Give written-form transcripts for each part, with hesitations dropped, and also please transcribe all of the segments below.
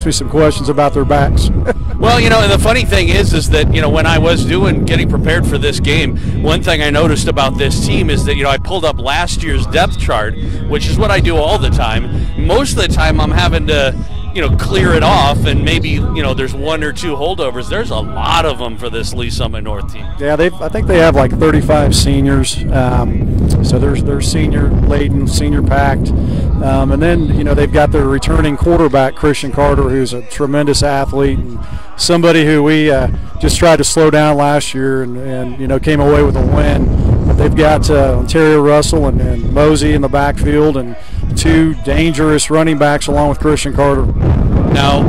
me some questions about their backs. Well, you know, and the funny thing is that, you know, when I was getting prepared for this game, one thing I noticed about this team is that, you know, I pulled up last year's depth chart, which is what I do all the time. Most of the time I'm having to, you know, clear it off, and maybe, you know, there's one or two holdovers. There's a lot of them for this Lee Summit North team. Yeah, I think they have like 35 seniors. So they're senior laden, senior packed. And then, you know, they've got their returning quarterback, Christian Carter, who's a tremendous athlete and somebody who we just tried to slow down last year and you know, came away with a win. But they've got Ontario Russell and Mosey in the backfield and two dangerous running backs along with Christian Carter. Now,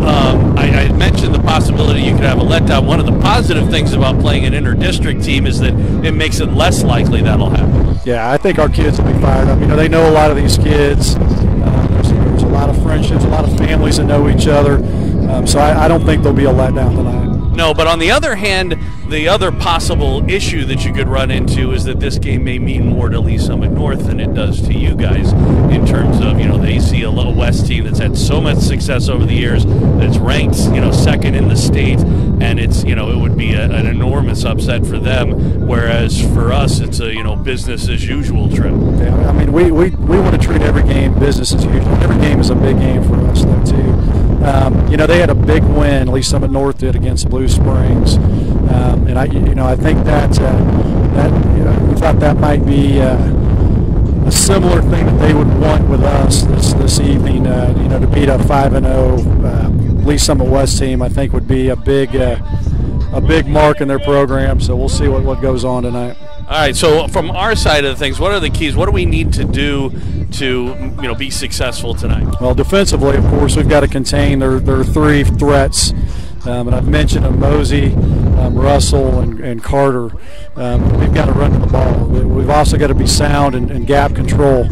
I mentioned the possibility you could have a letdown. One of the positive things about playing an inter-district team is that it makes it less likely that'll happen. Yeah, I think our kids will be fired up. You know, they know a lot of these kids. There's a lot of friendships, a lot of families that know each other. So I don't think there'll be a letdown tonight. No, but on the other hand, the other possible issue that you could run into is that this game may mean more to Lee Summit North than it does to you guys in terms of, you know, they see a Little West team that's had so much success over the years, that's ranked, you know, second in the state, and it's, you know, it would be an enormous upset for them, whereas for us it's a, you know, business as usual trip. Yeah, I mean, we want to treat every game business as usual. Every game is a big game for us, though, too. You know, they had a big win, Lee Summit North did, against Blue Springs, and I think that you know, we thought that might be a similar thing that they would want with us this evening. You know, to beat a 5-0 Lee Summit West team, I think would be a big mark in their program. So we'll see what goes on tonight. All right, so from our side of the things, what are the keys? What do we need to do to, you know, be successful tonight? Well, defensively, of course, we've got to contain their three threats. And I've mentioned Mosey, Russell, and Carter. We've got to run to the ball. We've also got to be sound and gap control.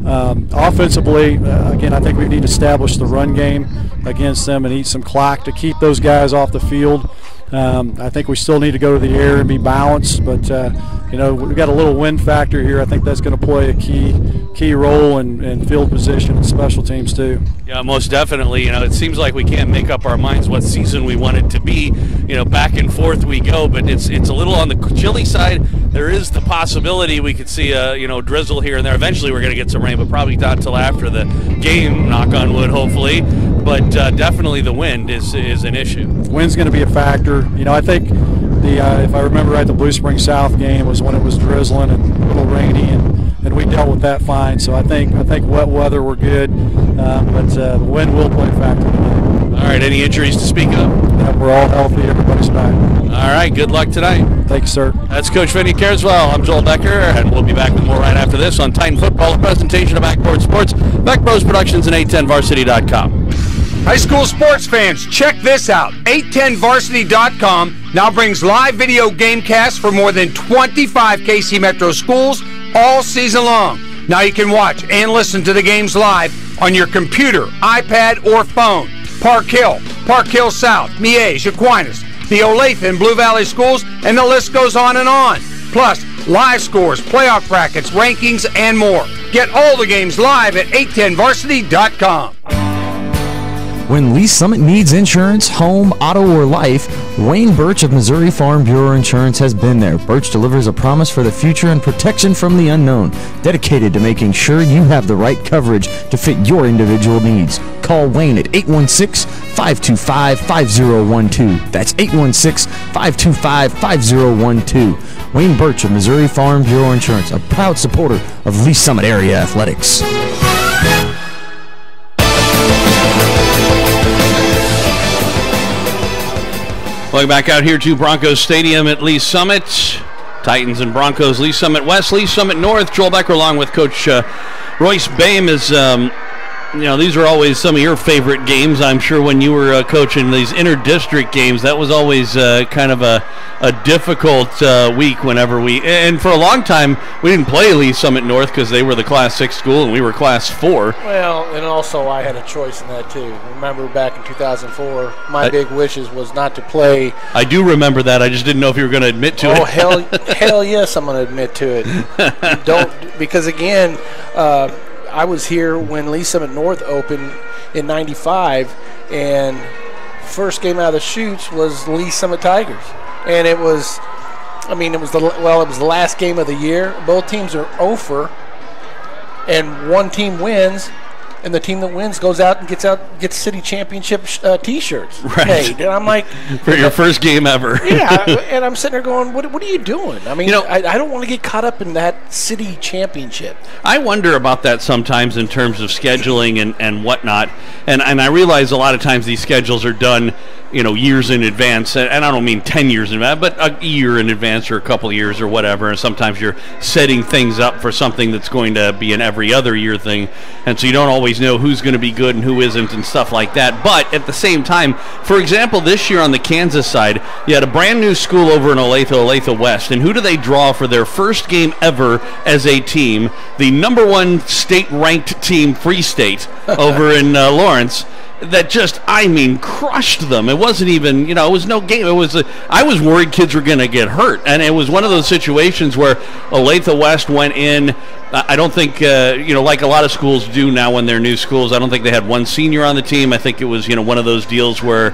Offensively, again, I think we need to establish the run game against them and eat some clock to keep those guys off the field. I think we still need to go to the air and be balanced, but you know, we've got a little wind factor here. I think that's going to play a key role in field position and special teams too. Yeah, most definitely. You know, it seems like we can't make up our minds what season we want it to be. You know, back and forth we go, but it's a little on the chilly side. There is the possibility we could see a, you know, drizzle here and there. Eventually we're going to get some rain, but probably not till after the game, knock on wood, hopefully. But definitely the wind is an issue. Wind's going to be a factor. You know, I think if I remember right, the Blue Springs South game was when it was drizzling and a little rainy, and we dealt with that fine. So I think wet weather we're good, but the wind will play a factor tonight. All right, any injuries to speak of? Yeah, we're all healthy. Everybody's back. All right, good luck tonight. Thank you, sir. That's Coach Vinny Careswell. I'm Joel Becker, and we'll be back with more right after this on Titan Football, a presentation of Backboard Sports, Backbros Productions, and 810varsity.com. High school sports fans, check this out. 810varsity.com now brings live video game casts for more than 25 KC Metro schools all season long. Now you can watch and listen to the games live on your computer, iPad, or phone. Park Hill South, Miege, Aquinas, the Olathe and Blue Valley schools, and the list goes on and on. Plus, live scores, playoff brackets, rankings, and more. Get all the games live at 810varsity.com. When Lee Summit needs insurance, home, auto, or life, Wayne Birch of Missouri Farm Bureau Insurance has been there. Birch delivers a promise for the future and protection from the unknown, dedicated to making sure you have the right coverage to fit your individual needs. Call Wayne at 816-525-5012. That's 816-525-5012. Wayne Birch of Missouri Farm Bureau Insurance, a proud supporter of Lee Summit area athletics. Welcome back out here to Broncos Stadium at Lee Summit. Titans and Broncos, Lee Summit West, Lee Summit North. Joel Becker along with Coach Royce Bame is, you know, these are always some of your favorite games. I'm sure when you were coaching these inter-district games, that was always kind of a difficult week whenever and for a long time, we didn't play Lee Summit North because they were the Class 6 school and we were Class 4. Well, and also I had a choice in that too. Remember back in 2004, my big wishes was not to play. I do remember that. I just didn't know if you were going to admit to it. Oh, hell yes, I'm going to admit to it. Because again, I was here when Lee Summit North opened in '95, and first game out of the chutes was Lee Summit Tigers, and it was the last game of the year. Both teams are 0-for, and one team wins, and the team that wins goes out and gets city championship T-shirts. Right. Hey, and I'm like, for your first game ever. Yeah, and I'm sitting there going, what are you doing? I mean, I don't want to get caught up in that city championship. I wonder about that sometimes in terms of scheduling and whatnot, and I realize a lot of times these schedules are done, years in advance, and I don't mean 10 years in advance, but a year in advance or a couple of years or whatever, and sometimes you're setting things up for something that's going to be an every other year thing, and so you don't always know who's going to be good and who isn't and stuff like that. But at the same time, for example, this year on the Kansas side, you had a brand new school over in Olathe West, and who do they draw for their first game ever as a team? The number one state-ranked team, Free State, over in Lawrence. That just, crushed them. It wasn't even, it was no game. I was worried kids were going to get hurt. And it was one of those situations where Olathe West went in. I don't think, like a lot of schools do now when they're new schools, I don't think they had one senior on the team. I think it was, one of those deals where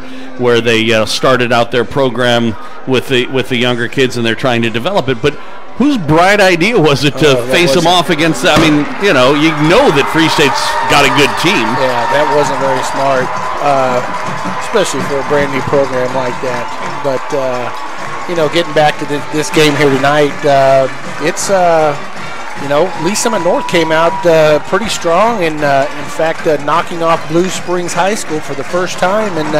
they started out their program with the younger kids and they're trying to develop it. But whose bright idea was it to face them off against, you know that Free State's got a good team. Yeah, that wasn't very smart, especially for a brand new program like that. But, getting back to this game here tonight, it's, Lee Summit North came out pretty strong and, in fact, knocking off Blue Springs High School for the first time in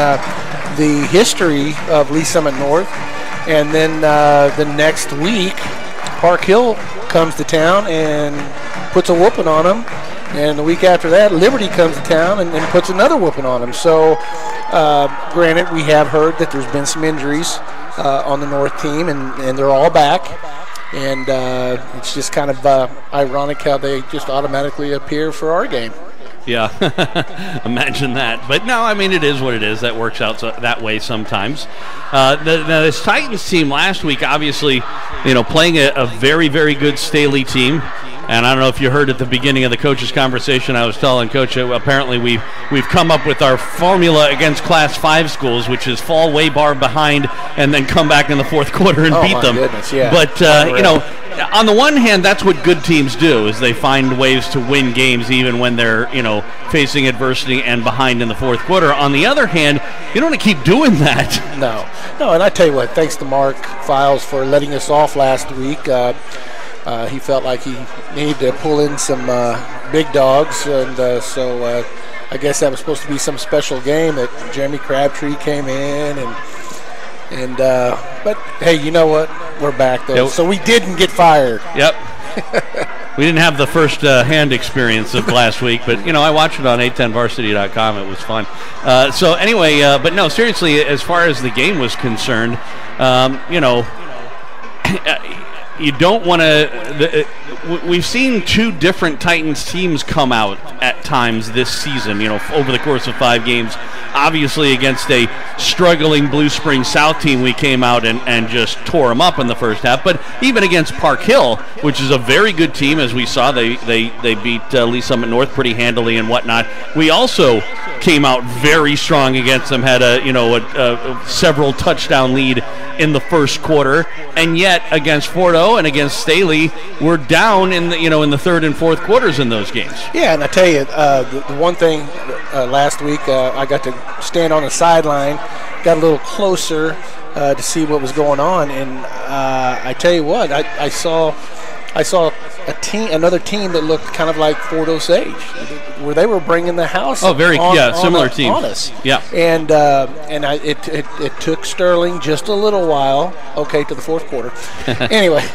the history of Lee Summit North. And then the next week, Park Hill comes to town and puts a whooping on them. And the week after that, Liberty comes to town and puts another whooping on them. So, granted, we have heard that there's been some injuries on the North team, and they're all back. And it's just kind of ironic how they just automatically appear for our game. Yeah, imagine that. But no, it is what it is. That works out that way sometimes. This Titans team last week, obviously, playing a very, very good Staley team. And I don't know if you heard at the beginning of the coach's conversation, I was telling Coach, apparently we've come up with our formula against Class 5 schools, which is fall way bar behind and then come back in the fourth quarter and beat them. Goodness, yeah. But, on the one hand, that's what good teams do, is they find ways to win games even when they're, facing adversity and behind in the fourth quarter. On the other hand, you don't want to keep doing that. No, and I tell you what, thanks to Mark Files for letting us off last week. He felt like he needed to pull in some big dogs, and so I guess that was supposed to be some special game that Jeremy Crabtree came in, and but hey, you know what? We're back though, so we didn't get fired. Yep. We didn't have the first hand experience of last week, but I watched it on 810varsity.com. It was fun. So anyway, but no, seriously, as far as the game was concerned, you don't want to. We've seen two different Titans teams come out at times this season, over the course of 5 games. Obviously, against a struggling Blue Springs South team, we came out and just tore them up in the first half. But even against Park Hill, which is a very good team, as we saw, they beat Lee Summit North pretty handily and whatnot. We also came out very strong against them, had a several touchdown lead in the first quarter, and yet against Fort O and against Staley, we're down in the third and fourth quarters in those games. Yeah, and I tell you, the one thing last week, I got to stand on the sideline, got a little closer to see what was going on, and I tell you what, I saw another team that looked kind of like Fort Osage, where they were bringing the house. Oh, similar teams. On us. Yeah, and it took Sterling just a little while, to the fourth quarter, anyway,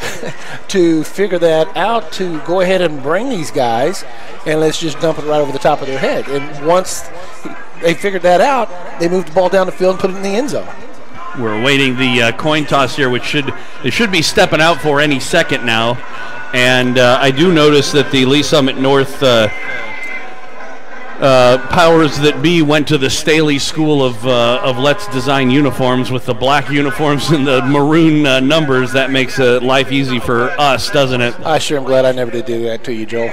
to figure that out, to go ahead and bring these guys, and let's just dump it right over the top of their head. And once they figured that out, they moved the ball down the field and put it in the end zone. We're awaiting the coin toss here, which they should be stepping out for any second now. And I do notice that the Lee Summit North powers that be went to the Staley School of Let's Design uniforms with the black uniforms and the maroon numbers. That makes life easy for us, doesn't it? I sure am glad I never did do that to you, Joel.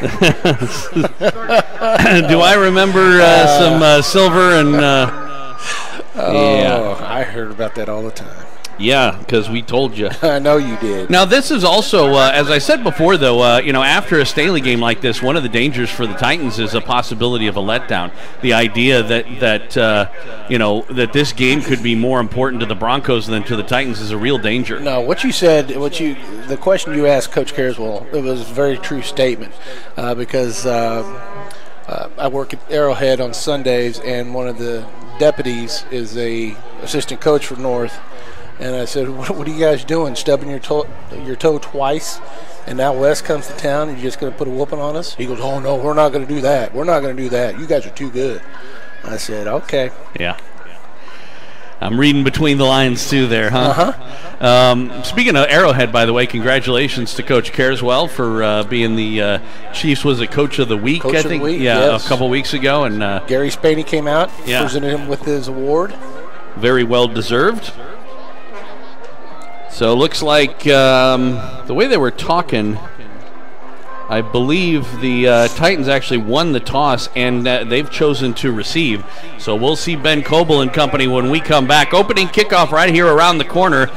Do I remember some silver and... Oh, I heard about that all the time. Yeah, because we told you. I know you did. Now, this is also, as I said before, though, after a Staley game like this, one of the dangers for the Titans is a possibility of a letdown. The idea that this game could be more important to the Broncos than to the Titans is a real danger. No, what you said, the question you asked Coach Carswell, it was a very true statement because I work at Arrowhead on Sundays, and one of the deputies is a assistant coach for North. And I said, what are you guys doing, stubbing your toe twice? And now Wes comes to town, and you're just going to put a whooping on us? He goes, oh, no, we're not going to do that. We're not going to do that. You guys are too good. I said, okay. Yeah. I'm reading between the lines, too, there, huh? Uh-huh. Speaking of Arrowhead, by the way, congratulations to Coach Carswell for being the Chiefs, was it Coach of the Week, Coach I of think? the Week, yeah, yes. A couple weeks ago. And Gary Spaney came out, yeah. presented him with his award. Very well deserved. So it looks like the way they were talking, I believe the Titans actually won the toss, and they've chosen to receive. So we'll see Ben Coble and company when we come back. Opening kickoff right here around the corner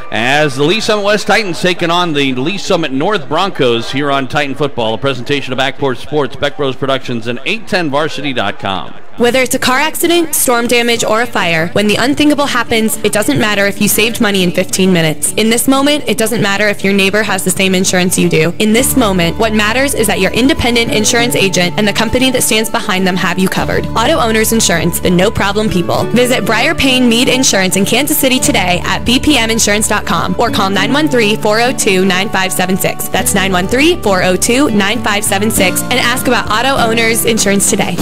as the Lee Summit West Titans taking on the Lee Summit North Broncos here on Titan Football. A presentation of Backport Sports, Beck Bros Productions, and 810varsity.com. Whether it's a car accident, storm damage, or a fire, when the unthinkable happens, it doesn't matter if you saved money in 15 minutes. In this moment, it doesn't matter if your neighbor has the same insurance you do. In this moment, what matters is that your independent insurance agent and the company that stands behind them have you covered. Auto Owners Insurance, the no-problem people. Visit Briar Payne Mead Insurance in Kansas City today at bpminsurance.com or call 913-402-9576. That's 913-402-9576 and ask about Auto Owners Insurance today.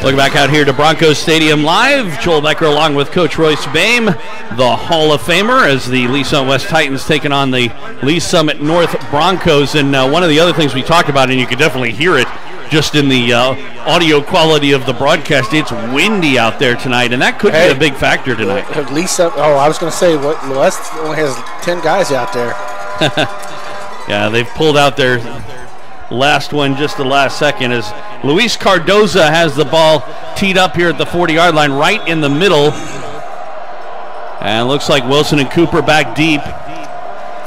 Looking back out here to Broncos Stadium Live, Joel Becker along with Coach Royce Bame, the Hall of Famer, as the Lee Summit West Titans taking on the Lee Summit North Broncos. And one of the other things we talked about, and you could definitely hear it just in the audio quality of the broadcast, it's windy out there tonight, and that could be a big factor tonight. At least, I was going to say, West only has 10 guys out there. Yeah, they've pulled out their last one just the last second as Luis Cardoza has the ball teed up here at the 40-yard line right in the middle. And looks like Wilson and Cooper back deep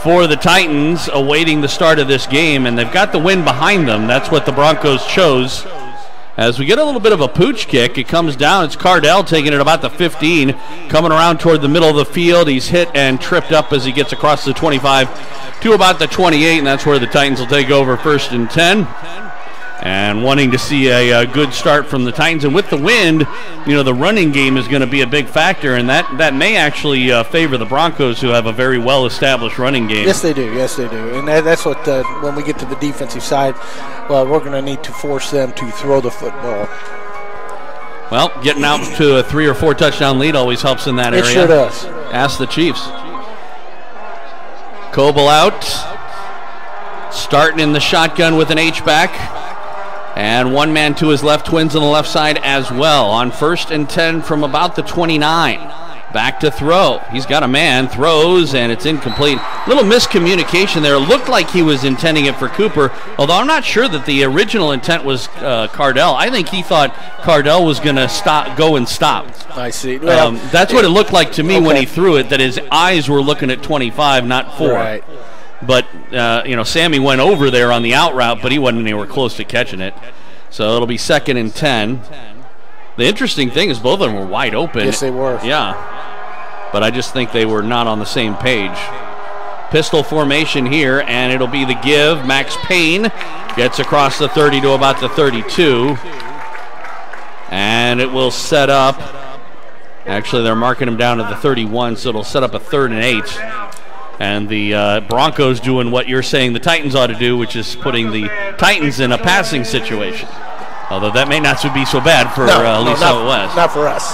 for the Titans, awaiting the start of this game. And they've got the wind behind them. That's what the Broncos chose. As we get a little bit of a pooch kick, it comes down. It's Cardell taking it about the 15, coming around toward the middle of the field. He's hit and tripped up as he gets across the 25 to about the 28, and that's where the Titans will take over 1st and 10. And wanting to see a good start from the Titans. And with the wind, the running game is going to be a big factor, and that may actually favor the Broncos, who have a very well-established running game. Yes, they do. Yes, they do. And that's what, when we get to the defensive side, we're going to need to force them to throw the football. Well, getting out to a 3 or 4 touchdown lead always helps in that area. It sure does. Ask the Chiefs. Coble out. Starting in the shotgun with an H-back. And one man to his left, Twins on the left side as well. On 1st and 10 from about the 29. Back to throw. He's got a man, throws, and it's incomplete. Little miscommunication there. It looked like he was intending it for Cooper, although I'm not sure that the original intent was Cardell. I think he thought Cardell was going to go and stop. I see. Well, that's what it looked like to me when he threw it, that his eyes were looking at 25, not 4. Right. But, Sammy went over there on the out route, but he wasn't anywhere close to catching it. So it'll be 2nd and 10. The interesting thing is both of them were wide open. Yes, they were. Yeah. But I just think they were not on the same page. Pistol formation here, and it'll be the give. Max Payne gets across the 30 to about the 32. And it will set up. Actually, they're marking him down to the 31, so it'll set up a 3rd and 8. And the Broncos doing what you're saying the Titans ought to do, which is putting the Titans in a passing situation. Although that may not be so bad for Lee Summit West. Not for us.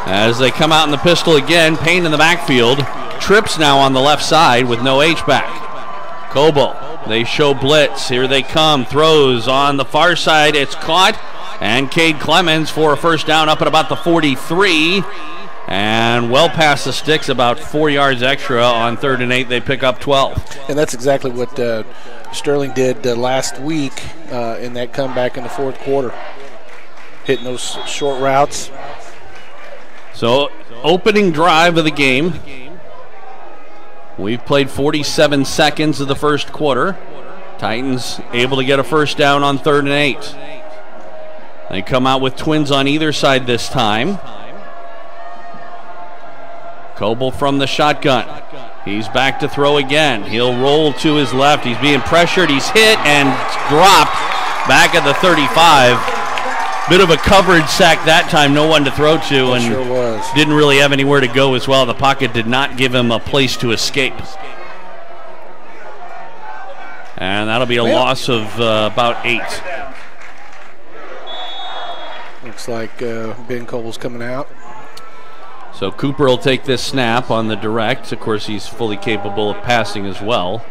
As they come out in the pistol again, Payne in the backfield. Trips now on the left side with no H-back. Coble, they show blitz. Here they come. Throws on the far side. It's caught. And Cade Clemens for a 1st down up at about the 43. And well past the sticks, about 4 yards extra on 3rd and 8. They pick up 12. And that's exactly what Sterling did last week in that comeback in the fourth quarter, hitting those short routes. So, opening drive of the game. We've played 47 seconds of the first quarter. Titans able to get a first down on 3rd and 8. They come out with twins on either side this time. Coble from the shotgun. He's back to throw again. He'll roll to his left. He's being pressured. He's hit and dropped back at the 35. Bit of a coverage sack that time. No one to throw to. And sure was. Didn't really have anywhere to go as well. The pocket did not give him a place to escape. And that'll be a loss of about 8. Looks like Ben Coble's coming out. So Cooper will take this snap on the direct. Of course, he's fully capable of passing as well.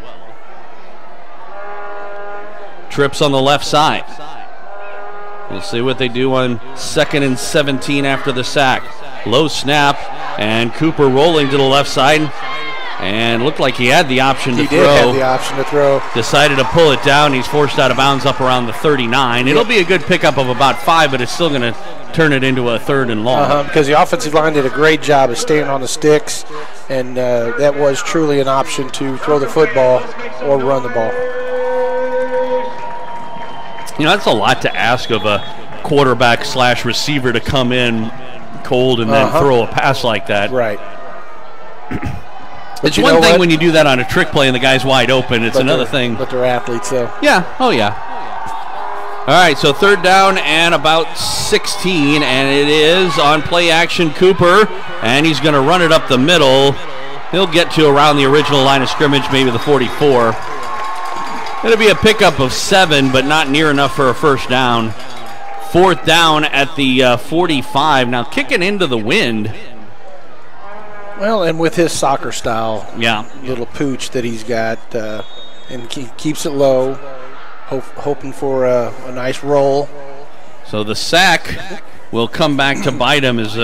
Trips on the left side. We'll see what they do on 2nd and 17 after the sack. Low snap, and Cooper rolling to the left side. And looked like he had the option to throw. He did have the option to throw. Decided to pull it down. He's forced out of bounds up around the 39. It'll be a good pickup of about 5, but it's still going to turn it into a 3rd and long. Because the offensive line did a great job of staying on the sticks, and that was truly an option to throw the football or run the ball. You know, that's a lot to ask of a quarterback / receiver to come in cold and then throw a pass like that. Right. It's one thing when you do that on a trick play and the guy's wide open. It's another thing. But they're athletes, though. Yeah. Oh, yeah. All right, so 3rd down and about 16, and it is on play action Cooper, and he's going to run it up the middle. He'll get to around the original line of scrimmage, maybe the 44. It'll be a pickup of 7, but not near enough for a first down. 4th down at the 45. Now kicking into the wind. Well, and with his soccer style, yeah, little pooch that he's got, and he keeps it low, hoping for a nice roll. So the sack will come back to bite him as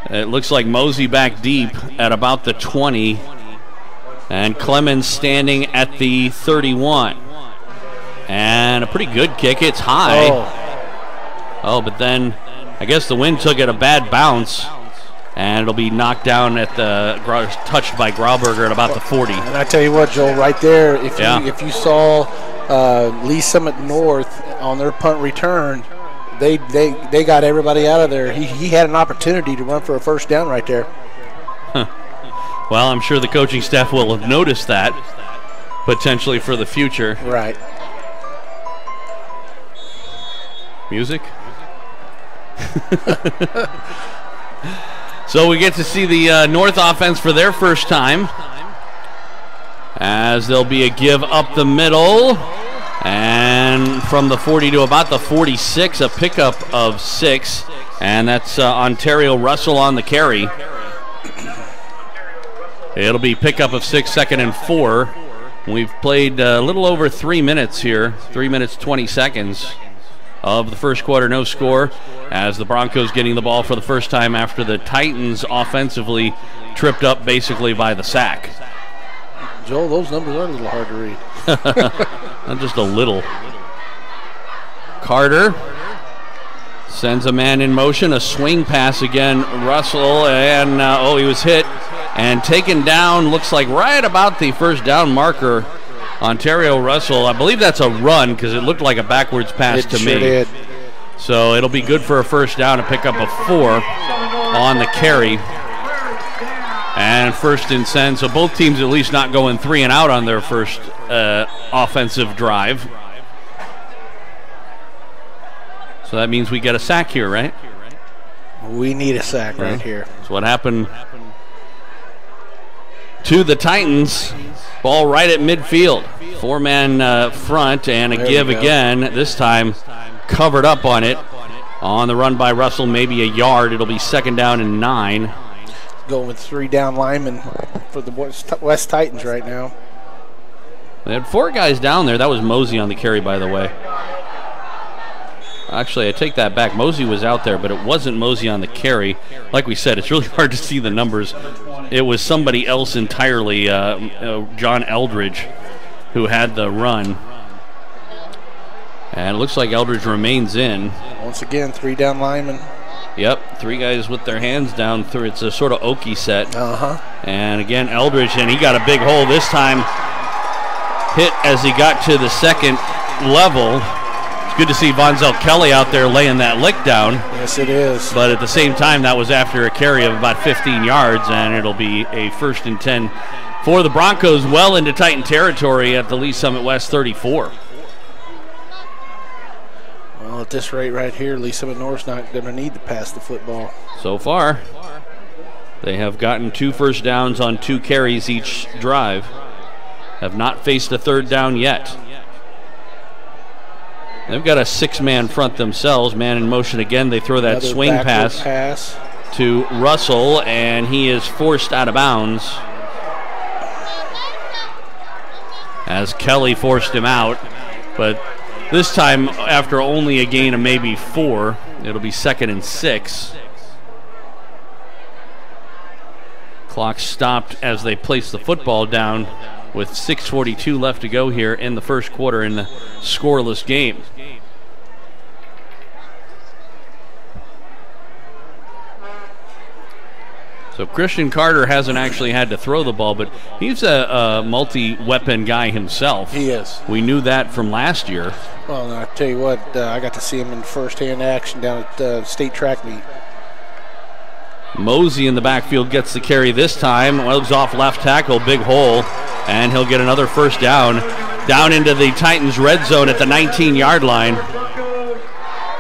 it looks like Mosey back deep at about the 20, and Clemens standing at the 31. And a pretty good kick. It's high. Oh, but then I guess the wind took it a bad bounce. And it'll be knocked down at the touched by Grauberger at about the 40. And I tell you what, Joel, right there, if you saw Lee Summit North on their punt return, they got everybody out of there. He had an opportunity to run for a first down right there. Huh. Well, I'm sure the coaching staff will have noticed that potentially for the future. Right. Music. So we get to see the North offense for their first time, as there'll be a give up the middle, and from the 40 to about the 46, a pickup of 6, and that's Ontario Russell on the carry. It'll be pickup of 6, 2nd and 4. We've played a little over 3 minutes here, 3 minutes 20 seconds of the first quarter, no score, as the Broncos getting the ball for the first time after the Titans offensively tripped up basically by the sack. Joel, those numbers are a little hard to read. Not just a little. Carter sends a man in motion, a swing pass again. Russell, and he was hit and taken down, looks like right about the first down marker. Ontario Russell, I believe that's a run because it looked like a backwards pass to me. Did. So it'll be good for a first down, a pickup of 4 on the carry. And 1st and 10, so both teams at least not going 3 and out on their first offensive drive. So that means we get a sack here, right? We need a sack right here. That's what happened to the Titans. Ball right at midfield. 4-man front and a give again. This time covered up on it. On the run by Russell, maybe a yard. It'll be 2nd down and 9. Going with 3 down linemen for the West Titans right now. They had 4 guys down there. That was Mosey on the carry, by the way. Actually, I take that back. Mosey was out there, but it wasn't Mosey on the carry. Like we said, it's really hard to see the numbers. It was somebody else entirely, John Eldridge, who had the run. And it looks like Eldridge remains in. Once again, 3 down linemen. Yep, 3 guys with their hands down through. It's a sort of Okie set. And again, Eldridge, and he got a big hole this time. Hit as he got to the second level. It's good to see Vonzel Kelly out there laying that lick down. Yes, it is. But at the same time, that was after a carry of about 15 yards, and it'll be a 1st and 10 for the Broncos, well into Titan territory at the Lee Summit West 34. Well, at this rate right here, Lee Summit North's not going to need to pass the football. So far, they have gotten 2 first downs on 2 carries each drive. Have not faced a 3rd down yet. They've got a 6-man front themselves. Man in motion again. They throw that Another swing pass to Russell, and he is forced out of bounds as Kelly forced him out. But this time, after only a gain of maybe 4, it'll be 2nd and 6. Clock stopped as they place the football down with 6:42 left to go here in the first quarter in the scoreless game. So Christian Carter hasn't actually had to throw the ball, but he's a multi-weapon guy himself. He is. We knew that from last year. Well, and I tell you what, I got to see him in first-hand action down at state track meet. Mosey in the backfield gets the carry this time. Moves off left tackle, big hole, and he'll get another first down. Down into the Titans red zone at the 19-yard line.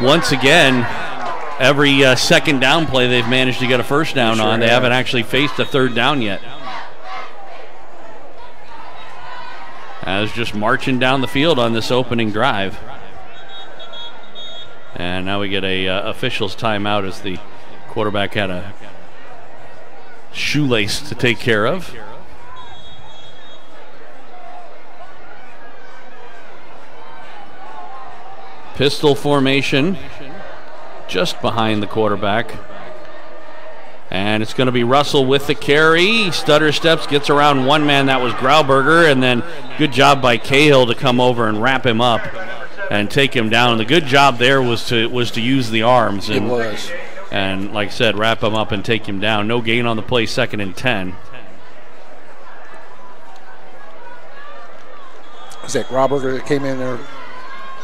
Once again, every second down play they've managed to get a first down on. They haven't actually faced a 3rd down yet. As just marching down the field on this opening drive. And now we get a official's timeout as the quarterback had a shoelace to take care of. Pistol formation just behind the quarterback. And it's going to be Russell with the carry. Stutter steps, gets around 1 man. That was Grauberger. And then good job by Cahill to come over and wrap him up and take him down. The good job there was to use the arms. It was. And like I said, wrap him up and take him down. No gain on the play, 2nd and 10. Was that Grauberger that came in there?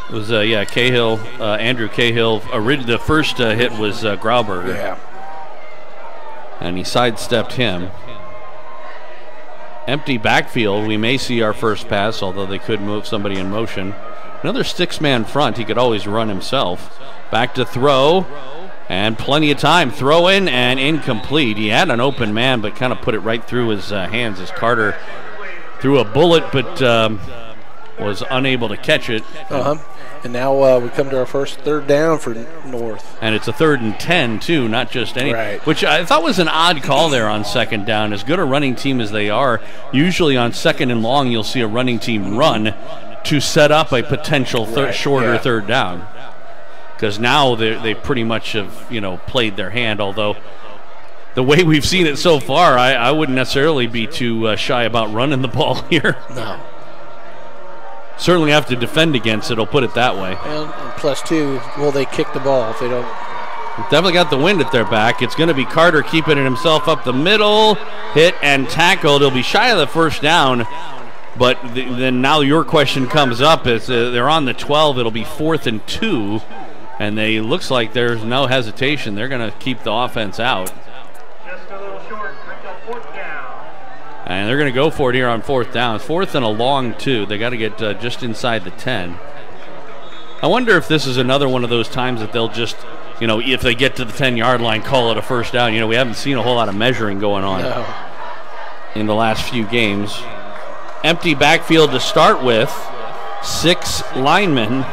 It was, Cahill, Andrew Cahill. The first hit was Grauberger. Yeah. And he sidestepped him. Empty backfield. We may see our first pass, although they could move somebody in motion. Another 6-man front. He could always run himself. Back to throw. And plenty of time. Throw in and incomplete. He had an open man, but kind of put it right through his hands as Carter threw a bullet, but was unable to catch it. And now we come to our first 3rd down for North. And it's a 3rd and 10, too, not just any. Right. Which I thought was an odd call there on 2nd down. As good a running team as they are, usually on 2nd and long, you'll see a running team run to set up a potential shorter 3rd down. Because now they pretty much have, played their hand, although the way we've seen it so far, I wouldn't necessarily be too shy about running the ball here. No. Certainly have to defend against it, I'll put it that way. And plus 2, will they kick the ball if they don't? Definitely got the wind at their back. It's going to be Carter keeping it himself up the middle. Hit and tackled. He'll be shy of the first down. But then now your question comes up. They're on the 12. It'll be 4th and 2. And looks like there's no hesitation. They're going to keep the offense out. Just a little short, bring up 4th down. And they're going to go for it here on 4th down. 4th and a long 2. They got to get just inside the 10. I wonder if this is another one of those times that they'll just, if they get to the 10-yard line, call it a first down. We haven't seen a whole lot of measuring going on in the last few games. Empty backfield to start with. 6 linemen.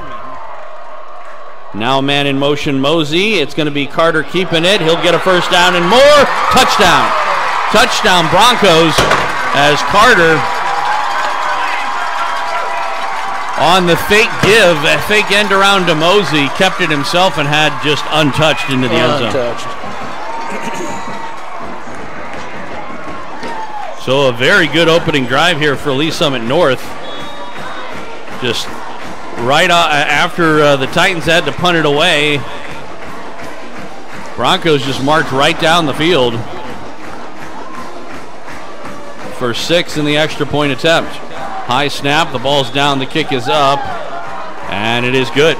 Now man in motion, Mosey. It's going to be Carter keeping it. He'll get a first down and more. Touchdown. Touchdown Broncos as Carter on the fake give, a fake end around to Mosey, kept it himself and had just untouched into the end zone. Untouched. So a very good opening drive here for Lee Summit North. Just right after the Titans had to punt it away, Broncos just marched right down the field for 6 in the extra point attempt. High snap, the ball's down, the kick is up, and it is good.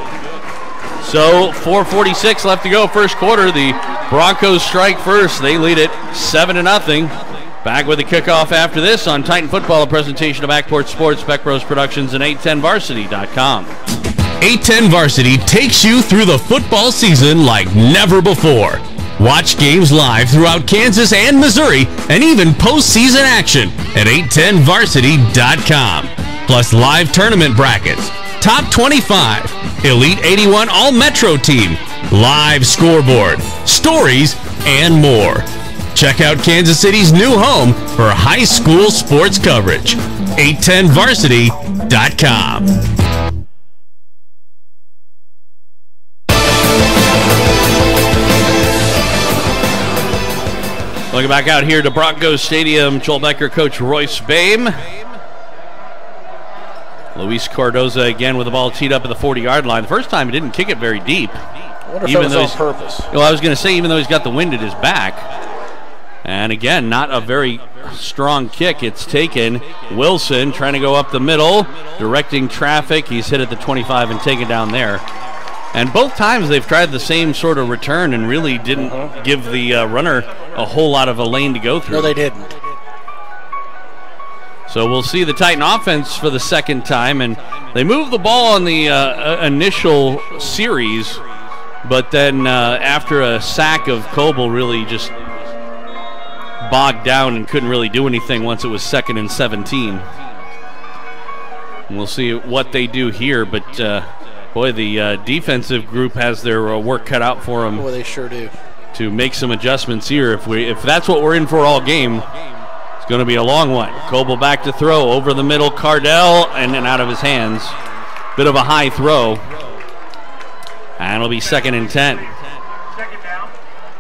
So 4:46 left to go, first quarter. The Broncos strike first. They lead it 7-0. Back with the kickoff after this on Titan Football, a presentation of Ackport Sports, Beck Bros Productions, and 810varsity.com. 810 Varsity takes you through the football season like never before. Watch games live throughout Kansas and Missouri, and even postseason action at 810varsity.com. Plus live tournament brackets, top 25, Elite 81 All-Metro team, live scoreboard, stories, and more. Check out Kansas City's new home for high school sports coverage, 810varsity.com. Looking back out here to Broncos Stadium, Joel Becker, Coach Royce Bame. Luis Cardoza again with the ball teed up at the 40-yard line. The first time he didn't kick it very deep. I wonder if that was on purpose. Well, I was going to say, even though he's got the wind at his back. And again, not a very strong kick. It's taken. Wilson trying to go up the middle, directing traffic. He's hit at the 25 and taken down there. And both times they've tried the same sort of return and really didn't give the runner a whole lot of a lane to go through. No, they didn't. So we'll see the Titan offense for the second time, and they moved the ball on the initial series, but then after a sack of Coble really just bogged down and couldn't really do anything once it was 2nd and 17. And we'll see what they do here, but boy, the defensive group has their work cut out for them. Boy, they sure do. To make some adjustments here. If that's what we're in for all game, it's going to be a long one. Coble back to throw over the middle. Cardell and out of his hands. Bit of a high throw. And it'll be 2nd and 10.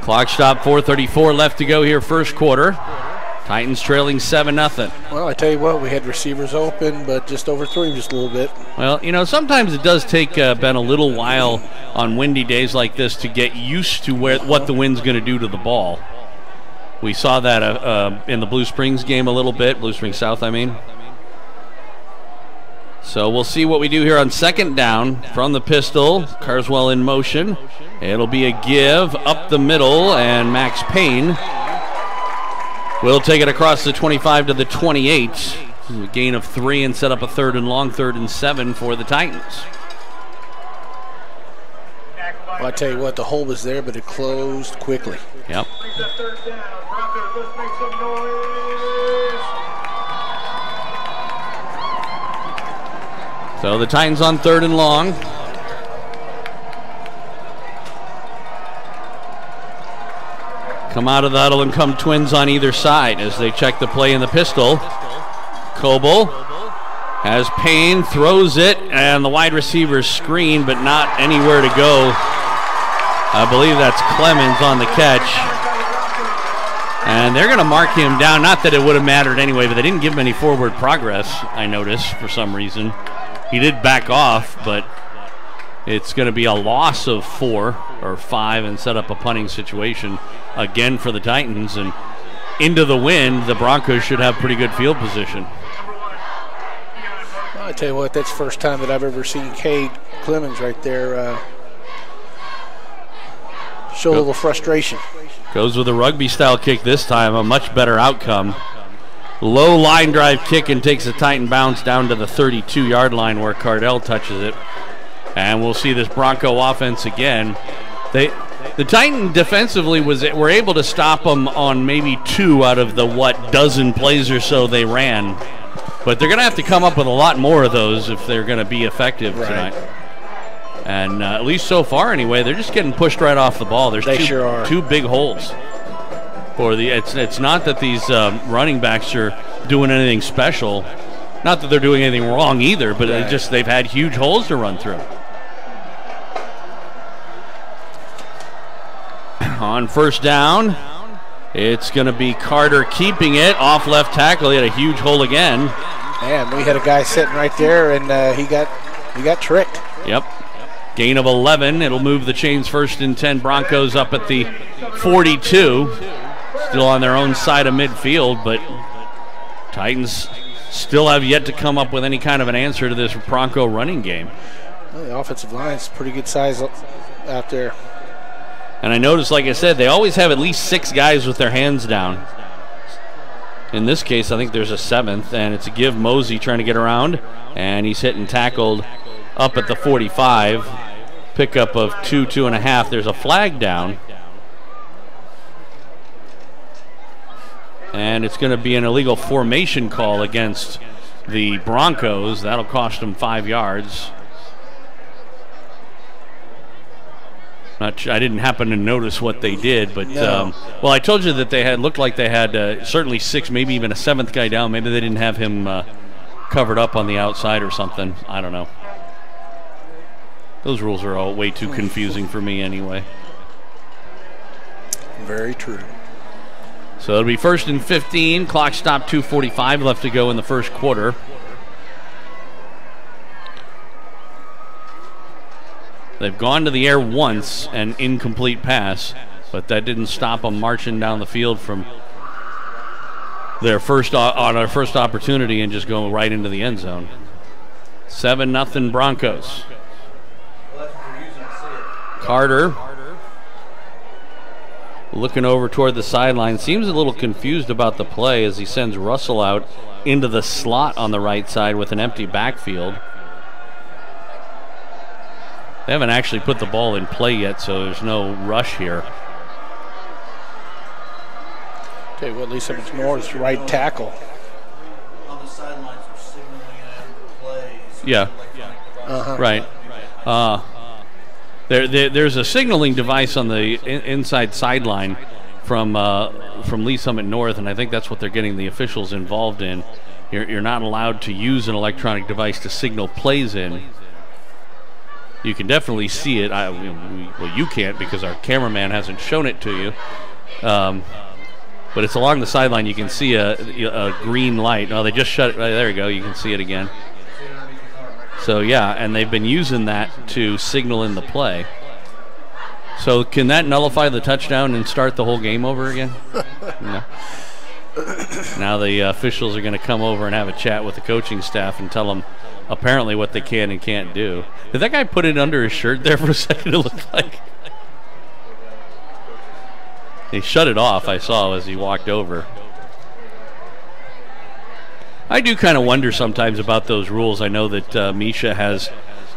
Clock stop, 4:34 left to go here, first quarter. Titans trailing 7-0. Well, I tell you what, we had receivers open, but just overthrew him just a little bit. Well, you know, sometimes it does take Ben a little while on windy days like this to get used to what the wind's going to do to the ball. We saw that in the Blue Springs game a little bit, Blue Springs South, I mean. So we'll see what we do here on second down from the pistol. Carswell in motion. It'll be a give up the middle, and Max Payne will take it across the 25 to the 28. A gain of 3 and set up a 3rd and long, 3rd and 7 for the Titans. Well, I tell you what, the hole was there, but it closed quickly. Yep. So the Titans on 3rd and long. Come out of the huddle and come Twins on either side as they check the play in the pistol. Coble has Payne, throws it, and the wide receiver's screen, but not anywhere to go. I believe that's Clemens on the catch. And they're going to mark him down. Not that it would have mattered anyway, but they didn't give him any forward progress, I noticed, for some reason. He did back off, but it's going to be a loss of 4 or 5 and set up a punting situation again for the Titans. And into the wind, the Broncos should have pretty good field position. Well, I tell you what, that's the first time that I've ever seen Cade Clemens right there show a little frustration. Goes with a rugby-style kick this time, a much better outcome. Low line drive kick and takes a Titan bounce down to the 32-yard line where Cardell touches it. And we'll see this Bronco offense again. The Titan defensively were able to stop them on maybe 2 out of the dozen plays or so they ran. But they're going to have to come up with a lot more of those if they're going to be effective tonight. And at least so far anyway, they're just getting pushed right off the ball. There's two big holes. It's not that these running backs are doing anything special. Not that they're doing anything wrong either, but they've had huge holes to run through. On first down, it's going to be Carter keeping it off left tackle. He had a huge hole again. Man, we had a guy sitting right there, and he got tricked. Yep. Gain of 11. It'll move the chains 1st and 10. Broncos up at the 42. Still on their own side of midfield, but Titans still have yet to come up with any kind of an answer to this Bronco running game. Well, the offensive line's pretty good size out there. And I noticed, like I said, they always have at least 6 guys with their hands down. In this case, I think there's a 7th, and it's a give. Mosey trying to get around, and he's hit and tackled up at the 45. Pickup of 2.5. There's a flag down. And it's going to be an illegal formation call against the Broncos. That'll cost them 5 yards. I didn't happen to notice what they did, but well, I told you that they had looked like they had certainly 6, maybe even a 7th guy down. Maybe they didn't have him covered up on the outside or something. I don't know. Those rules are all way too confusing for me anyway. Very true. So it'll be 1st and 15. Clock stop, 2:45 left to go in the first quarter. They've gone to the air once, an incomplete pass, but that didn't stop them marching down the field from their first opportunity and just going right into the end zone. 7-0 Broncos. Carter looking over toward the sideline. Seems a little confused about the play as he sends Russell out into the slot on the right side with an empty backfield. They haven't actually put the ball in play yet, so there's no rush here. Tell you what, Lisa, it's more is right tackle. On the sidelines, we're signaling and plays. Yeah. Right. There's a signaling device on the inside sideline from Lee Summit North, and I think that's what they're getting the officials involved in. You're not allowed to use an electronic device to signal plays in. You can definitely see it. Well, you can't because our cameraman hasn't shown it to you. But it's along the sideline. You can see a green light. Oh, they just shut it. Right, there you go. You can see it again. So, yeah, and they've been using that to signal in the play. So can that nullify the touchdown and start the whole game over again? No. Now the officials are going to come over and have a chat with the coaching staff and tell them apparently what they can and can't do. Did that guy put it under his shirt there for a second? It looked like he shut it off, I saw as he walked over. I do kind of wonder sometimes about those rules. I know that Misha has,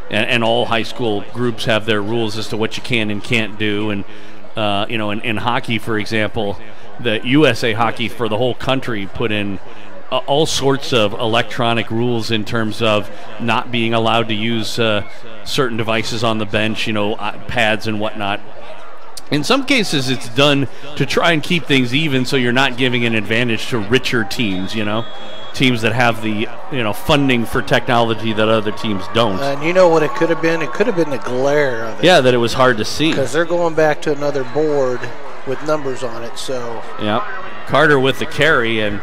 and all high school groups have their rules as to what you can and can't do. And, you know, in hockey, for example, the USA Hockey for the whole country put in all sorts of electronic rules in terms of not being allowed to use certain devices on the bench, you know, pads and whatnot. In some cases, it's done to try and keep things even so you're not giving an advantage to richer teams, you know, teams that have the, you know, funding for technology that other teams don't. And you know what it could have been? It could have been the glare of it. Yeah, that it was hard to see. Because they're going back to another board with numbers on it, so. Yeah, Carter with the carry, and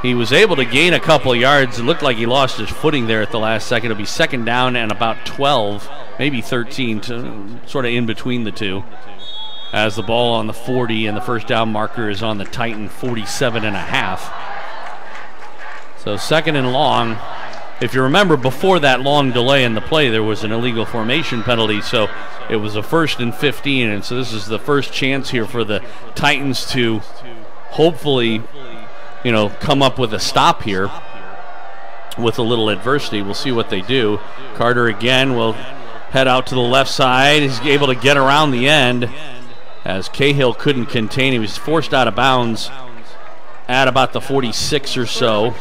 he was able to gain a couple of yards. It looked like he lost his footing there at the last second. It'll be second down and about 12, maybe 13, sort of in between the two. As the ball on the 40 and the first down marker is on the Titan 47.5. So second and long. If you remember, before that long delay in the play, there was an illegal formation penalty, so it was a 1st and 15, and so this is the first chance here for the Titans to hopefully, you know, come up with a stop here with a little adversity. We'll see what they do. Carter again will head out to the left side. He's able to get around the end as Cahill couldn't contain him. He was forced out of bounds at about the 46 or so.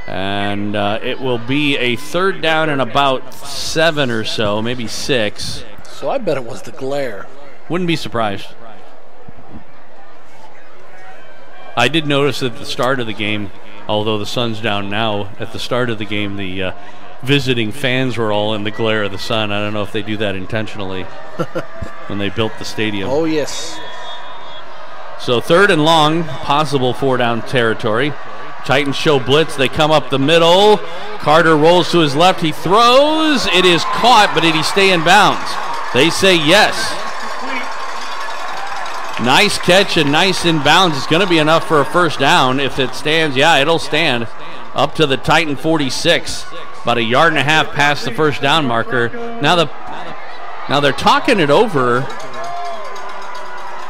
And it will be a third down and about 7 or so, maybe 6. So I bet it was the glare. Wouldn't be surprised. I did notice at the start of the game, a although the sun's down now. At the start of the game, the visiting fans were all in the glare of the sun. I don't know if they do that intentionally when they built the stadium. Oh, yes. So 3rd and long, possible 4-down territory. Titans show blitz. They come up the middle. Carter rolls to his left. He throws. It is caught, but did he stay in bounds? They say yes. Nice catch and nice in bounds. It's going to be enough for a first down. If it stands, yeah, it'll stand up to the Titan 46. About 1.5 yards past the first down marker. Now they're talking it over,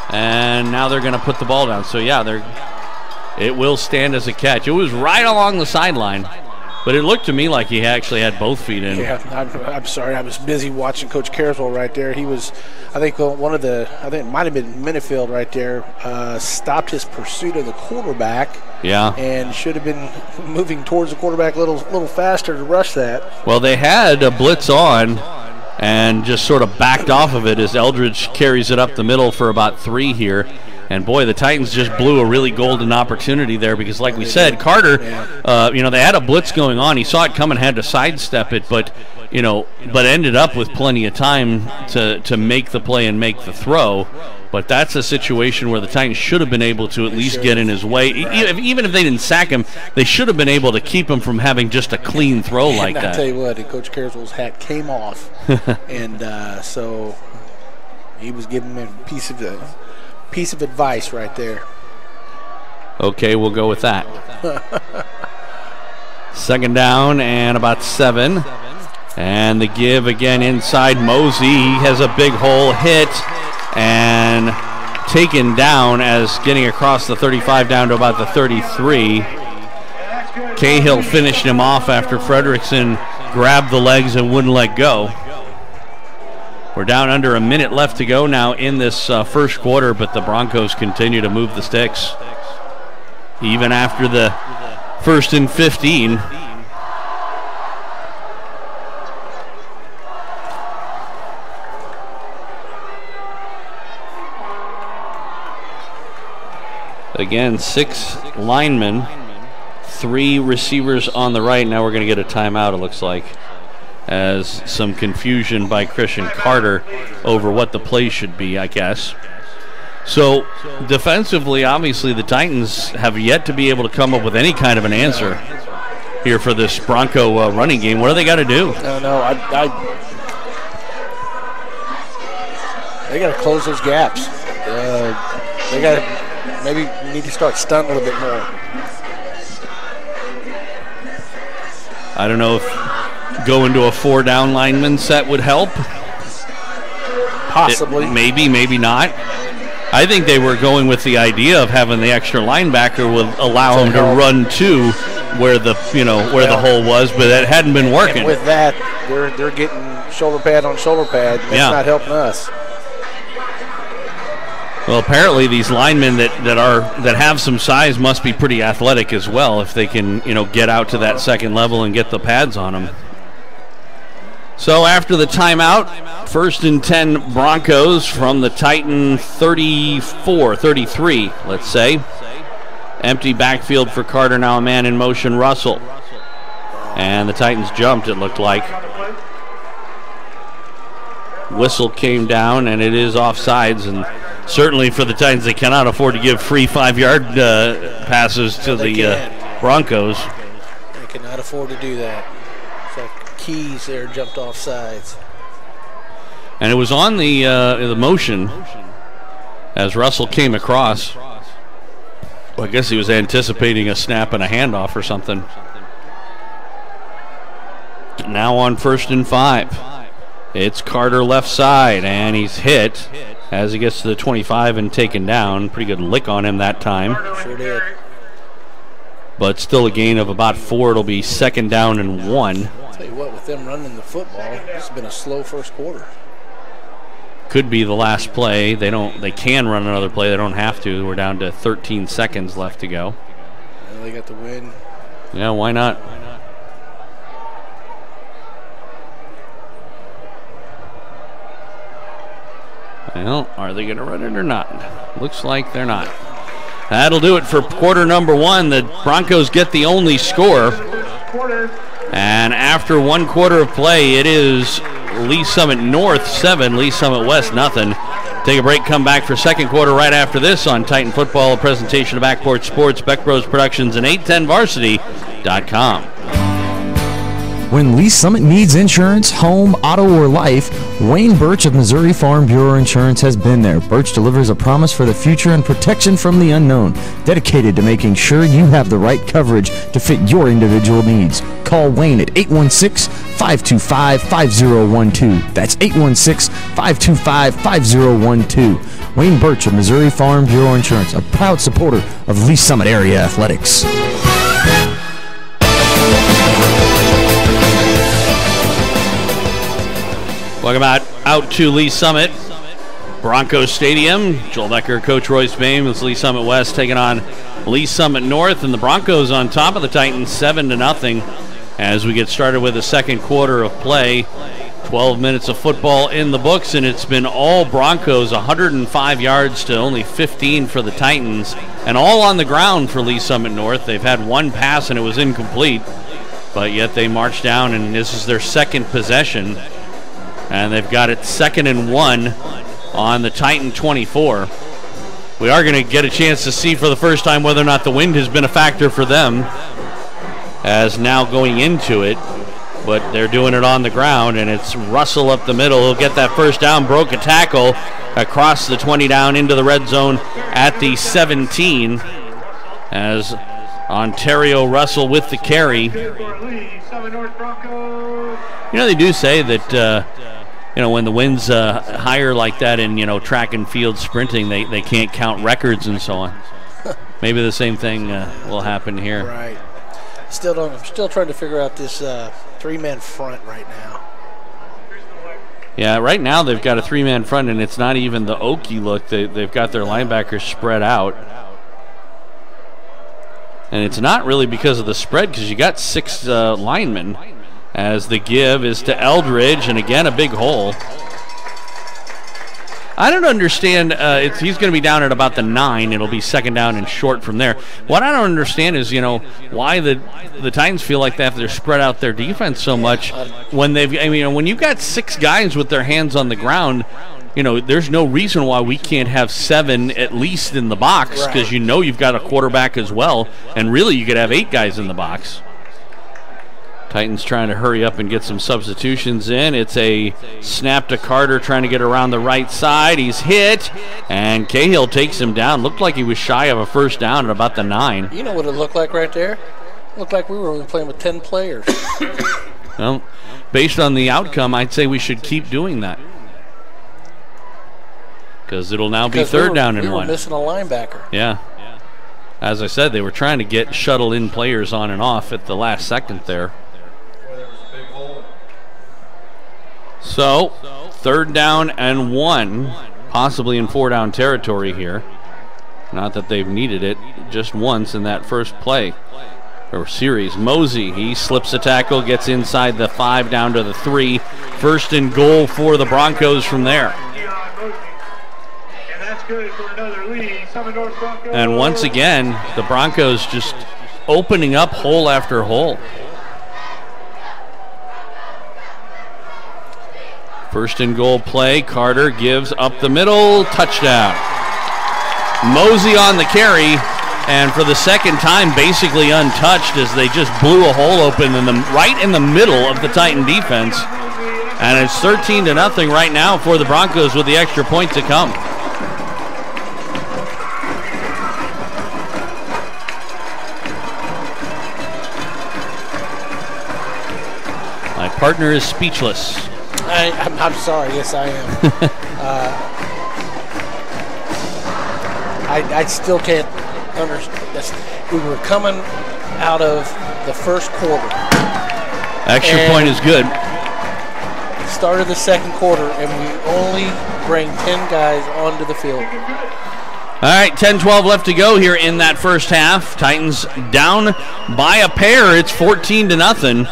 and now they're going to put the ball down. So yeah, it will stand as a catch. It was right along the sideline, but it looked to me like he actually had both feet in. Yeah, I'm sorry. I was busy watching Coach Carswell right there. He was, I think it might have been Minifield right there, stopped his pursuit of the quarterback. Yeah. And should have been moving towards the quarterback a little faster to rush that. Well, they had a blitz on and just sort of backed off of it as Eldridge carries it up the middle for about 3 here. And boy, the Titans just blew a really golden opportunity there because, like we said, Carter, they had a blitz going on. He saw it coming, had to sidestep it, but ended up with plenty of time to make the play and make the throw. But that's a situation where the Titans should have been able to at least get in his way. Even if they didn't sack him, they should have been able to keep him from having just a clean throw like that. I'll tell you what, Coach Carswell's hat came off, and so he was giving him a piece of advice right there. Okay, we'll go with that. 2nd down and about 7. And the give again inside Mosey. He has a big hole, hit, and taken down as getting across the 35 down to about the 33. Cahill finished him off after Fredrickson grabbed the legs and wouldn't let go. We're down under a minute left to go now in this first quarter, but the Broncos continue to move the sticks. Even after the 1st and 15. Again, 6 linemen, 3 receivers on the right. Now we're going to get a timeout, it looks like, as some confusion by Christian Carter over what the play should be, I guess. So defensively, obviously, the Titans have yet to be able to come up with any kind of an answer here for this Bronco running game. What do they got to do? I don't know. They got to close those gaps. They got to maybe need to start stunting a little bit more. I don't know if going to a 4-down lineman set would help. Possibly. Maybe not. I think they were going with the idea of having the extra linebacker would allow him to run to where the the hole was, but that hadn't been working. And with that, they're getting shoulder pad on shoulder pad. That's not helping us. Well, apparently these linemen that have some size must be pretty athletic as well if they can get out to that second level and get the pads on them. So after the timeout, 1st and 10 Broncos from the Titan 33, let's say. Empty backfield for Carter, now a man in motion, Russell. And the Titans jumped, it looked like. Whistle came down, and it is offsides, and certainly for the Titans, they cannot afford to give free 5-yard passes to the Broncos. They cannot afford to do that. So Keys there jumped off sides. And it was on the motion as Russell came across. Well, I guess he was anticipating a snap and a handoff or something. Now on 1st and 5. It's Carter left side, and he's hit as he gets to the 25 and taken down. Pretty good lick on him that time. Sure did. But still a gain of about 4. It'll be 2nd down and 1. I'll tell you what, with them running the football, it's been a slow first quarter. Could be the last play. They can run another play. They don't have to. We're down to 13 seconds left to go. Well, they got the win. Yeah, why not? Well, are they going to run it or not? Looks like they're not. That'll do it for quarter number one. The Broncos get the only score. And after 1 quarter of play, it is Lee Summit North 7, Lee Summit West nothing. Take a break, come back for second quarter right after this on Titan Football, a presentation of Backport Sports, Beck Bros Productions, and 810varsity.com. When Lee Summit needs insurance, home, auto, or life, Wayne Birch of Missouri Farm Bureau Insurance has been there. Birch delivers a promise for the future and protection from the unknown, dedicated to making sure you have the right coverage to fit your individual needs. Call Wayne at 816-525-5012. That's 816-525-5012. Wayne Birch of Missouri Farm Bureau Insurance, a proud supporter of Lee Summit area athletics. Welcome out to Lee Summit, Broncos Stadium. Joel Becker, Coach Royce Bame. It's Lee Summit West taking on Lee Summit North, and the Broncos on top of the Titans 7-0 as we get started with the second quarter of play. 12 minutes of football in the books, and it's been all Broncos, 105 yards to only 15 for the Titans, and all on the ground for Lee Summit North. They've had one pass, and it was incomplete, but yet they marched down, and this is their second possession. And they've got it 2nd and 1 on the Titan 24. We are going to get a chance to see for the first time whether or not the wind has been a factor for them as now going into it. But they're doing it on the ground, and it's Russell up the middle. He'll get that first down, broke a tackle across the 20 down into the red zone at the 17 as Ontario Russell with the carry. You know, they do say that when the wind's higher like that in, track and field sprinting, they can't count records and so on. Maybe the same thing will happen here. Right. I'm still trying to figure out this three-man front right now. Yeah, right now they've got a three-man front, and it's not even the Okie look. They've got their linebackers spread out. And it's not really because of the spread, because you got 6 linemen. As the give is to Eldridge, and again a big hole. I don't understand. He's going to be down at about the 9. It'll be second down and short from there. What I don't understand is, why the Titans feel like they have to spread out their defense so much when when you've got 6 guys with their hands on the ground. There's no reason why we can't have 7 at least in the box, because you've got a quarterback as well, and really you could have 8 guys in the box. Titans trying to hurry up and get some substitutions in. It's a snap to Carter trying to get around the right side. He's hit, and Cahill takes him down. Looked like he was shy of a first down at about the 9. You know what it looked like right there? It looked like we were only playing with 10 players. Well, based on the outcome, I'd say we should keep doing that. Because it'll now be third down and 1. We were missing a linebacker. Yeah. As I said, they were trying to get shuttle-in players on and off at the last second there. So, third down and 1, possibly in 4-down territory here. Not that they've needed it just once in that first play or series. Mosey, he slips a tackle, gets inside the 5 down to the 3. First and goal for the Broncos from there. And once again, the Broncos just opening up hole after hole. First and goal play, Carter gives up the middle, touchdown. Mosey on the carry, and for the second time basically untouched as they just blew a hole open right in the middle of the Titan defense. And it's 13-0 right now for the Broncos with the extra point to come. My partner is speechless. I'm sorry. Yes, I am. I still can't understand this. We were coming out of the first quarter. Extra point is good. Started the second quarter, and we only bring 10 guys onto the field. All right, 10-12 left to go here in that first half. Titans down by a pair. It's 14-0.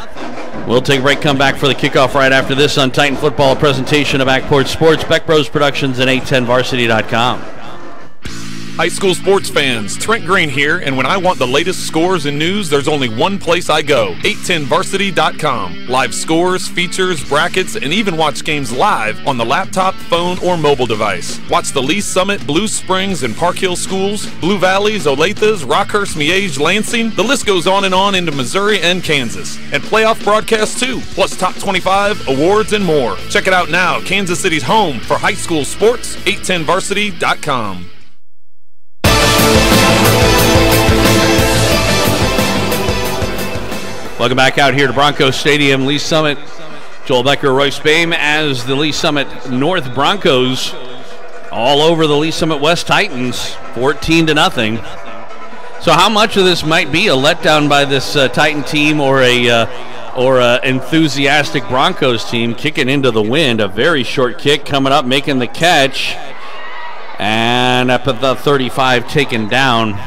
We'll take a break, come back for the kickoff right after this on Titan Football, a presentation of Backport Sports, Beck Bros Productions, and 810varsity.com. High school sports fans, Trent Green here, and when I want the latest scores and news, there's only one place I go, 810varsity.com. Live scores, features, brackets, and even watch games live on the laptop, phone, or mobile device. Watch the Lee Summit, Blue Springs, and Park Hill schools, Blue Valleys, Olathes, Rockhurst, Miege, Lansing. The list goes on into Missouri and Kansas. And playoff broadcasts too, plus top 25, awards, and more. Check it out now, Kansas City's home for high school sports, 810varsity.com. Welcome back out here to Broncos Stadium, Lee Summit. Joel Becker, Royce Bame as the Lee Summit North Broncos all over the Lee Summit West Titans, 14-0. So how much of this might be a letdown by this Titan team or a enthusiastic Broncos team kicking into the wind? A very short kick coming up, making the catch, and up at the 35, taken down.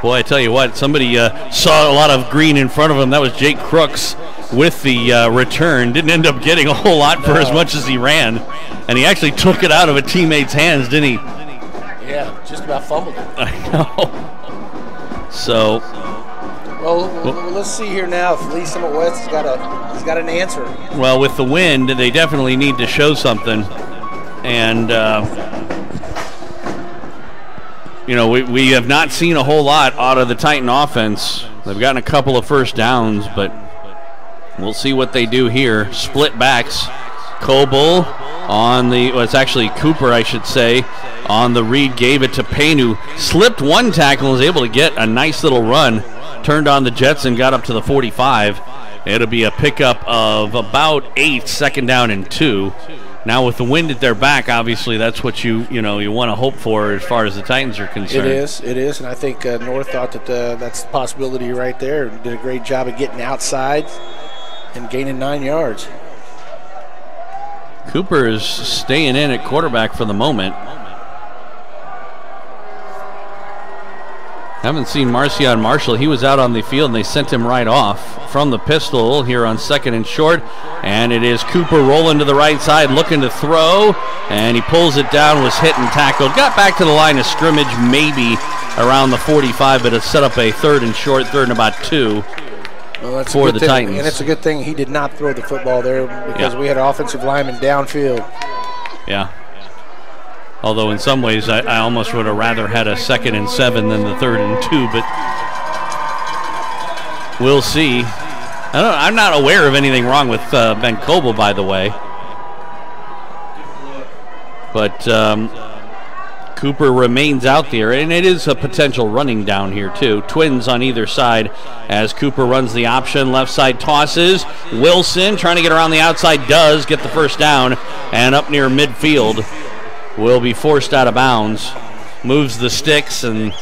Boy, I tell you what, somebody saw a lot of green in front of him. That was Jake Crooks with the return. Didn't end up getting a whole lot for as much as he ran. And he actually took it out of a teammate's hands, didn't he? Yeah, just about fumbled it. I know. So. Well, let's see here now if Lee Summit West has got an answer. Well, with the wind, they definitely need to show something. And you know, we have not seen a whole lot out of the Titan offense. They've gotten a couple of first downs, but we'll see what they do here. Split backs. Coble on the, well, it's actually Cooper, I should say, on the read, gave it to Payne, who slipped one tackle and was able to get a nice little run. Turned on the Jets and got up to the 45. It'll be a pickup of about 8, second down and 2. Now with the wind at their back, obviously that's what you want to hope for as far as the Titans are concerned. It is, and I think North thought that that's the possibility right there. Did a great job of getting outside and gaining 9 yards. Cooper is staying in at quarterback for the moment. Haven't seen Marcion Marshall. He was out on the field and they sent him right off from the pistol here on 2nd and short. And it is Cooper rolling to the right side, looking to throw, and he pulls it down, was hit and tackled. Got back to the line of scrimmage maybe around the 45, but it set up a 3rd and short, 3rd and about 2 for the Titans. And it's a good thing he did not throw the football there because we had an offensive lineman downfield. Yeah. Although in some ways I almost would have rather had a 2nd and 7 than the 3rd and 2, but we'll see. I'm not aware of anything wrong with Ben Coble, by the way. But Cooper remains out there, and it is a potential running down here too. Twins on either side as Cooper runs the option. Left side tosses. Wilson trying to get around the outside, does get the first down, and up near midfield will be forced out of bounds. Moves the sticks, and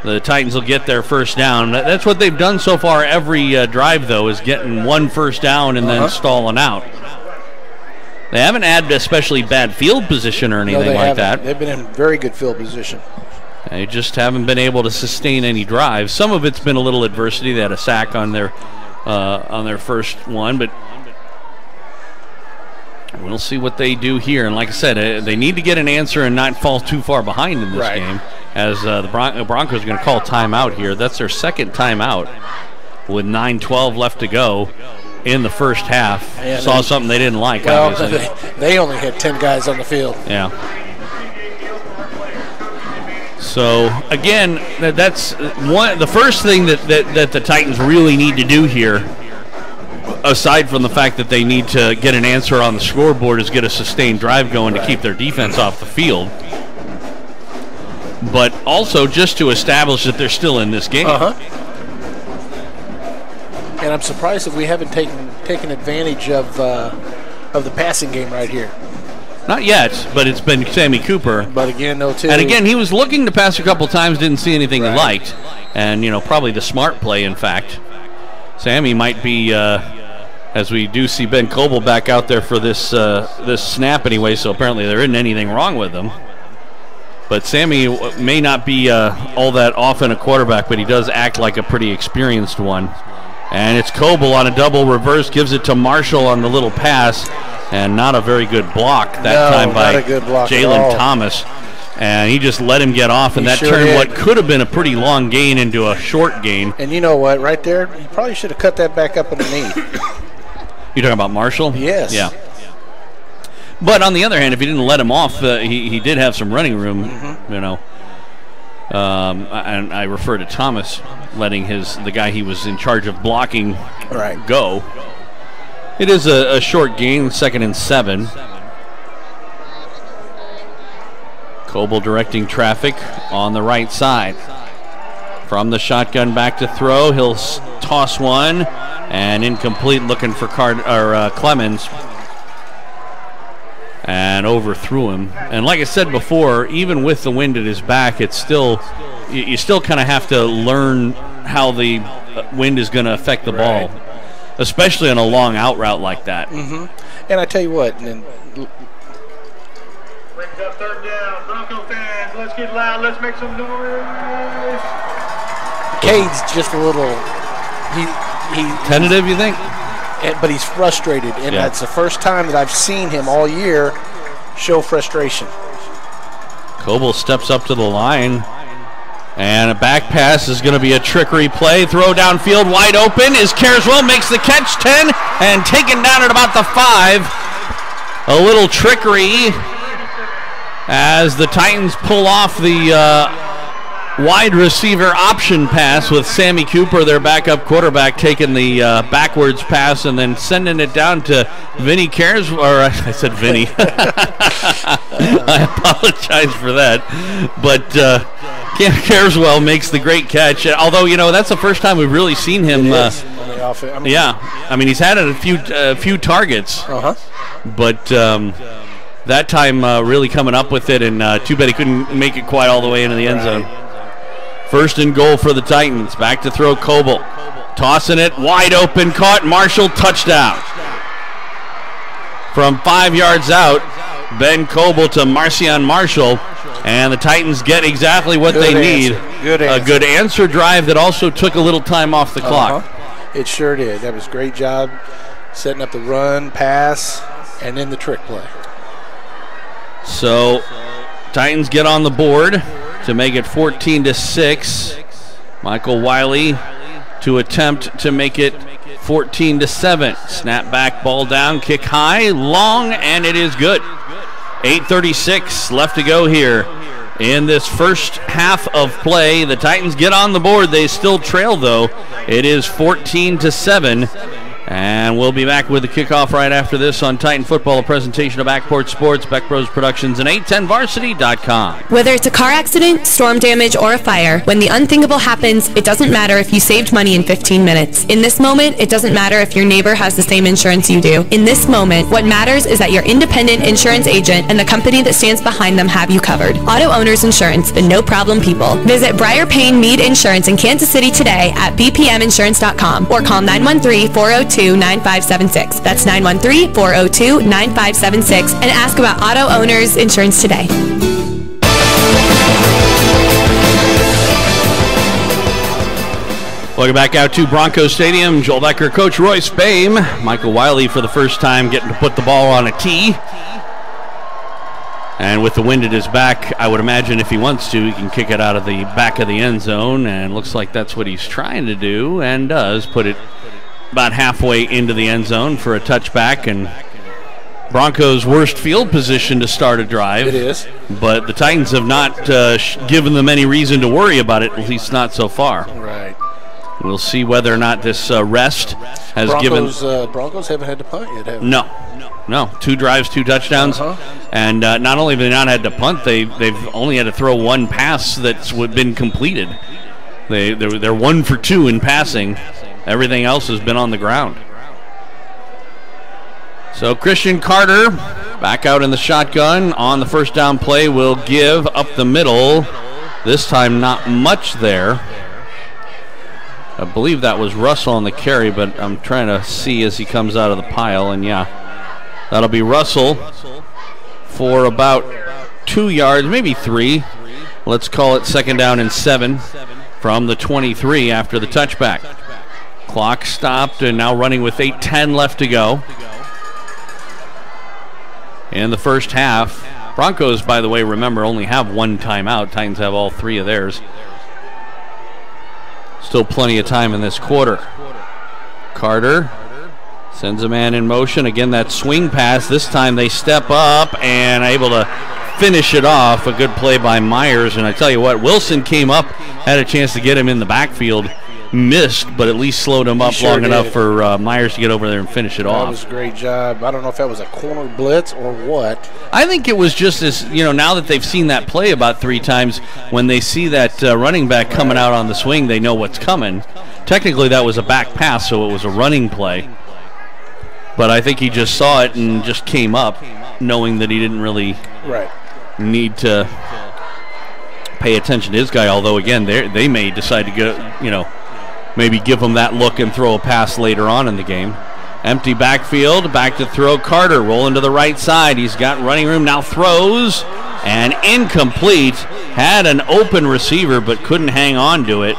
the Titans will get their first down. That's what they've done so far every drive, though, is getting one first down and then stalling out. They haven't had especially bad field position or anything like that. They've been in very good field position. They just haven't been able to sustain any drives. Some of it's been a little adversity. They had a sack on their first one, but we'll see what they do here. And like I said, they need to get an answer and not fall too far behind in this game, as the Broncos are going to call timeout here. That's their second timeout with 9:12 left to go in the first half. And saw something they didn't like, obviously. They only had 10 guys on the field. Yeah. So, again, that's the first thing that the Titans really need to do here, aside from the fact that they need to get an answer on the scoreboard, is get a sustained drive going to keep their defense off the field. But also just to establish that they're still in this game. And I'm surprised that we haven't taken advantage of the passing game right here. Not yet, but it's been Sammy Cooper. But again, no, too. And again, he was looking to pass a couple times, didn't see anything he liked. And, probably the smart play, in fact. Sammy might be, as we do see Ben Coble back out there for this snap anyway, so apparently there isn't anything wrong with him. But Sammy may not be all that often a quarterback, but he does act like a pretty experienced one. And it's Coble on a double reverse, gives it to Marshall on the little pass, and not a very good block that time by Jalen Thomas. And he just let him get off, and that turned what could have been a pretty long gain into a short gain. And you know what? Right there, you probably should have cut that back up underneath. You talking about Marshall? Yes. Yeah. But on the other hand, if he didn't let him off, he did have some running room, you know. And I refer to Thomas letting the guy he was in charge of blocking go. It is a short gain, 2nd and 7. Coble directing traffic on the right side. From the shotgun back to throw, he'll toss one, and incomplete, looking for Clemens. And overthrew him. And like I said before, even with the wind at his back, it's still, you still kind of have to learn how the wind is going to affect the ball, especially on a long out route like that. And I tell you what, brings up 3rd down. Bronco fans, let's get loud. Let's make some noise. Cade's just a little tentative, you think? But he's frustrated, and that's the first time that I've seen him all year show frustration. Coble steps up to the line, and a back pass is going to be a trickery play. Throw downfield, wide open, is Carswell, makes the catch, 10, and taken down at about the 5. A little trickery as the Titans pull off the wide receiver option pass with Sammy Cooper, their backup quarterback, taking the backwards pass and then sending it down to Vinny Carswell. Or I said Vinny. I apologize for that. But Carswell makes the great catch. Although, you know, that's the first time we've really seen him. I mean, he's had a few targets. But that time really coming up with it, and too bad he couldn't make it quite all the way into the end zone. 1st and goal for the Titans. Back to throw Coble. Tossing it, wide open, caught. Marshall, touchdown. From 5 yards out, Ben Coble to Marcion Marshall, and the Titans get exactly what they need. A good answer drive that also took a little time off the clock. It sure did. That was a great job setting up the run, pass, and then the trick play. So Titans get on the board to make it 14-6. Michael Wiley to attempt to make it 14-7. Snap back, ball down, kick high, long, and it is good. 8:36 left to go here in this first half of play. The Titans get on the board. They still trail, though. It is 14-7. And we'll be back with the kickoff right after this on Titan Football, a presentation of Backport Sports, Beck Bros Productions, and 810varsity.com. Whether it's a car accident, storm damage, or a fire, when the unthinkable happens, it doesn't matter if you saved money in 15 minutes. In this moment, it doesn't matter if your neighbor has the same insurance you do. In this moment, what matters is that your independent insurance agent and the company that stands behind them have you covered. Auto Owners Insurance, the no-problem people. Visit Briar Payne Mead Insurance in Kansas City today at bpminsurance.com or call 913-402-9576. That's 913-402-9576 and ask about Auto Owners Insurance today. Welcome back out to Broncos Stadium. Joel Becker, Coach Royce Bame. Michael Wiley for the first time getting to put the ball on a tee. And with the wind at his back, I would imagine if he wants to, he can kick it out of the back of the end zone. And looks like that's what he's trying to do, and does put it about halfway into the end zone for a touchback. And Broncos' worst field position to start a drive. It is. But the Titans have not given them any reason to worry about it, at least not so far. Right. We'll see whether or not this rest has Broncos haven't had to punt yet, have they? No. 2 drives, 2 touchdowns. And not only have they not had to punt, they've only had to throw 1 pass that's been completed. They're 1 for 2 in passing. Everything else has been on the ground. So Christian Carter back out in the shotgun on the first down play will give up the middle. This time not much there. I believe that was Russell on the carry, but I'm trying to see as he comes out of the pile. And yeah, that'll be Russell for about 2 yards, maybe 3. Let's call it 2nd down and 7 from the 23 after the touchback. Clock stopped and now running with 8:10 left to go in the first half. Broncos, by the way, remember, only have one timeout. Titans have all 3 of theirs. Still plenty of time in this quarter. Carter sends a man in motion. Again, that swing pass. This time they step up and able to finish it off. A good play by Myers. And I tell you what, Wilson came up, had a chance to get him in the backfield. Missed, but at least slowed him up long enough for Myers to get over there and finish it off. That was a great job. I don't know if that was a corner blitz or what. I think it was just as, now that they've seen that play about 3 times, when they see that running back coming out on the swing, they know what's coming. Technically, that was a back pass, so it was a running play. But I think he just saw it and just came up, knowing that he didn't really need to pay attention to his guy, although, again, they may decide to go, maybe give him that look and throw a pass later on in the game. Empty backfield, back to throw. Carter rolling to the right side. He's got running room, now throws, and incomplete. Had an open receiver, but couldn't hang on to it.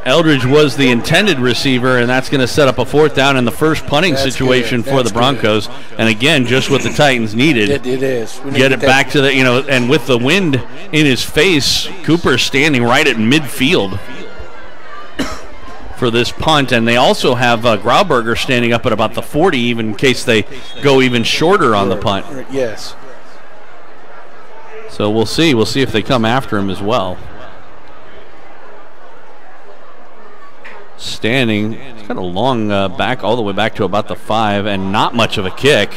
Eldridge was the intended receiver, and that's going to set up a 4th down in the first punting situation for the Broncos. And again, just what the Titans needed. It is. Get it back to the, and with the wind in his face, Cooper's standing right at midfield for this punt. And they also have Grauberger standing up at about the 40, even in case they go even shorter on the punt. Yes. So we'll see. We'll see if they come after him as well. Standing, it's got a long back all the way back to about the 5, and not much of a kick.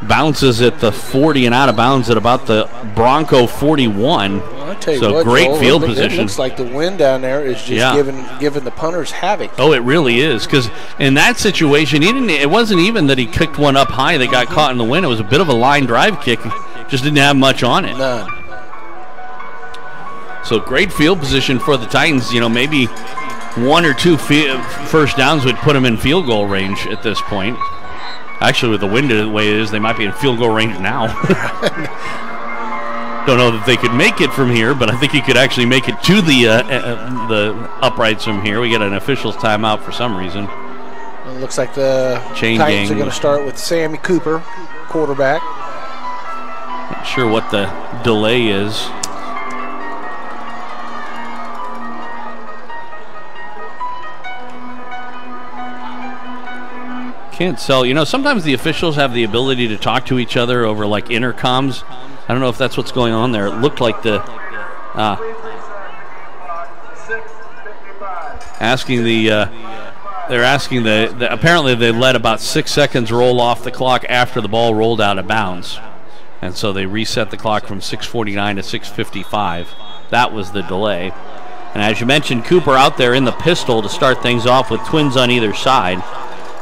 Bounces at the 40 and out of bounds at about the Bronco 41. Well, I tell you so what, great Joel, field it position. looks like the wind down there is just giving the punters havoc. Oh, it really is, because in that situation, it wasn't even that he kicked one up high that got caught in the wind. It was a bit of a line drive kick. Just didn't have much on it. None. So great field position for the Titans. Maybe 1 or 2 first downs would put them in field goal range at this point. Actually, with the wind the way it is, they might be in field goal range now. Don't know that they could make it from here, but I think you could actually make it to the uprights from here. We get an official's timeout for some reason. It looks like the Titans are going to start with Sammy Cooper, quarterback. Not sure what the delay is. Can't tell. Sometimes the officials have the ability to talk to each other over like intercoms. I don't know if that's what's going on there. It looked like they're asking apparently they let about 6 seconds roll off the clock after the ball rolled out of bounds. And so they reset the clock from 6:49 to 6:55. That was the delay. And as you mentioned, Cooper out there in the pistol to start things off with twins on either side.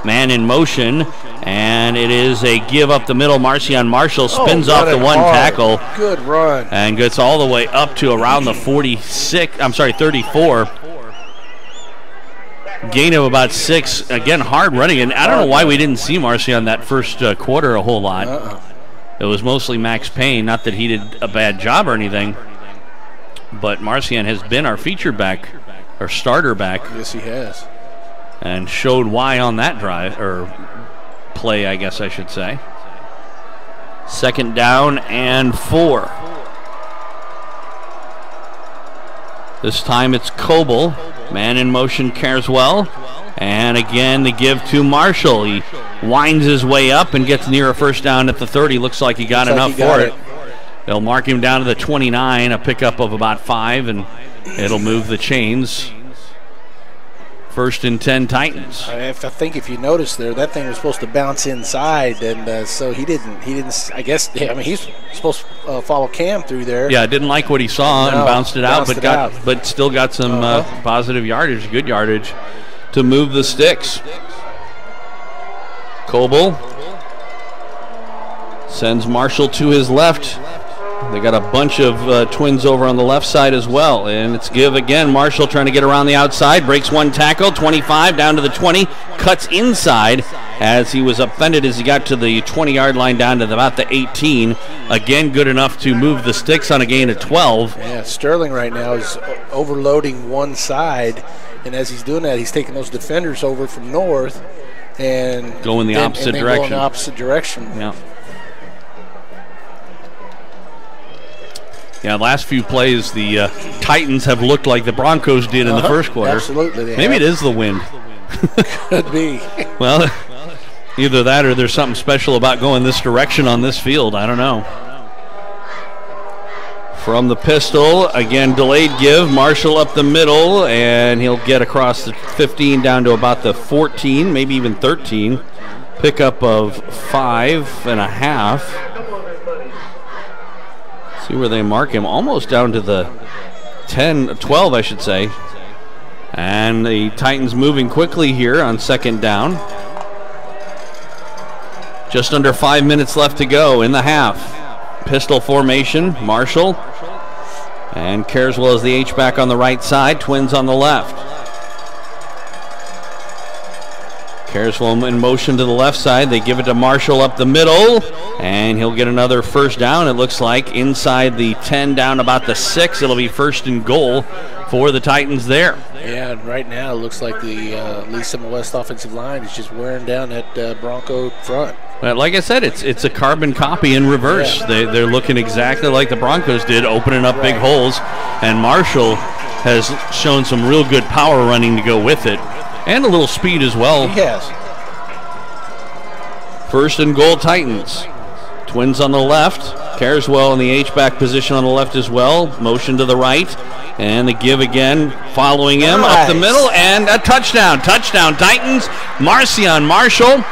Man in motion, and it is a give up the middle. Marcion Marshall spins off the one tackle. Good run. And gets all the way up to around the 34. Gain of about 6. Again, hard running. And I don't know why we didn't see Marcion that first quarter a whole lot. It was mostly Max Payne. Not that he did a bad job or anything. But Marcion has been our feature back, or starter back. Yes, he has. And showed why on that drive, or play, I guess I should say. 2nd down and 4. This time it's Coble. Man in motion, Carswell. And again, the give to Marshall. He winds his way up and gets near a first down at the 30. Looks like he got enough for it. They'll mark him down to the 29, a pickup of about 5, and it'll move the chains. 1st and 10 Titans. I think if you notice there, that thing was supposed to bounce inside, and so he didn't. I guess. He's supposed to follow Cam through there. Yeah, didn't like what he saw and bounced it out, but still got some positive yardage, good yardage to move the sticks. Coble sends Marshall to his left. They got a bunch of twins over on the left side as well. And it's give again. Marshall trying to get around the outside. Breaks one tackle. 25 down to the 20. Cuts inside as he was offended as he got to the 20-yard line down to about the 18. Again, good enough to move the sticks on a gain of 12. Yeah, Sterling right now is overloading one side. And as he's doing that, he's taking those defenders over from north and go in the opposite direction. Go in the opposite direction. Yeah. Yeah, last few plays, the Titans have looked like the Broncos did in the first quarter. Absolutely. Maybe it is the wind. Could be. Well, either that or there's something special about going this direction on this field. I don't know. From the pistol, again, delayed give. Marshall up the middle, and he'll get across the 15 down to about the 14, maybe even 13. Pickup of 5.5. See where they mark him. Almost down to the 12, I should say. And the Titans moving quickly here on second down. Just under 5 minutes left to go in the half. Pistol formation, Marshall. And Carswell is the H-back on the right side, Twins on the left. Carswell in motion to the left side. They give it to Marshall up the middle, and he'll get another first down, it looks like, inside the 10 down about the 6. It'll be first and goal for the Titans there. Yeah, and right now it looks like the Lee Summit West offensive line is just wearing down that Bronco front. But like I said, it's a carbon copy in reverse. Yeah. They're looking exactly like the Broncos did, opening up big holes, and Marshall has shown some real good power running to go with it. And a little speed as well. He has. First and goal, Titans. Twins on the left. Carswell in the H-back position on the left as well. Motion to the right. And the give again, following him up the middle. And a touchdown. Touchdown, Titans. Marcion Marshall.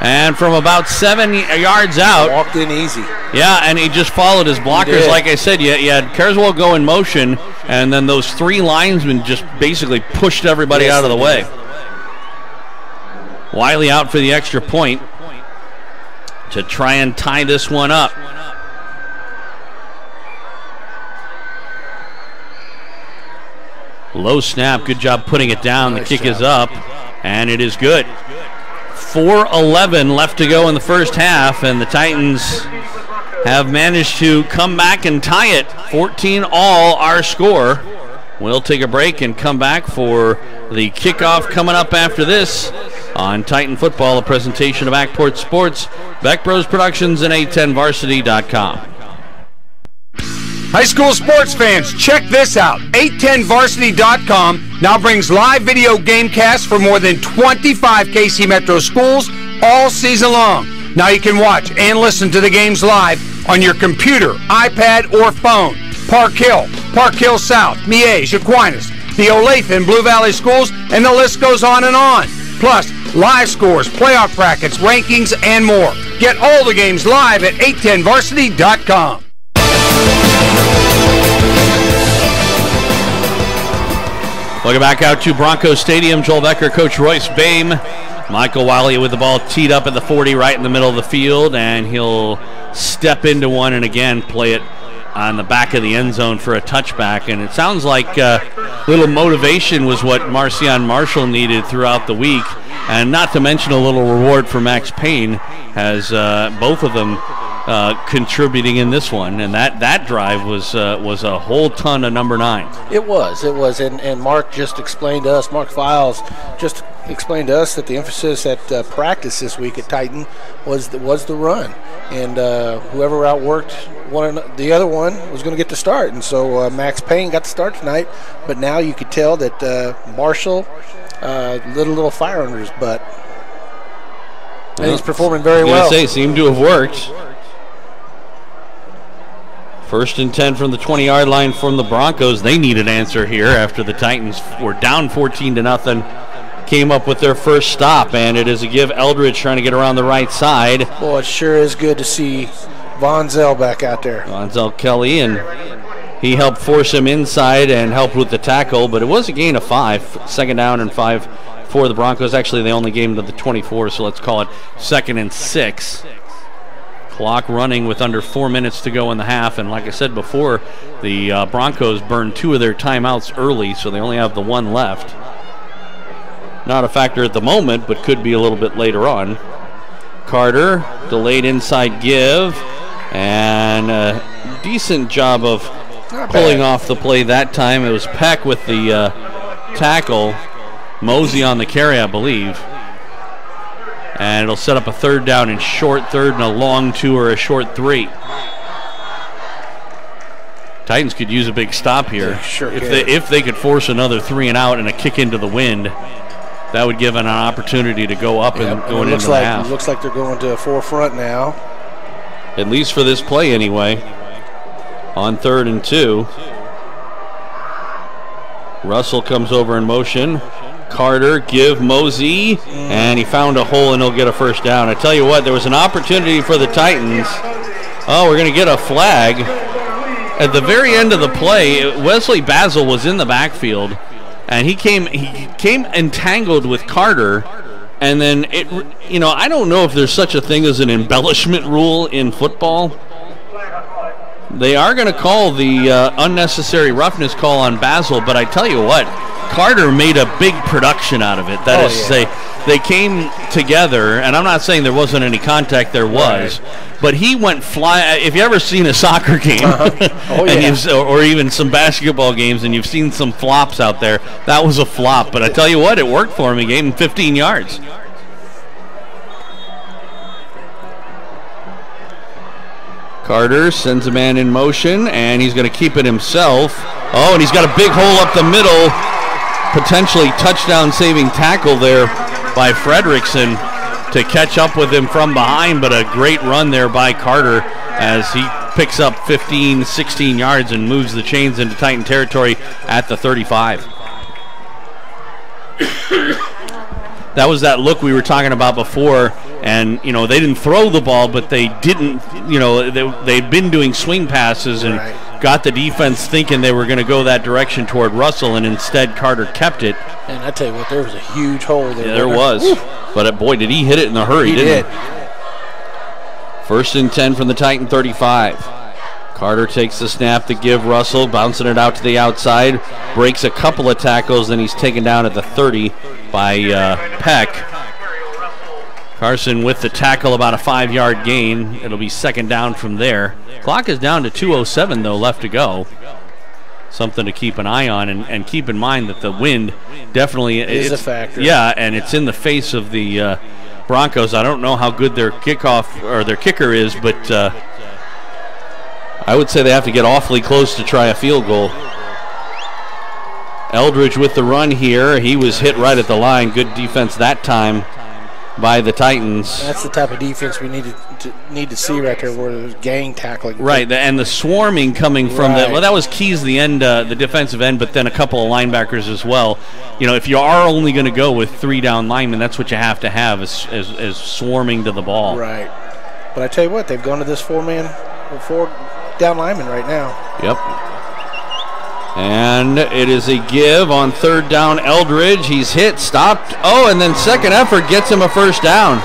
And from about 7 yards out. Walked in easy. Yeah, and he just followed his blockers. Like I said, you had Carswell go in motion, and then those 3 linesmen just basically pushed everybody out of the way. Wiley out for the extra point to try and tie this one up. Low snap, good job putting it down. The kick is up, and it is good. 4:11 left to go in the first half, and the Titans have managed to come back and tie it. 14 all, our score. We'll take a break and come back for the kickoff coming up after this on Titan Football, a presentation of Ackport Sports, Beck Bros Productions, and 810varsity.com. High school sports fans, check this out. 810varsity.com now brings live video game casts for more than 25 KC Metro schools all season long. Now you can watch and listen to the games live on your computer, iPad, or phone. Park Hill South, Miege, Aquinas, the Olathe and Blue Valley schools, and the list goes on and on. Plus, live scores, playoff brackets, rankings, and more. Get all the games live at 810varsity.com. Welcome back out to Broncos Stadium. Joel Becker, Coach Royce Bame. Michael Wiley with the ball teed up at the 40 right in the middle of the field, and he'll step into one and again play it on the back of the end zone for a touchback. And it sounds like little motivation was what Marcion Marshall needed throughout the week, and not to mention a little reward for Max Payne, as both of them contributing in this one, and that drive was a whole ton of number 9. It was, and Mark just explained to us, Mark Files just explained to us that the emphasis at practice this week at Titan was the run, and whoever outworked the other one was going to get the start, and so Max Payne got the start tonight, but now you could tell that Marshall little fire under his butt, and he's performing very well. Seemed to have worked. First and 10 from the 20-yard line from the Broncos. They need an answer here after the Titans were down 14-0. Came up with their first stop, and it is a give. Eldridge trying to get around the right side. Boy, it sure is good to see Von Zell back out there. Von Zell Kelly, and he helped force him inside and helped with the tackle, but it was a gain of 5. Second down and 5 for the Broncos. Actually, they only gained to the 24, so let's call it 2nd and 6. Clock running with under 4 minutes to go in the half, and like I said before, the Broncos burned 2 of their timeouts early, so they only have the 1 left. Not a factor at the moment, but could be a little bit later on. Carter, delayed inside give, and a decent job of pulling off the play that time. It was Peck with the tackle, Mosey on the carry, I believe. And it'll set up a 3rd down and short, 3rd and a long 2 or a short 3. Titans could use a big stop here. Sure if they could force another 3 and out and a kick into the wind, that would give an opportunity to go up and going into the half. It looks like they're going to a 4-front now. At least for this play anyway. On 3rd and 2. Russell comes over in motion. Carter, give Mosey, and he found a hole and he'll get a first down. I tell you what, there was an opportunity for the Titans. Oh, we're going to get a flag. At the very end of the play, Wesley Basil was in the backfield, and he came entangled with Carter, and then I don't know if there's such a thing as an embellishment rule in football. They are going to call the unnecessary roughness call on Basil, but I tell you what, Carter made a big production out of it. That is to say, they came together, and I'm not saying there wasn't any contact, there was, but he went flying. If you ever seen a soccer game, or even some basketball games, and you've seen some flops out there, that was a flop. But I tell you what, it worked for him. He gave him 15 yards. Carter sends a man in motion, and he's going to keep it himself. Oh, and he's got a big hole up the middle. Potentially touchdown-saving tackle there by Fredrickson to catch up with him from behind, but a great run there by Carter as he picks up 15, 16 yards and moves the chains into Titan territory at the 35. That was that look we were talking about before, and they didn't throw the ball, but they didn't, they'd been doing swing passes and got the defense thinking they were going to go that direction toward Russell, and instead Carter kept it. And I tell you what, there was a huge hole there. Yeah, there was. Woo. But boy, did he hit it in a hurry, didn't he? 1st and 10 from the Titan 35. Carter takes the snap to give Russell, bouncing it out to the outside, breaks a couple of tackles, then he's taken down at the 30 by Peck. Carson with the tackle, about a 5-yard gain. It'll be 2nd down from there. Clock is down to 2:07 though left to go. Something to keep an eye on, and keep in mind that the wind definitely is a factor. Yeah, and it's in the face of the Broncos. I don't know how good their kickoff or their kicker is, but I would say they have to get awfully close to try a field goal. Eldridge with the run here. He was hit right at the line. Good defense that time by the Titans. That's the type of defense we need to see right there, where there's gang tackling. Right, and the swarming coming from that was Keys, the end, the defensive end, but then a couple of linebackers as well. If you are only going to go with 3 down linemen, that's what you have to have is swarming to the ball. Right. But I tell you what, they've gone to this 4 down lineman right now. Yep. And it is a give on 3rd down. Eldridge, he's hit, stopped. Oh, and then second effort gets him a first down.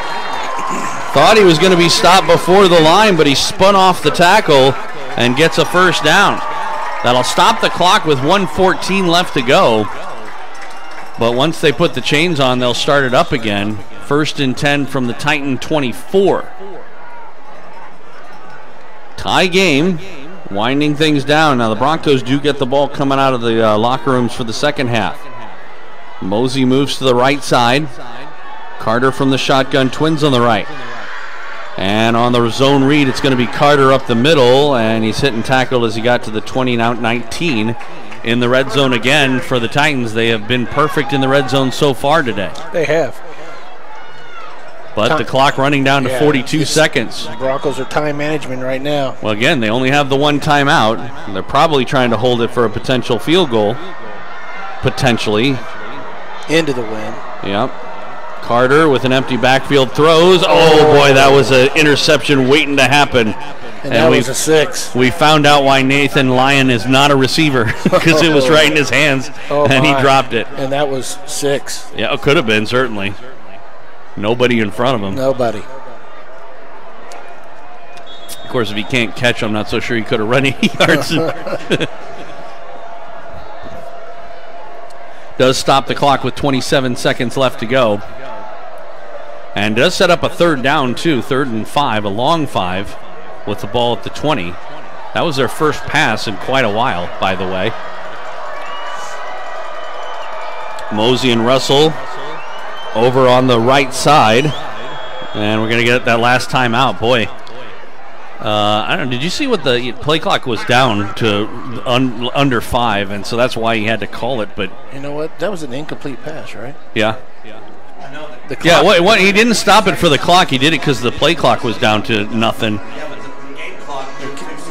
Thought he was going to be stopped before the line, but he spun off the tackle and gets a first down. That'll stop the clock with 1:14 left to go. But once they put the chains on, they'll start it up again. 1st and 10 from the Titan 24. Tie game. Winding things down. Now the Broncos do get the ball coming out of the locker rooms for the second half. Mosey moves to the right side. Carter from the shotgun, twins on the right. And on the zone read, it's going to be Carter up the middle, and he's hit and tackled as he got to the 20, now 19. In the red zone again for the Titans. They have been perfect in the red zone so far today. They have. But the clock running down to 42 seconds. The Broncos are time management right now. Well, again, they only have the 1 timeout. They're probably trying to hold it for a potential field goal. Potentially. Into the wind. Yep. Carter with an empty backfield throws. Oh, boy, that was an interception waiting to happen. And that was a 6. We found out why Nathan Lyon is not a receiver, because it was right in his hands, and he dropped it. And that was 6. Yeah, it could have been, certainly. Nobody in front of him. Nobody. Of course, if he can't catch, I'm not so sure he could have run any yards. Does stop the clock with 27 seconds left to go. And does set up a 3rd down, too. 3rd and 5, a long 5, with the ball at the 20. That was their first pass in quite a while, by the way. Mosey and Russell over on the right side. And we're going to get that last time out. Boy, I don't know. Did you see what the play clock was down to under 5, and so that's why he had to call it. But you know what? That was an incomplete pass, right? Yeah. The clock, Yeah. What? He didn't stop it for the clock. He did it because the play clock was down to nothing.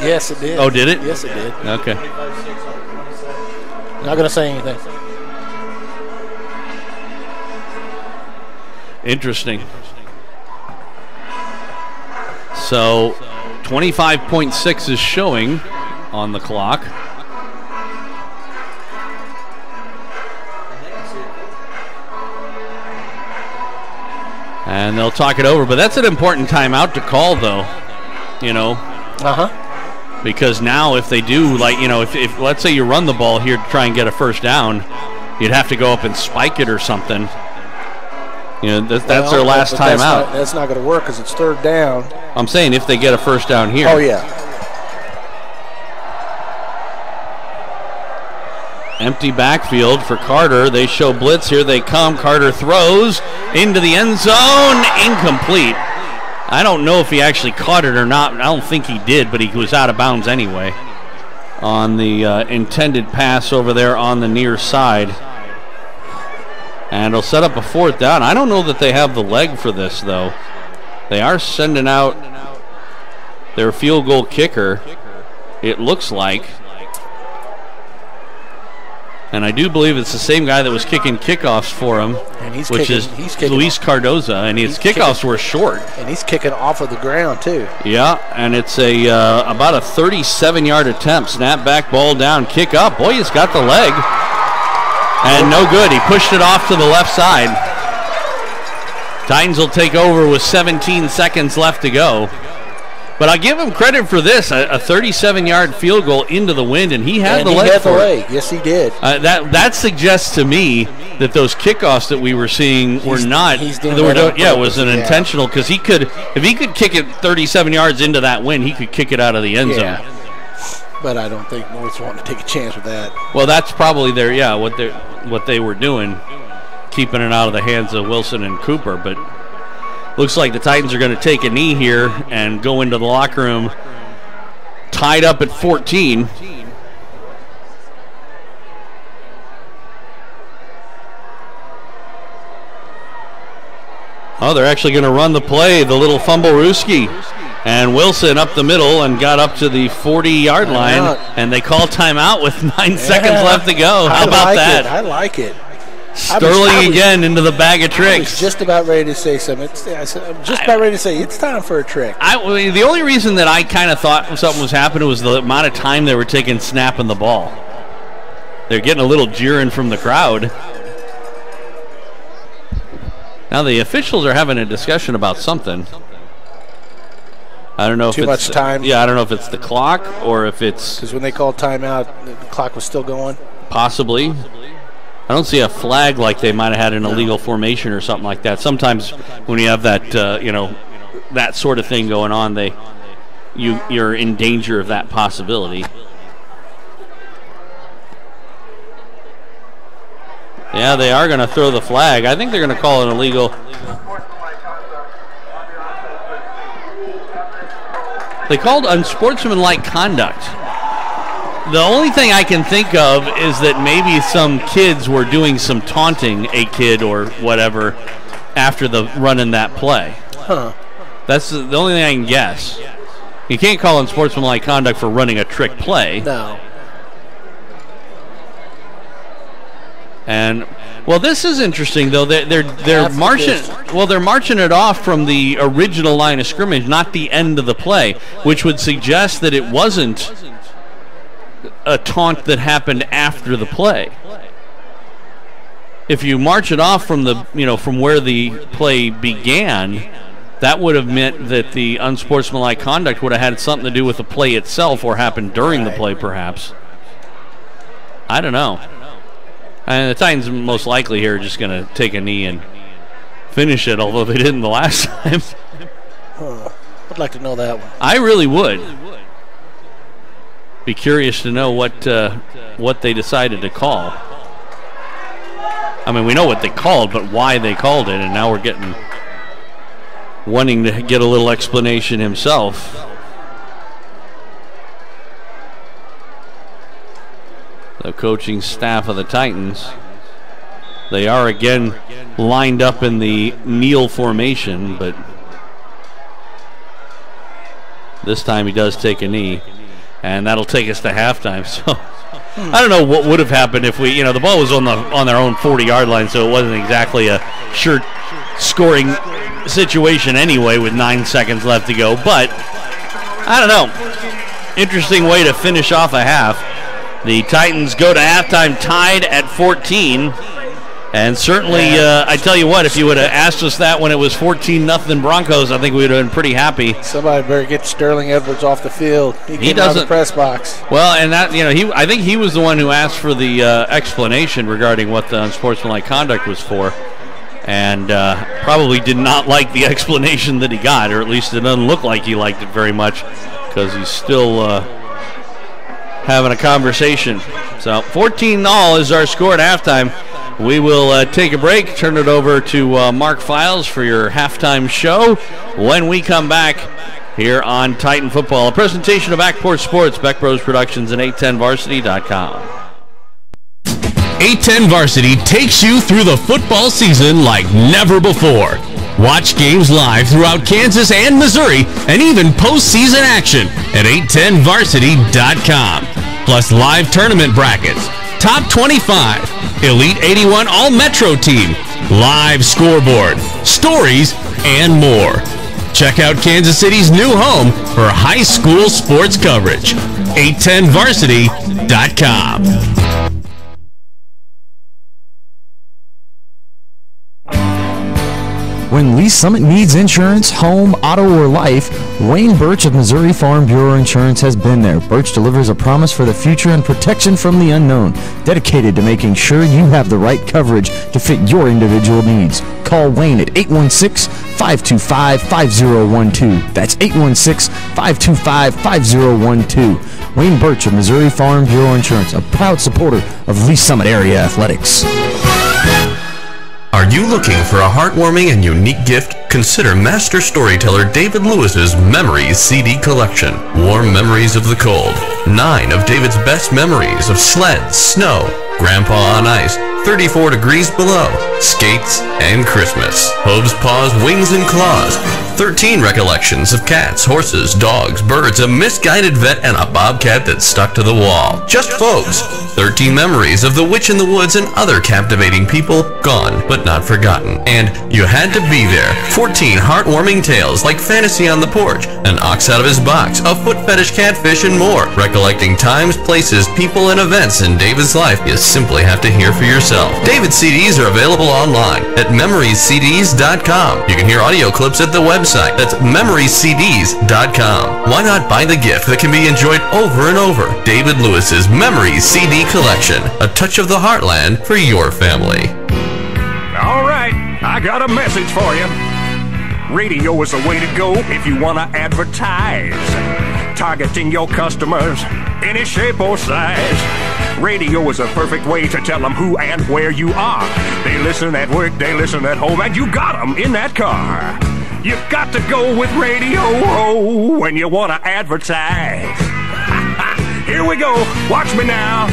Yes, it did. Oh, did it? Yes, it did. Okay. Not going to say anything. Interesting. So 25.6 is showing on the clock. And they'll talk it over, but that's an important timeout to call, though. You know. Because now, if they do, like, you know, if let's say you run the ball here to try and get a first down, you'd have to go up and spike it or something. You know, that's their last timeout. That's not going to work because it's third down. I'm saying if they get a first down here. Oh, yeah. Empty backfield for Carter. They show blitz. Here they come. Carter throws into the end zone. Incomplete. I don't know if he actually caught it or not. I don't think he did, but he was out of bounds anyway on the intended pass over there on the near side. And it'll set up a fourth down. I don't know that they have the leg for this, though. They are sending out their field goal kicker, it looks like. And I do believe it's the same guy that was kicking kickoffs for him, which is Luis Cardoza, and his kickoffs were short. And he's kicking off of the ground, too. Yeah, and it's a about a 37-yard attempt. Snap back, ball down, kick up. Boy, he's got the leg. And no good. He pushed it off to the left side. Titans will take over with 17 seconds left to go. But I give him credit for this, a 37-yard field goal into the wind, and he had the leg for it. Yes, he did. That suggests to me that those kickoffs that we were seeing were not. It was an intentional, because if he could kick it 37 yards into that wind, he could kick it out of the end zone. But I don't think North's wanting to take a chance with that. Well, that's probably what they were doing, keeping it out of the hands of Wilson and Cooper. But looks like the Titans are going to take a knee here and go into the locker room tied up at 14. Oh, they're actually going to run the play, the little fumble-rooski. And Wilson up the middle and got up to the 40-yard line, and they call timeout with 9 seconds left to go. How about that? I like it. Sterling again into the bag of tricks. I was just about ready to say something. I'm just about ready to say it's time for a trick. The only reason that I kind of thought something was happening was the amount of time they were taking snapping the ball. They're getting a little jeering from the crowd. Now the officials are having a discussion about something. I don't know if it's too much time. Yeah, I don't know if it's the clock or if it's because when they called timeout, the clock was still going. Possibly. I don't see a flag like they might have had an illegal formation or something like that. Sometimes when you have that, that sort of thing going on, you're in danger of that possibility. Yeah, they are going to throw the flag. I think they're going to call it illegal. They called unsportsmanlike conduct. The only thing I can think of is that maybe some kids were doing some taunting a kid or whatever after the running that play. Huh. That's the only thing I can guess. You can't call unsportsmanlike conduct for running a trick play. No. And well, this is interesting though. They're marching. Well, they're marching it off from the original line of scrimmage, not the end of the play, which would suggest that it wasn't a taunt that happened after the play. If you march it off from from where the play began, that would have meant that the unsportsmanlike conduct would have had something to do with the play itself or happened during the play, perhaps. I don't know. And the Titans most likely here are just going to take a knee and finish it, although they didn't the last time. I'd like to know that one. I really would. Be curious to know what they decided to call. I mean, we know what they called, but why they called it, and now we're wanting to get a little explanation himself. coaching staff of the Titans. They are again lined up in the kneel formation, but this time he does take a knee, and that'll take us to halftime. So I don't know what would have happened if we, the ball was on their own 40-yard line, so it wasn't exactly a sure scoring situation anyway with 9 seconds left to go. But I don't know. Interesting way to finish off a half. The Titans go to halftime tied at 14. And certainly, I tell you what, if you would have asked us that when it was 14-0 Broncos, I think we would have been pretty happy. Somebody better get Sterling Edwards off the field. He doesn't out of the press box. Well, and that I think he was the one who asked for the explanation regarding what the unsportsmanlike conduct was for, and probably did not like the explanation that he got, or at least it doesn't look like he liked it very much, because he's still having a conversation. So 14-0 is our score at halftime. We will take a break, turn it over to Mark Files for your halftime show. When we come back here on Titan Football, a presentation of Backport Sports, Beck Bros Productions, and 810varsity.com. 810 Varsity takes you through the football season like never before. Watch games live throughout Kansas and Missouri, and even postseason action at 810varsity.com. Plus live tournament brackets, Top 25, Elite 81 All-Metro Team, live scoreboard, stories, and more. Check out Kansas City's new home for high school sports coverage. 810varsity.com. When Lee Summit needs insurance, home, auto, or life, Wayne Birch of Missouri Farm Bureau Insurance has been there. Birch delivers a promise for the future and protection from the unknown, dedicated to making sure you have the right coverage to fit your individual needs. Call Wayne at 816-525-5012. That's 816-525-5012. Wayne Birch of Missouri Farm Bureau Insurance, a proud supporter of Lee Summit area athletics. Are you looking for a heartwarming and unique gift? Consider master storyteller David Lewis's Memories CD collection. Warm memories of the cold. 9 of David's best memories of sleds, snow, Grandpa on ice, 34 degrees below, skates, and Christmas. Hooves, paws, wings, and claws. 13 recollections of cats, horses, dogs, birds, a misguided vet, and a bobcat that stuck to the wall. Just folks. 13 memories of the witch in the woods and other captivating people, gone but not forgotten. And you had to be there. 14 heartwarming tales like Fantasy on the Porch, An Ox Out of His Box, A Foot Fetish Catfish, and more. Recollecting times, places, people, and events in David's life you simply have to hear for yourself. David's CDs are available online at memoriescds.com. You can hear audio clips at the website. That's memoriescds.com. Why not buy the gift that can be enjoyed over and over? David Lewis's Memories CD collection. A touch of the heartland for your family. All right, I got a message for you. Radio is the way to go if you want to advertise. Targeting your customers, any shape or size. Radio is a perfect way to tell them who and where you are. They listen at work, they listen at home, and you got them in that car. You've got to go with radio when you want to advertise. Here we go. Watch me now.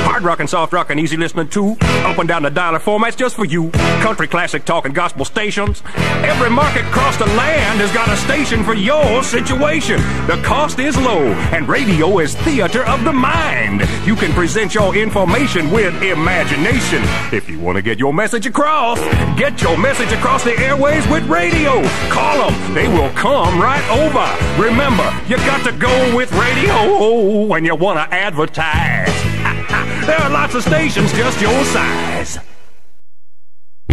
Hard rock and soft rock and easy listening too. Up and down the dialer formats just for you. Country, classic, talk, and gospel stations. Every market across the land has got a station for your situation. The cost is low, and radio is theater of the mind. You can present your information with imagination. If you want to get your message across the airways with radio. Call them. They will come right over. Remember, you got to go with radio when you want to advertise. There are lots of stations just your size.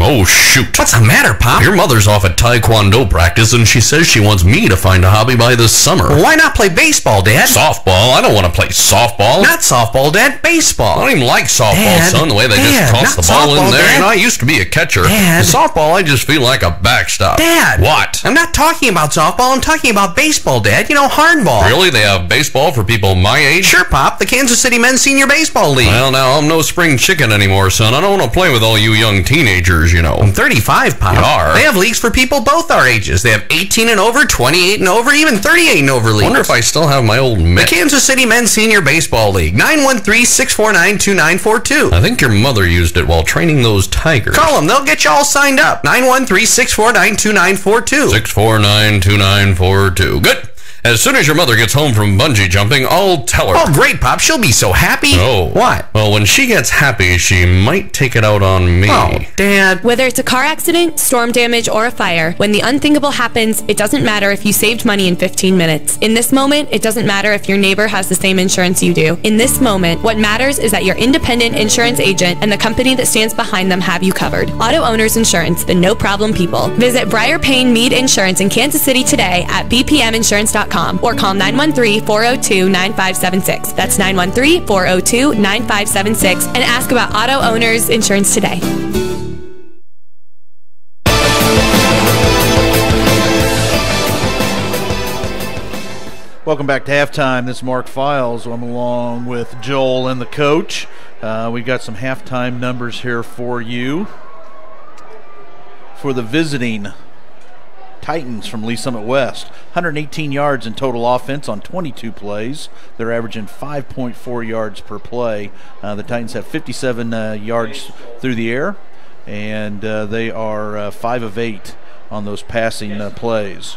Oh, shoot. What's the matter, Pop? Your mother's off at Taekwondo practice, and she says she wants me to find a hobby by this summer. Well, why not play baseball, Dad? Softball? I don't want to play softball. Not softball, Dad. Baseball. I don't even like softball, Dad, son, the way they just toss the ball in there. Dad. You know, I used to be a catcher. Dad. Softball, I just feel like a backstop. Dad. What? I'm not talking about softball. I'm talking about baseball, Dad. You know, hardball. Really? They have baseball for people my age? Sure, Pop. The Kansas City Men's Senior Baseball League. Well, now, I'm no spring chicken anymore, son. I don't want to play with all you young teenagers. poppers, you know. 35 pop? They have leagues for people both our ages. They have 18 and over, 28 and over, even 38 and over leagues. Wonder if I still have my old The Kansas City Men's Senior Baseball League, 913-649-2942. I think your mother used it while training those tigers. Call them. They'll get you all signed up. 913-649-2942. 649-2942. Good. As soon as your mother gets home from bungee jumping, I'll tell her. Oh, great, Pop. She'll be so happy. Oh. What? Well, when she gets happy, she might take it out on me. Oh, Dad. Whether it's a car accident, storm damage, or a fire, when the unthinkable happens, it doesn't matter if you saved money in 15 minutes. In this moment, it doesn't matter if your neighbor has the same insurance you do. In this moment, what matters is that your independent insurance agent and the company that stands behind them have you covered. Auto Owners Insurance, the no-problem people. Visit Briar Payne Mead Insurance in Kansas City today at bpminsurance.com or call 913-402-9576. That's 913-402-9576 and ask about Auto Owners Insurance today. Welcome back to halftime. This is Mark Files. I'm along with Joel and the coach. We got some halftime numbers here for you. For the visiting Titans from Lee Summit West, 118 yards in total offense on 22 plays. They're averaging 5.4 yards per play. The Titans have 57 yards through the air, and they are 5 of 8 on those passing plays.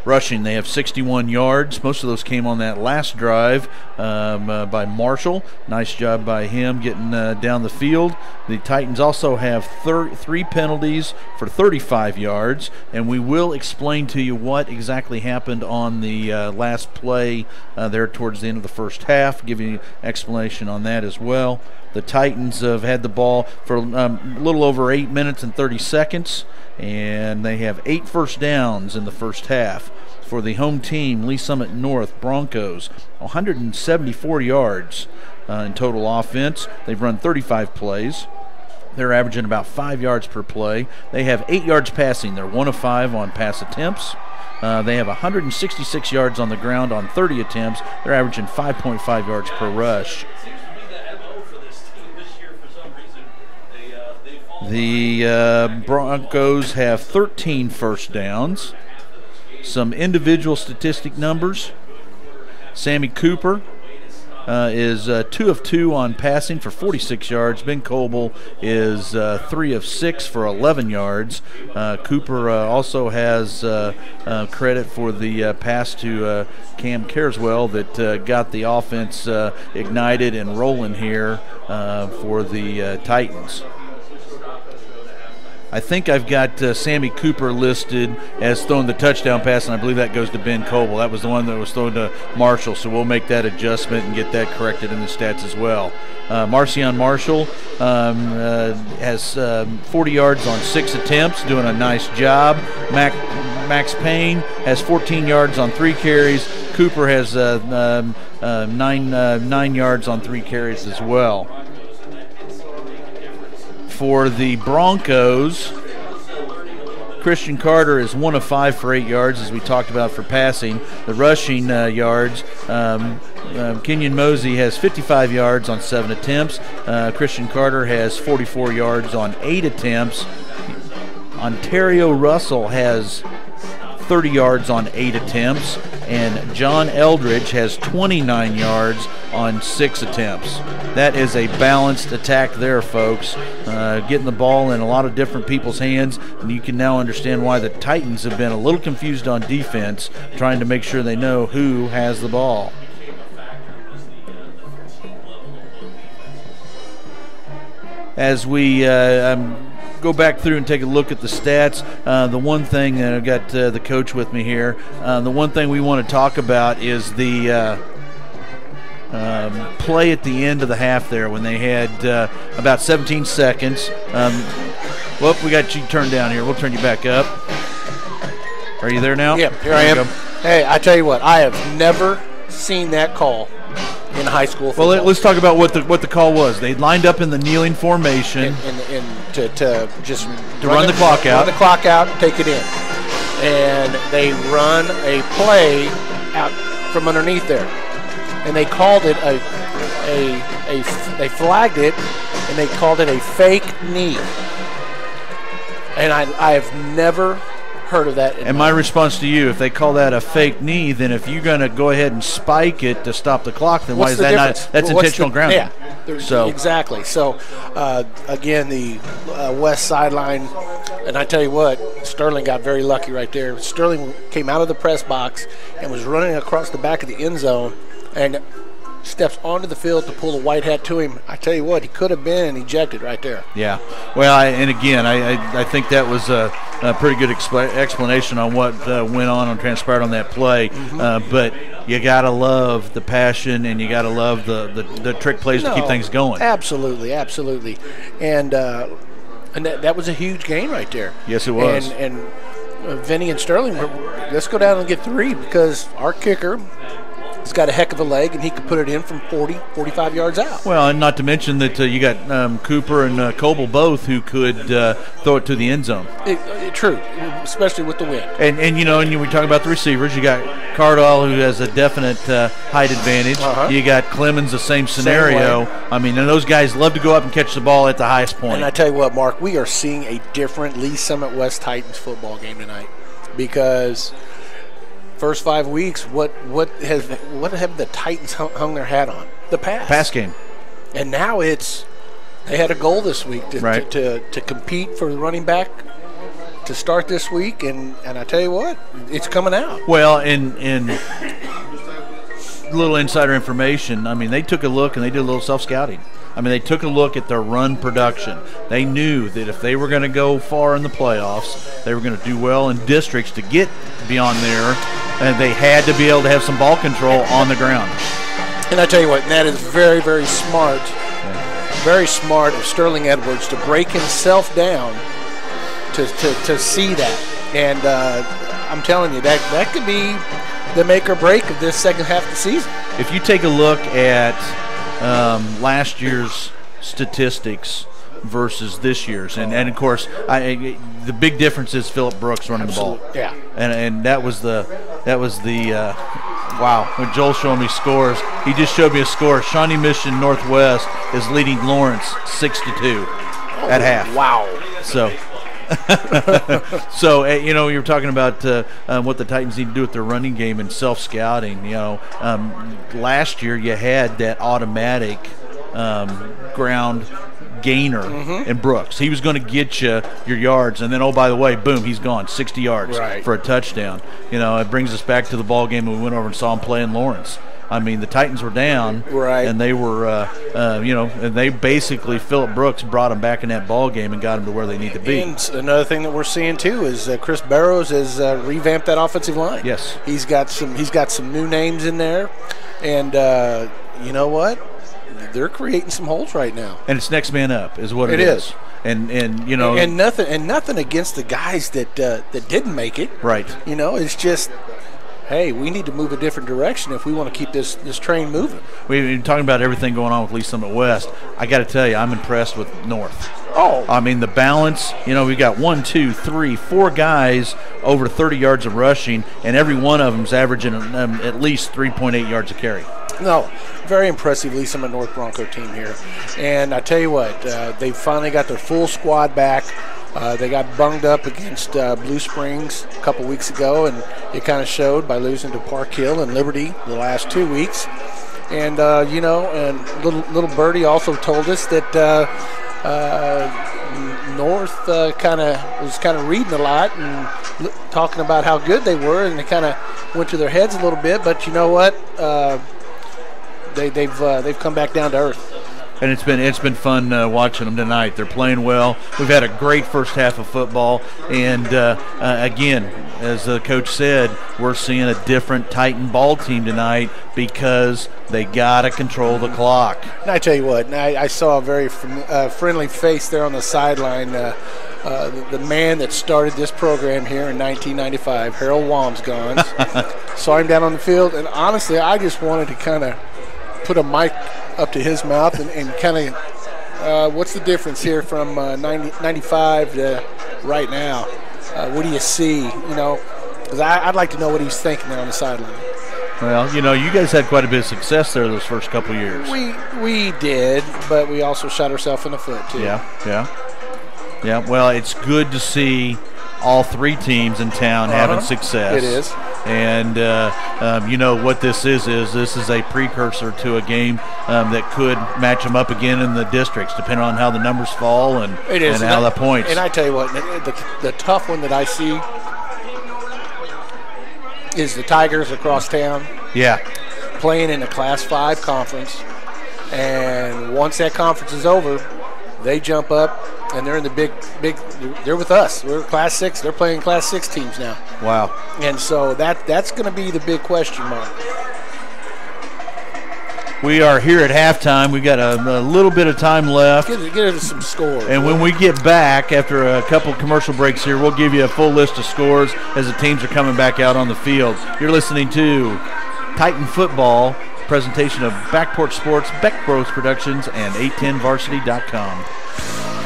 Rushing, they have 61 yards. Most of those came on that last drive by Marshall. Nice job by him getting down the field. The Titans also have 3 penalties for 35 yards, and we will explain to you what exactly happened on the last play there towards the end of the first half, give you an explanation on that as well. The Titans have had the ball for a little over 8 minutes and 30 seconds, and they have 8 first downs in the first half. For the home team, Lee Summit North Broncos, 174 yards in total offense. They've run 35 plays. They're averaging about 5 yards per play. They have 8 yards passing. They're 1 of 5 on pass attempts. They have 166 yards on the ground on 30 attempts. They're averaging 5.5 yards per rush. The Broncos have 13 first downs. Some individual statistic numbers. Sammy Cooper is 2 of 2 on passing for 46 yards. Ben Coble is 3 of 6 for 11 yards. Cooper also has credit for the pass to Cam Carswell that got the offense ignited and rolling here for the Titans. I think I've got Sammy Cooper listed as throwing the touchdown pass, and I believe that goes to Ben Coble. That was the one that was thrown to Marshall, so we'll make that adjustment and get that corrected in the stats as well. Marcion Marshall has 40 yards on 6 attempts, doing a nice job. Max Payne has 14 yards on 3 carries. Cooper has 9 yards on 3 carries as well. For the Broncos, Christian Carter is 1 of 5 for 8 yards, as we talked about for passing. The rushing yards, Kenyon Mosey has 55 yards on 7 attempts. Christian Carter has 44 yards on 8 attempts. Ontario Russell has 30 yards on 8 attempts, and John Eldridge has 29 yards on 6 attempts. That is a balanced attack there, folks. Getting the ball in a lot of different people's hands, and you can now understand why the Titans have been a little confused on defense, trying to make sure they know who has the ball. As we go back through and take a look at the stats, the one thing, and I've got the coach with me here, the one thing we want to talk about is the play at the end of the half there when they had about 17 seconds. Well, we got you turned down here. We'll turn you back up. Are you there now? Yep, here I am. Hey, I tell you what, I have never seen that call in high school football. Well, let's talk about what the call was. They lined up in the kneeling formation to just run the clock out. Run the clock out and take it in. And they run a play out from underneath there. And they called it they flagged it, and they called it a fake knee. And I have never heard of that. And my response to you, if they call that a fake knee, then if you're going to go ahead and spike it to stop the clock, then why is that not? That's intentional grounding. Yeah, so exactly. So again, the west sideline, and I tell you what, Sterling got very lucky right there. Sterling came out of the press box and was running across the back of the end zone, and steps onto the field to pull the white hat to him. I tell you what, he could have been ejected right there. Yeah. Well, and again, I think that was a pretty good explanation on what went on and transpired on that play. But you got to love the passion, and you got to love the trick plays to keep things going. Absolutely, absolutely. And that was a huge game right there. Yes, it was. And Vinny and Sterling, let's go down and get 3, because our kicker – he's got a heck of a leg, and he could put it in from 40, 45 yards out. Well, and not to mention that you got Cooper and Coble both who could throw it to the end zone. True, especially with the wind. And and we talk about the receivers. You got Cardall, who has a definite height advantage. You got Clemens, the same scenario. I mean, and those guys love to go up and catch the ball at the highest point. And I tell you what, Mark, we are seeing a different Lee Summit West Titans football game tonight, because first 5 weeks, what have the Titans hung their hat on? The pass game. And now they had a goal this week to compete for the running back to start this week, and I tell you what, it's coming out. Well, in little insider information, I mean, they took a look and they did a little self-scouting. I mean, they took a look at their run production. They knew that if they were going to go far in the playoffs, they were going to do well in districts to get beyond there, and they had to be able to have some ball control on the ground. And I tell you what, that is very, very smart. Very smart of Sterling Edwards to break himself down to see that. And I'm telling you, that could be the make or break of this second half of the season. If you take a look at last year's statistics versus this year's, and of course, the big difference is Phillip Brooks running the ball. Yeah, and that was the wow. When Joel showed me scores, he just showed me a score. Shawnee Mission Northwest is leading Lawrence 6-2 at half. Wow. So, you were talking about what the Titans need to do with their running game and self-scouting. Last year you had that automatic ground gainer in Brooks. He was going to get you your yards, and then, oh, by the way, boom, he's gone, 60 yards for a touchdown. It brings us back to the ball game when we went over and saw him play in Lawrence. I mean, the Titans were down, and they were, and they basically, Phillip Brooks brought them back in that ball game and got them to where they need to be. And another thing that we're seeing too is Chris Barrows has revamped that offensive line. Yes, he's got some new names in there, and you know what? They're creating some holes right now. And it's next man up, is what it is. And nothing against the guys that didn't make it. Right. It's just, hey, we need to move a different direction if we want to keep this train moving. We've been talking about everything going on with Lee Summit West. I got to tell you, I'm impressed with North. Oh. I mean, the balance, we've got 1, 2, 3, 4 guys over 30 yards of rushing, and every one of them's averaging at least 3.8 yards a carry. No, very impressive Lee Summit North Bronco team here. And I tell you what, they finally got their full squad back. They got bunged up against Blue Springs a couple weeks ago, and it kind of showed by losing to Park Hill and Liberty the last 2 weeks. And, and little Birdie also told us that North was kind of reading a lot and talking about how good they were, and they kind of went to their heads a little bit. But you know what? They've come back down to earth. And it's been fun watching them tonight. They're playing well. We've had a great first half of football, and again, as the coach said, we're seeing a different Titan ball team tonight because they gotta control the clock. And I tell you what, I saw a very friendly face there on the sideline. The man that started this program here in 1995, Harold Wamsgons, saw him down on the field, and honestly, I just wanted to kind of put a mic up to his mouth and kind of what's the difference here from 95 to right now? What do you see? Because I'd like to know what he's thinking there on the sideline. Well, you guys had quite a bit of success there those first couple of years. We did, but we also shot ourselves in the foot too. Yeah. Yeah, well, it's good to see all three teams in town having success. It is. And you know what this is a precursor to a game that could match them up again in the districts, depending on how the numbers fall and how the points. And I tell you what, the tough one that I see is the Tigers across town. Yeah. Playing in a Class 5 conference. And once that conference is over, they jump up and they're in the big, they're with us. We're Class 6. They're playing Class 6 teams now. Wow. And so that's going to be the big question mark. We are here at halftime. We've got a little bit of time left. Get us some scores. And when we get back, after a couple commercial breaks here, we'll give you a full list of scores as the teams are coming back out on the field. You're listening to Titan Football, presentation of Backport Sports, Beck Bros Productions, and 810varsity.com.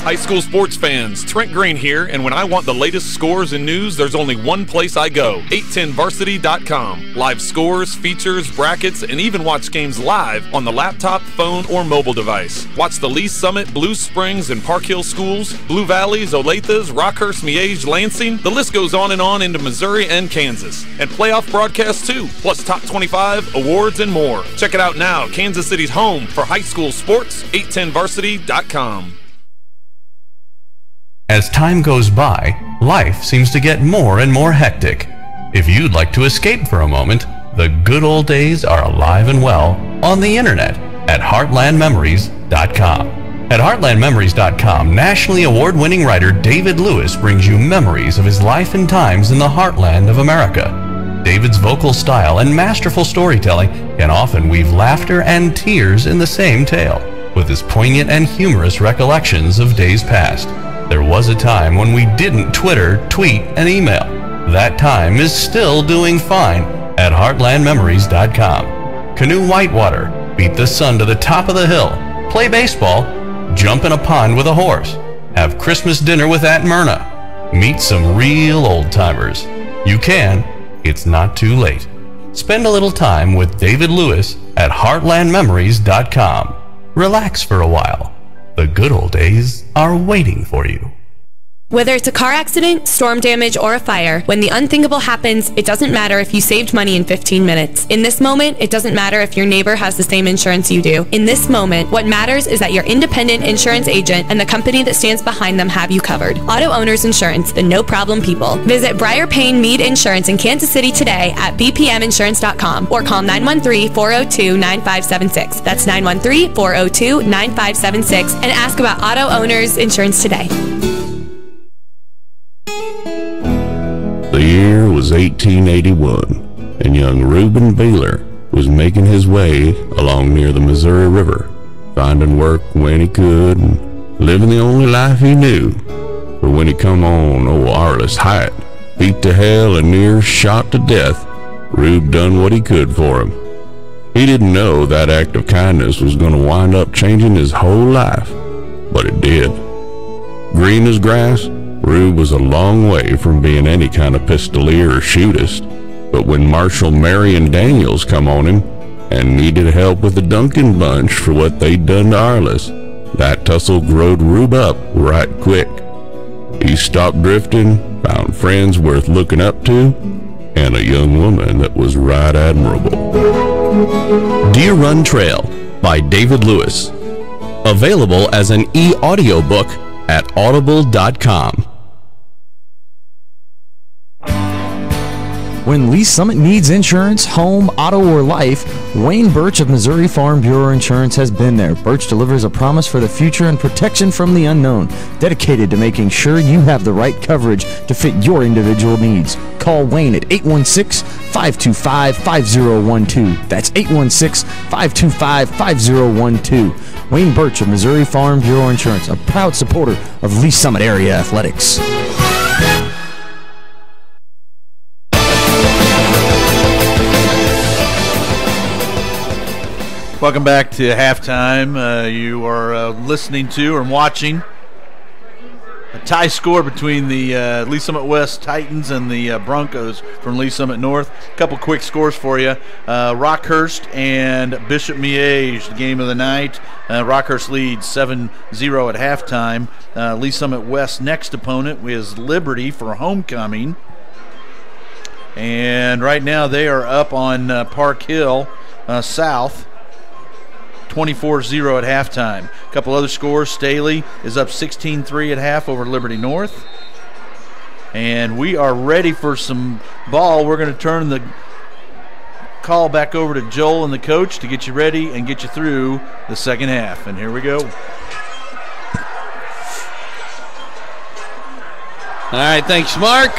High school sports fans, Trent Green here, and when I want the latest scores and news, there's only one place I go, 810varsity.com. Live scores, features, brackets, and even watch games live on the laptop, phone, or mobile device. Watch the Lee Summit, Blue Springs, and Park Hill schools, Blue Valleys, Olathes, Rockhurst, Miege, Lansing. The list goes on into Missouri and Kansas. And playoff broadcasts too, plus top 25, awards, and more. Check it out now, Kansas City's home for high school sports, 810varsity.com. As time goes by, life seems to get more and more hectic. If you'd like to escape for a moment, the good old days are alive and well on the internet at heartlandmemories.com. At heartlandmemories.com, nationally award-winning writer David Lewis brings you memories of his life and times in the heartland of America. David's vocal style and masterful storytelling can often weave laughter and tears in the same tale, with his poignant and humorous recollections of days past. There was a time when we didn't Twitter, tweet, and email. That time is still doing fine at heartlandmemories.com. Canoe whitewater, beat the sun to the top of the hill, play baseball, jump in a pond with a horse, have Christmas dinner with Aunt Myrna, meet some real old-timers. You can. It's not too late. Spend a little time with David Lewis at heartlandmemories.com. Relax for a while. The good old days are waiting for you. Whether it's a car accident, storm damage, or a fire, when the unthinkable happens, it doesn't matter if you saved money in 15 minutes. In this moment, it doesn't matter if your neighbor has the same insurance you do. In this moment, what matters is that your independent insurance agent and the company that stands behind them have you covered. Auto Owners Insurance, the no-problem people. Visit Briar Payne Mead Insurance in Kansas City today at bpminsurance.com or call 913-402-9576. That's 913-402-9576 and ask about Auto Owners Insurance today. The year was 1881, and young Reuben Beeler was making his way along near the Missouri River, finding work when he could and living the only life he knew. But when he come on old Arliss Height, beat to hell and near shot to death, Rube done what he could for him. He didn't know that act of kindness was going to wind up changing his whole life, but it did. Green as grass, Rube was a long way from being any kind of pistolier or shootist, but when Marshal Marion Daniels come on him and needed help with the Duncan bunch for what they'd done to Arliss, that tussle growed Rube up right quick. He stopped drifting, found friends worth looking up to, and a young woman that was right admirable. Deer Run Trail by David Lewis. Available as an e-audiobook at audible.com. When Lee Summit needs insurance, home, auto, or life, Wayne Birch of Missouri Farm Bureau Insurance has been there. Birch delivers a promise for the future and protection from the unknown, dedicated to making sure you have the right coverage to fit your individual needs. Call Wayne at 816-525-5012. That's 816-525-5012. Wayne Birch of Missouri Farm Bureau Insurance, a proud supporter of Lee Summit area athletics. Welcome back to halftime. You are listening to or watching A tie score between the Lee Summit West Titans and the Broncos from Lee Summit North. A couple quick scores for you. Rockhurst and Bishop Miege, the game of the night. Rockhurst leads 7-0 at halftime. Lee Summit West next opponent is Liberty for homecoming. And right now they are up on Park Hill South. 24-0 at halftime. A couple other scores. Staley is up 16-3 at half over Liberty North. And we are ready for some ball. We're going to turn the call back over to Joel and the coach to get you ready and get you through the second half. And here we go. All right, thanks, Mark.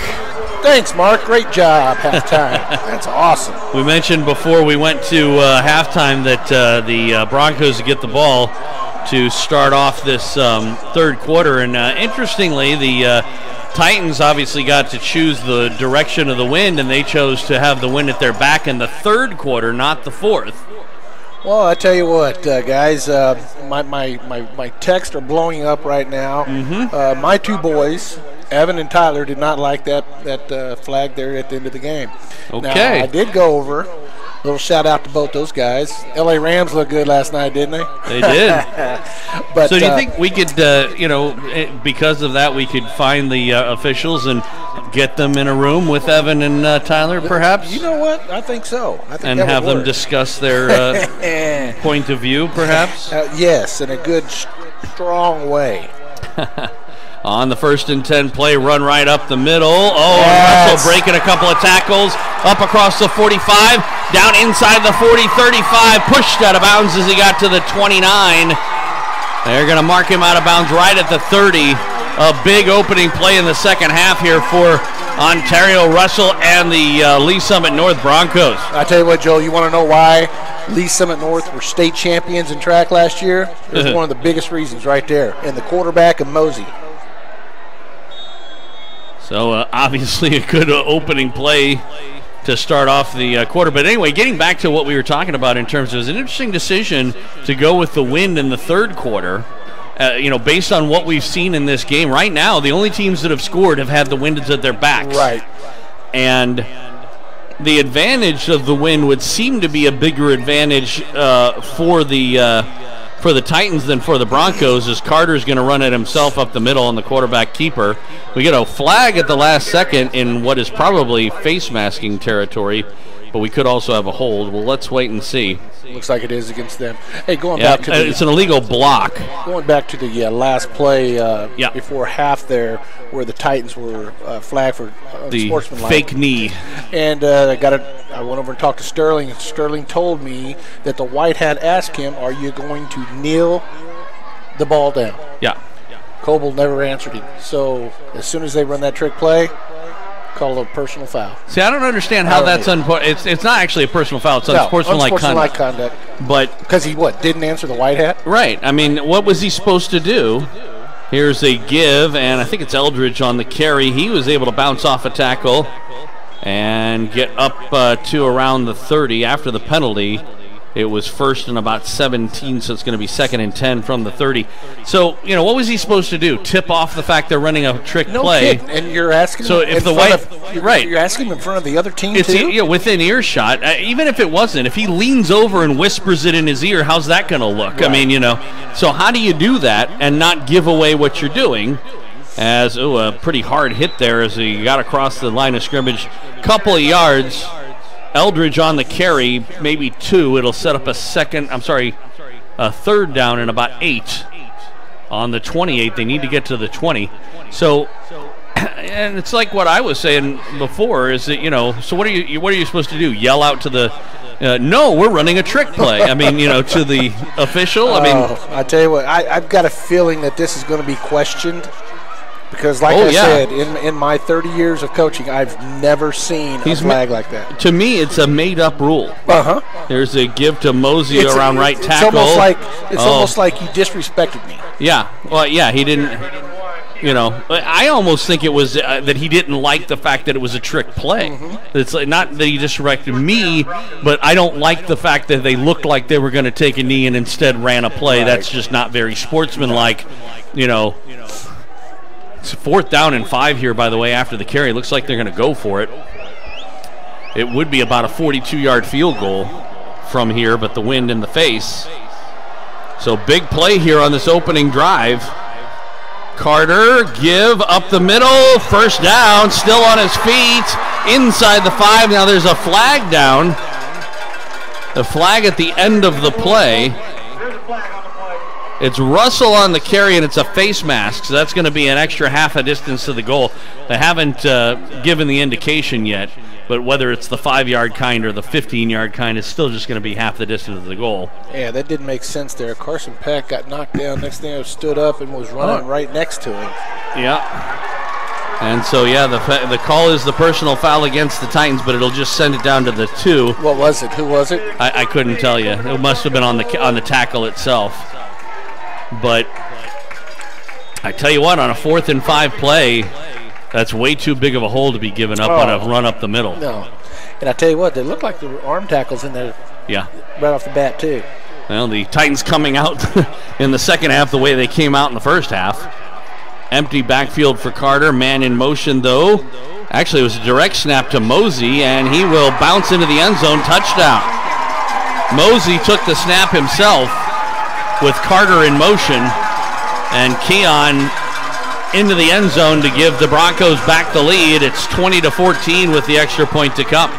Thanks, Mark. Great job, halftime. That's awesome. We mentioned before we went to halftime that the Broncos get the ball to start off this third quarter. And interestingly, the Titans obviously got to choose the direction of the wind, and they chose to have the wind at their back in the third quarter, not the fourth. Well, I tell you what, guys, my texts are blowing up right now. Mm-hmm. My two boys, Evan and Tyler, did not like that flag there at the end of the game. Okay. Now, I did go over. Little shout out to both those guys. LA Rams looked good last night, didn't they? They did. But, so do you think we could, because of that, we could find the officials and get them in a room with Evan and Tyler, perhaps? You know what? I think so. I think and that have would them work. discuss their point of view, perhaps? Yes, in a good, strong way. On the 1st and 10 play, run right up the middle. Oh, yes. Russell breaking a couple of tackles. Up across the 45, down inside the 40, 35, pushed out of bounds as he got to the 29. They're going to mark him out of bounds right at the 30. A big opening play in the second half here for Ontario Russell and the Lee Summit North Broncos. I tell you what, Joe, you want to know why Lee Summit North were state champions in track last year? There's one of the biggest reasons right there. And the quarterback of Mosey. So obviously a good opening play to start off the quarter. But anyway, getting back to what we were talking about in terms of it was an interesting decision to go with the wind in the third quarter. Based on what we've seen in this game right now, the only teams that have scored have had the winds at their backs. Right. And the advantage of the wind would seem to be a bigger advantage for the Titans than for the Broncos, as Carter's going to run it himself up the middle on the quarterback keeper. We get a flag at the last second in what is probably face masking territory, but we could also have a hold. Well, let's wait and see. Looks like it is against them. Hey, back to it's an illegal block. Going back to the last play before half there, where the Titans were flagged for the sportsmanlike. Fake knee. And I went over and talked to Sterling. Sterling told me that the white hat asked him, "Are you going to kneel the ball down?" Yeah. Coble never answered him. So as soon as they run that trick play, call it a personal foul. See, I don't understand how that's it's not actually a personal foul. It's unsportsmanlike conduct. But because he didn't answer the white hat? Right. I mean, what was he supposed to do? Here's a give, and I think it's Eldridge on the carry. He was able to bounce off a tackle and get up to around the 30 after the penalty. It was first and about 17, so it's going to be 2nd and 10 from the 30. So, what was he supposed to do? Tip off the fact they're running a trick play? Kidding. And you're asking so him if the white, right? You're asking him in front of the other team it's too? Within earshot. Even if it wasn't, if he leans over and whispers it in his ear, how's that going to look? Right. I mean, So how do you do that and not give away what you're doing? As a pretty hard hit there as he got across the line of scrimmage, couple of yards. Eldridge on the carry, maybe 2. It'll set up a third down and about 8 on the 28. They need to get to the 20. So, and it's like what I was saying before is that, so what are you supposed to do? Yell out to the, no, we're running a trick play. I mean, to the official. I tell you what, I've got a feeling that this is going to be questioned. Because, I said, in my 30 years of coaching, I've never seen a flag like that. To me, it's a made-up rule. Uh-huh. There's a give to Mosey around right tackle. It's almost like you disrespected me. Yeah. Well, yeah, he didn't. I almost think it was that he didn't like the fact that it was a trick play. Mm-hmm. It's not that he disrespected me, but I don't like the fact that they looked like they were going to take a knee and instead ran a play. Right. That's just not very sportsmanlike. It's 4th down and 5 here, by the way, after the carry. Looks like they're going to go for it. It would be about a 42-yard field goal from here, but the wind in the face. So big play here on this opening drive. Carter, give up the middle, first down, still on his feet, inside the 5. Now there's a flag down. The flag at the end of the play. It's Russell on the carry, and it's a face mask, so that's going to be an extra half a distance to the goal. They haven't given the indication yet, but whether it's the 5-yard kind or the 15-yard kind, it's still just going to be half the distance to the goal. Yeah, that didn't make sense there. Carson Peck got knocked down. Next thing I stood up and was running right next to him. Yeah. And so, yeah, the call is the personal foul against the Titans, but it'll just send it down to the 2. What was it? Who was it? I couldn't tell you. It must have been on the tackle itself. But I tell you what, on a 4th and 5 play, that's way too big of a hole to be given up on a run up the middle. No. And I tell you what, they look like the arm tackles in there right off the bat, too. Well, the Titans coming out in the second half the way they came out in the first half. Empty backfield for Carter. Man in motion, though. Actually, it was a direct snap to Mosey, and he will bounce into the end zone. Touchdown. Mosey took the snap himself with Carter in motion, and Keon into the end zone to give the Broncos back the lead. It's 20-14 with the extra point to come.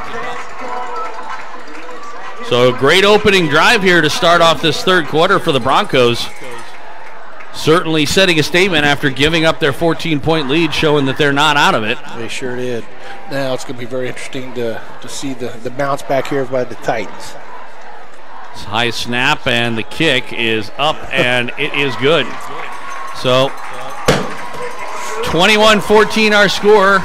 So a great opening drive here to start off this third quarter for the Broncos. Certainly setting a statement after giving up their 14-point lead, showing that they're not out of it. They sure did. Now it's going to be very interesting to see the bounce back here by the Titans. High snap, and the kick is up, and it is good. So 21-14 our score.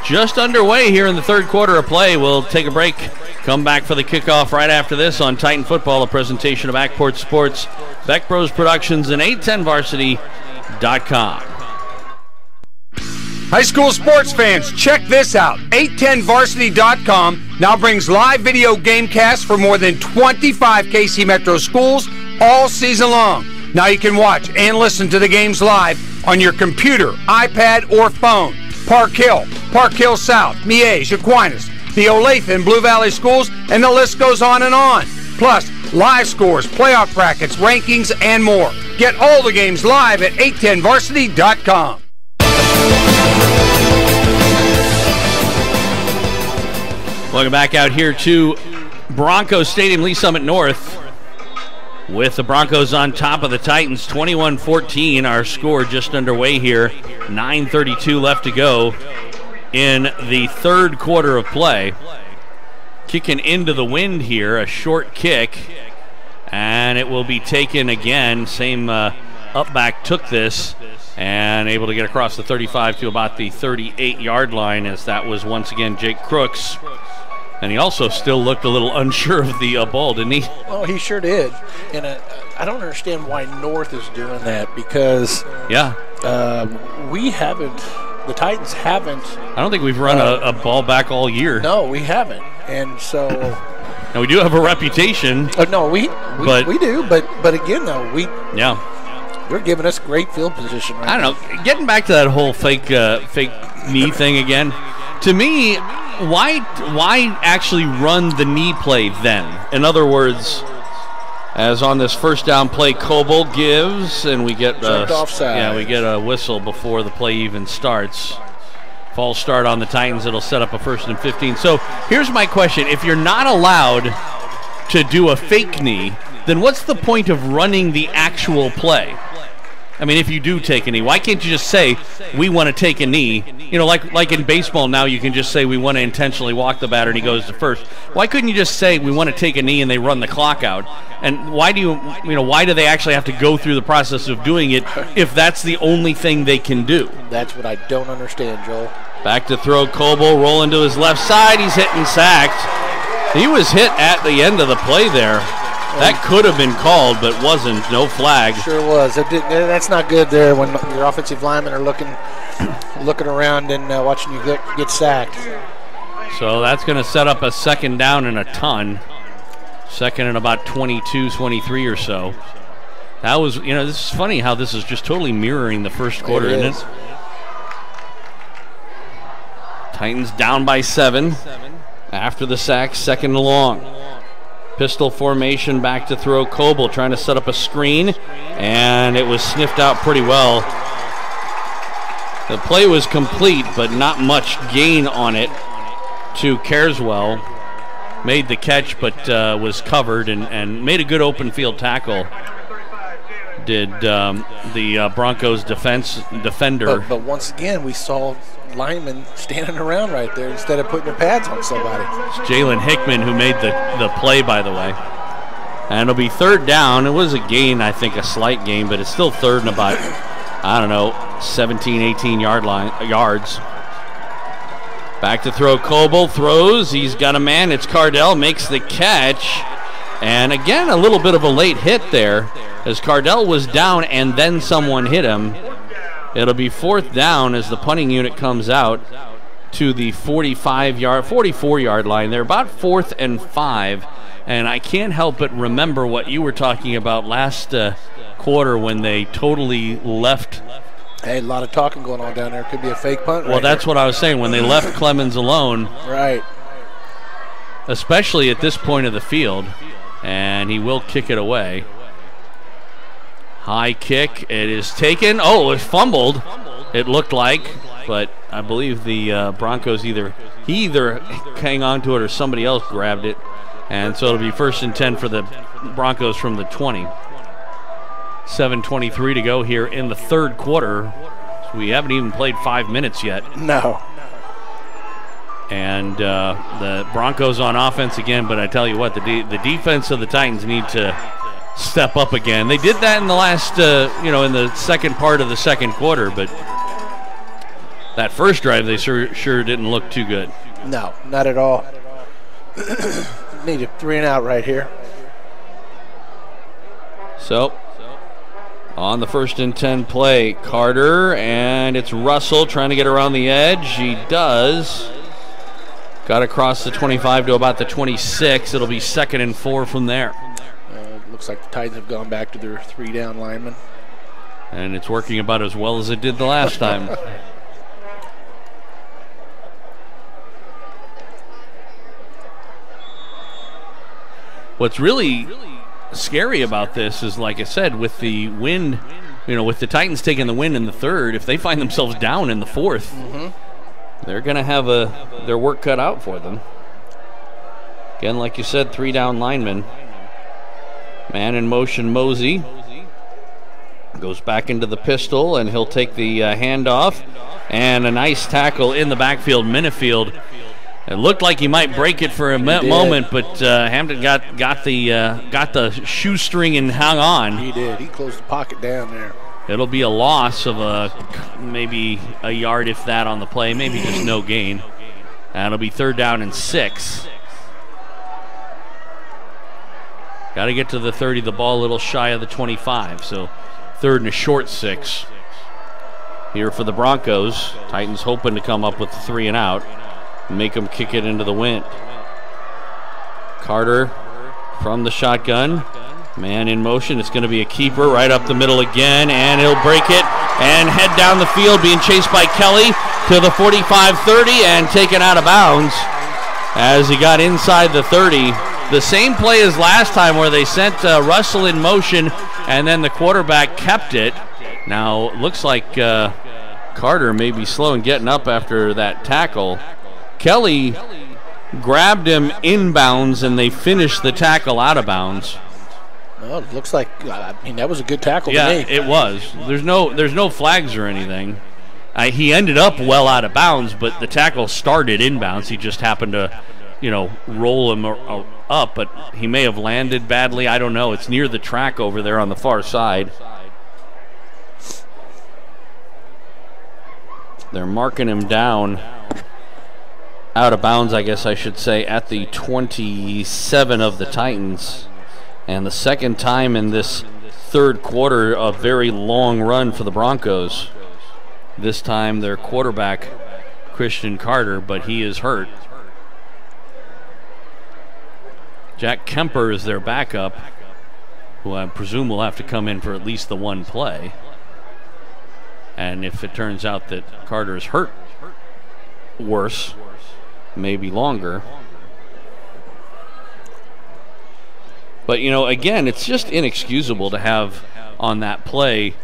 Just underway here in the third quarter of play. We'll take a break, come back for the kickoff right after this on Titan Football, a presentation of Ackport Sports, Beck Bros Productions, and 810varsity.com. High school sports fans, check this out. 810varsity.com now brings live video game casts for more than 25 KC Metro schools all season long. Now you can watch and listen to the games live on your computer, iPad, or phone. Park Hill South, Miege, Aquinas, the Olathe and Blue Valley schools, and the list goes on and on. Plus, live scores, playoff brackets, rankings, and more. Get all the games live at 810varsity.com. Welcome back out here to Broncos Stadium, Lee Summit North, with the Broncos on top of the Titans, 21-14. Our score just underway here, 9:32 left to go in the third quarter of play. Kicking into the wind here, a short kick, and it will be taken again. Same up back took this, and able to get across the 35 to about the 38-yard line, as that was once again Jake Crooks. And he also still looked a little unsure of the ball, didn't he? Well, he sure did. And I don't understand why North is doing that, because the Titans haven't. I don't think we've run a ball back all year. No, we haven't. And so. Now we do have a reputation. No, we do. But again, though, they're giving us great field position right now. I don't know. Getting back to that whole fake knee thing again, to me, why actually run the knee play then? In other words, as on this first down play, Coble gives, and we get offside. Yeah, we get a whistle before the play even starts. False start on the Titans. It'll set up a 1st and 15. So here's my question: if you're not allowed to do a fake knee, then what's the point of running the actual play? I mean, if you do take a knee, why can't you just say, we want to take a knee? You know, like in baseball now, you can just say, we want to intentionally walk the batter, and he goes to first. Why couldn't you just say, we want to take a knee, and they run the clock out? And why do why do they actually have to go through the process of doing it if that's the only thing they can do? That's what I don't understand, Joel. Back to throw, Coble rolling to his left side. He's hit and sacked. He was hit at the end of the play there. That could have been called, but wasn't. No flag. Sure was. That's not good there when your offensive linemen are looking around and watching you get sacked. So that's going to set up a 2nd down and a ton. 2nd and about 22, 23 or so. That was, this is funny how this is just totally mirroring the first quarter, isn't it? Titans down by 7 after the sack, 2nd and long. Pistol formation, back to throw. Coble trying to set up a screen, and it was sniffed out pretty well. The play was complete, but not much gain on it to Careswell. Made the catch, but was covered and made a good open field tackle. Did the Broncos defender. But once again, we saw linemen standing around right there instead of putting their pads on somebody. It's Jalen Hickman who made the play, by the way. And it'll be 3rd down. It was a gain, I think, a slight gain, but it's still 3rd and about, I don't know, 17, 18 yards. Back to throw. Coble throws. He's got a man. It's Cardell. Makes the catch. And again, a little bit of a late hit there as Cardell was down and then someone hit him. It'll be 4th down as the punting unit comes out to the 44-yard line. They're about 4th and 5. And I can't help but remember what you were talking about last quarter when they totally left. Hey, a lot of talking going on down there. Could be a fake punt. Well, that's what I was saying. When they left Clemens alone. Right. Especially at this point of the field. And he will kick it away. High kick. It is taken. Oh, it fumbled, it looked like. But I believe the Broncos either hang on to it or somebody else grabbed it. And so it'll be 1st and 10 for the Broncos from the 20. 7:23 to go here in the 3rd quarter. So we haven't even played 5 minutes yet. No. And the Broncos on offense again, but I tell you what, the defense of the Titans need to step up again. They did that in the last, in the second part of the 2nd quarter, but that first drive they sure didn't look too good. No, not at all. Need a 3 and out right here. So, on the 1st and 10 play, Carter, and it's Russell trying to get around the edge. He does. Got across the 25 to about the 26. It'll be 2nd and 4 from there. Looks like the Titans have gone back to their 3-down linemen. And it's working about as well as it did the last time. What's really scary about this is, like I said, with the wind, with the Titans taking the win in the 3rd, if they find themselves down in the 4th, they're going to have their work cut out for them. Again, like you said, 3-down linemen. Man in motion, Mosey. Goes back into the pistol, and he'll take the handoff. And a nice tackle in the backfield. Minifield. It looked like he might break it for a moment, but Hampton got the shoestring and hung on. He did. He closed the pocket down there. It'll be a loss of maybe a yard, if that, on the play. Maybe just no gain. And it'll be 3rd down and 6. Got to get to the 30. The ball a little shy of the 25. So 3rd and a short 6 here for the Broncos. Titans hoping to come up with 3 and out. Make them kick it into the wind. Carter from the shotgun. Man in motion. It's going to be a keeper right up the middle again, and he'll break it and head down the field, being chased by Kelly to the 45-30 and taken out of bounds as he got inside the 30. The same play as last time where they sent Russell in motion and then the quarterback kept it. Now, looks like Carter may be slow in getting up after that tackle. Kelly grabbed him inbounds, and they finished the tackle out of bounds. Well, it looks like, that was a good tackle to me. Yeah, it was. There's no flags or anything. He ended up well out of bounds, but the tackle started inbounds. He just happened to, roll him up, but he may have landed badly. I don't know. It's near the track over there on the far side. They're marking him down out of bounds, I guess I should say, at the 27 of the Titans. And the second time in this 3rd quarter, a very long run for the Broncos. This time their quarterback, Christian Carter, but he is hurt. Jack Kemper is their backup, who I presume will have to come in for at least the one play. And if it turns out that Carter is hurt, worse, maybe longer. But, you know, again, it's just inexcusable to have on that play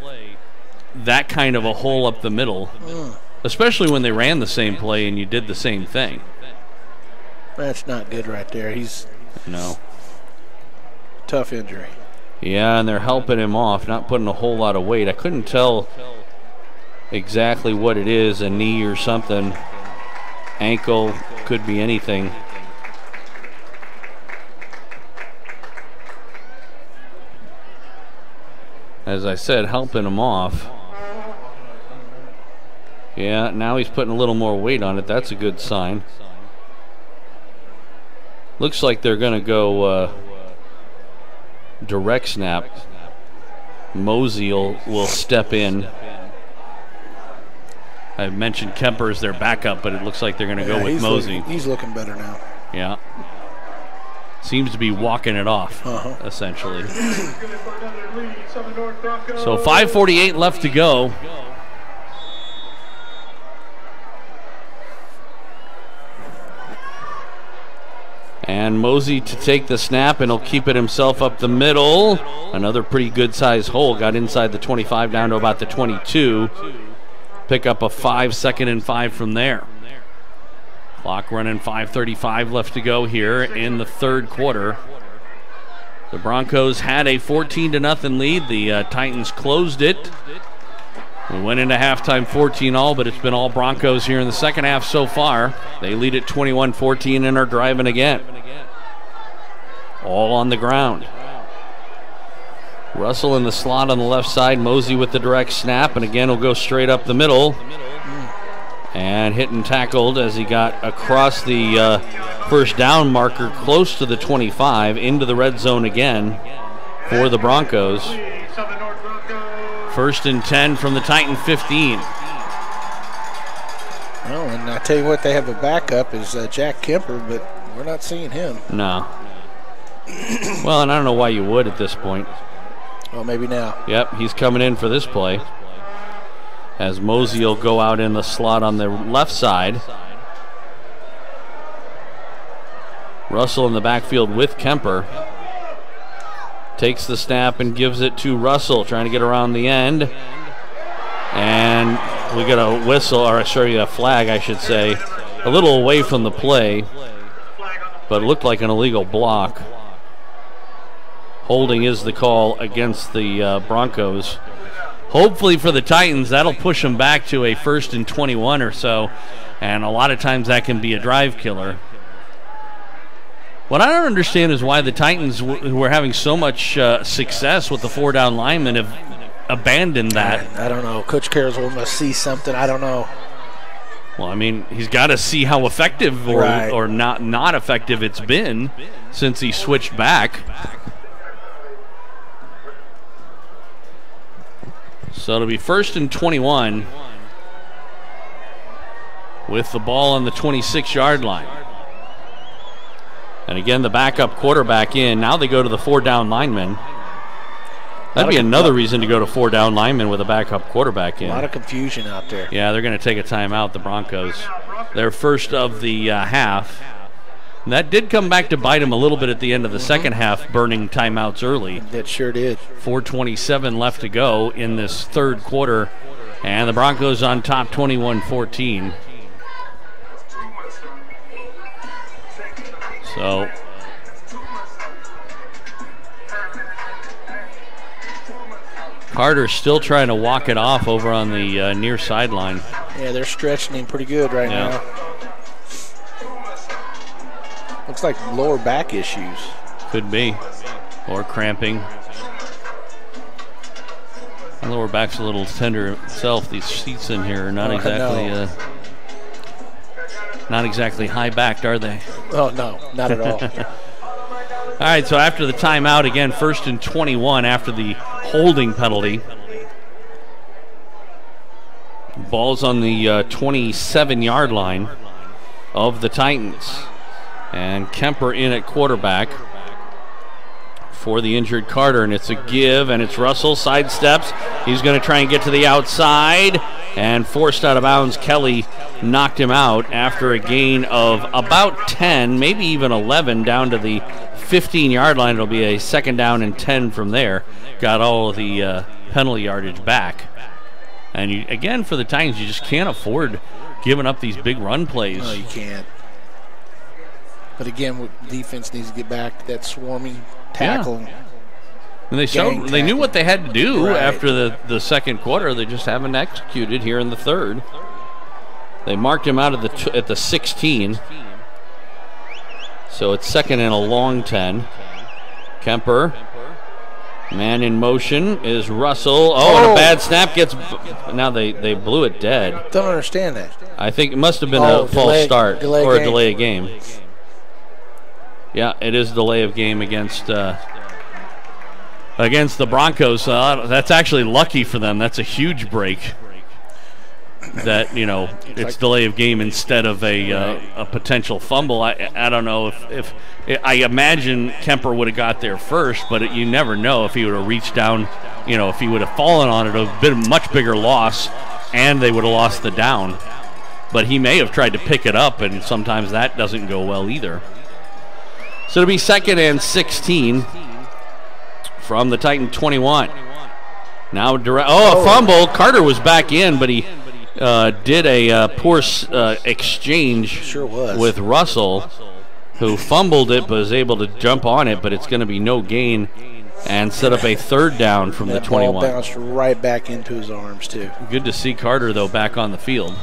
that kind of a hole up the middle, especially when they ran the same play and you did the same thing. That's not good right there. He's tough injury. Yeah, and they're helping him off, not putting a whole lot of weight. I couldn't tell exactly what it is, a knee or something. Ankle, could be anything. As I said, helping him off. Yeah, now he's putting a little more weight on it. That's a good sign. Looks like they're going to go direct snap. Mosey will step in. I mentioned Kemper as their backup, but it looks like they're going to go with Mosey. He's looking better now. Yeah. Seems to be walking it off, essentially. So 5:48 left to go. And Mosey to take the snap, and he'll keep it himself up the middle. Another pretty good-sized hole. Got inside the 25 down to about the 22. Pick up a 5, 2nd and 5 from there. Clock running, 5:35 left to go here in the third quarter. The Broncos had a 14-0 lead. The Titans closed it. We went into halftime 14-all, but it's been all Broncos here in the second half so far. They lead at 21-14 and are driving again. All on the ground. Russell in the slot on the left side. Mosey with the direct snap, and again will go straight up the middle. And hit and tackled as he got across the first down marker close to the 25 into the red zone again for the Broncos. 1st and 10 from the Titan 15. Well, and I tell you what, they have a backup is Jack Kemper, but we're not seeing him. No. Well, and I don't know why you would at this point. Well, maybe now. Yep, he's coming in for this play. As Mosey will go out in the slot on the left side. Russell in the backfield with Kemper. Takes the snap and gives it to Russell, trying to get around the end. And we got a whistle, or sorry, a flag, I should say. A little away from the play, but it looked like an illegal block. Holding is the call against the Broncos. Hopefully for the Titans, that'll push them back to a 1st and 21 or so, and a lot of times that can be a drive killer. What I don't understand is why the Titans, who are having so much success with the 4-down linemen, have abandoned that. I don't know. Coach Carroll's wanting to see something. I don't know. Well, I mean, he's got to see how effective or not effective it's been since he switched back. So it'll be 1st and 21 with the ball on the 26-yard line. And again, the backup quarterback in. Now they go to the 4-down lineman. That'd be another reason to go to 4-down lineman with a backup quarterback in. A lot of confusion out there. Yeah, they're going to take a timeout, the Broncos. Their first of the half. And that did come back to bite them a little bit at the end of the second half, burning timeouts early. That sure did. 4:27 left to go in this third quarter. And the Broncos on top 21-14. So Carter's still trying to walk it off over on the near sideline. Yeah, they're stretching him pretty good right now. Looks like lower back issues. Could be. Or cramping. The lower back's a little tender itself. These seats in here are not exactly high-backed, are they? Oh, no, not at all. All right, so after the timeout, again, 1st and 21 after the holding penalty. Ball's on the 27-yard line of the Titans. And Kemper in at quarterback for the injured Carter, and it's a give, and it's Russell, sidesteps. He's going to try and get to the outside, and forced out of bounds. Kelly knocked him out after a gain of about 10, maybe even 11, down to the 15-yard line. It'll be a 2nd down and 10 from there. Got all of the penalty yardage back. And again, for the Titans, you just can't afford giving up these big run plays. No, you can't. But again, defense needs to get back to that swarming tackle. Yeah. And they knew what they had to do after the second quarter. They just haven't executed here in the third. They marked him out at the 16. So it's 2nd and a long 10. Kemper. Man in motion is Russell. Oh, and a bad snap gets. Now they blew it dead. Don't understand that. I think it must have been a false start or a delay of game. Yeah, it is delay of game against the Broncos. That's actually lucky for them. That's a huge break. That, it's delay of game instead of a potential fumble. I don't know if I imagine Kemper would have got there first, but you never know if he would have reached down. If he would have fallen on it, it would have been a much bigger loss, and they would have lost the down. But he may have tried to pick it up, and sometimes that doesn't go well either. So it'll be 2nd and 16 from the Titan 21. Now, a fumble. Carter was back in, but he did a poor exchange with Russell, who fumbled it but was able to jump on it, but it's going to be no gain and set up a 3rd down from the 21. Ball bounced right back into his arms, too. Good to see Carter, though, back on the field.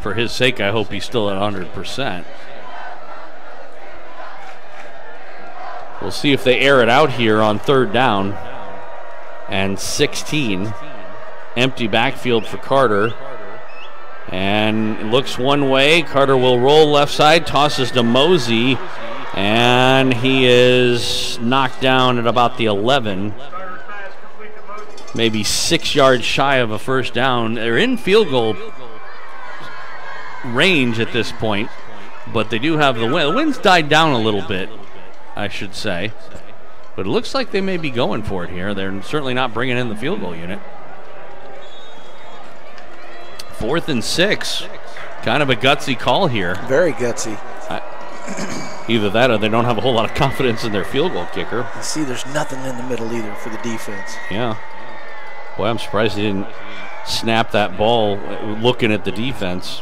For his sake, I hope he's still at 100%. We'll see if they air it out here on 3rd down and 16. Empty backfield for Carter. And it looks one way. Carter will roll left side, tosses to Mosey, and he is knocked down at about the 11. Maybe 6 yards shy of a 1st down. They're in field goal range at this point, but they do have the wind. The wind's died down a little bit, I should say. But it looks like they may be going for it here. They're certainly not bringing in the field goal unit. 4th and 6. Kind of a gutsy call here. Very gutsy. Either that or they don't have a whole lot of confidence in their field goal kicker. You see, there's nothing in the middle either for the defense. Yeah. Boy, I'm surprised they didn't snap that ball looking at the defense.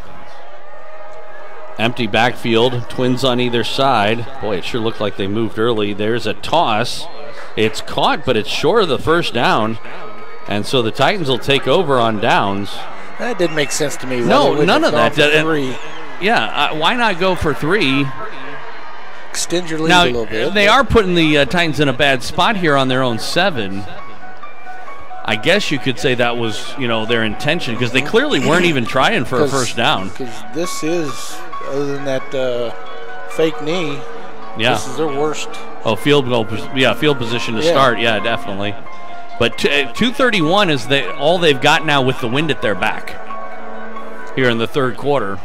Empty backfield, Twins on either side. Boy, it sure looked like they moved early. There's a toss. It's caught, but it's short of the 1st down. And so the Titans will take over on downs. That didn't make sense to me. No, none of that. Yeah, why not go for 3? Extend your lead a little bit. They are putting the Titans in a bad spot here on their own 7. I guess you could say that was, their intention, because they clearly weren't even trying for a 1st down. Because this is, other than that fake knee, this is their worst. Oh, field position to start. Yeah, definitely. But 2:31 is all they've got now with the wind at their back here in the 3rd quarter.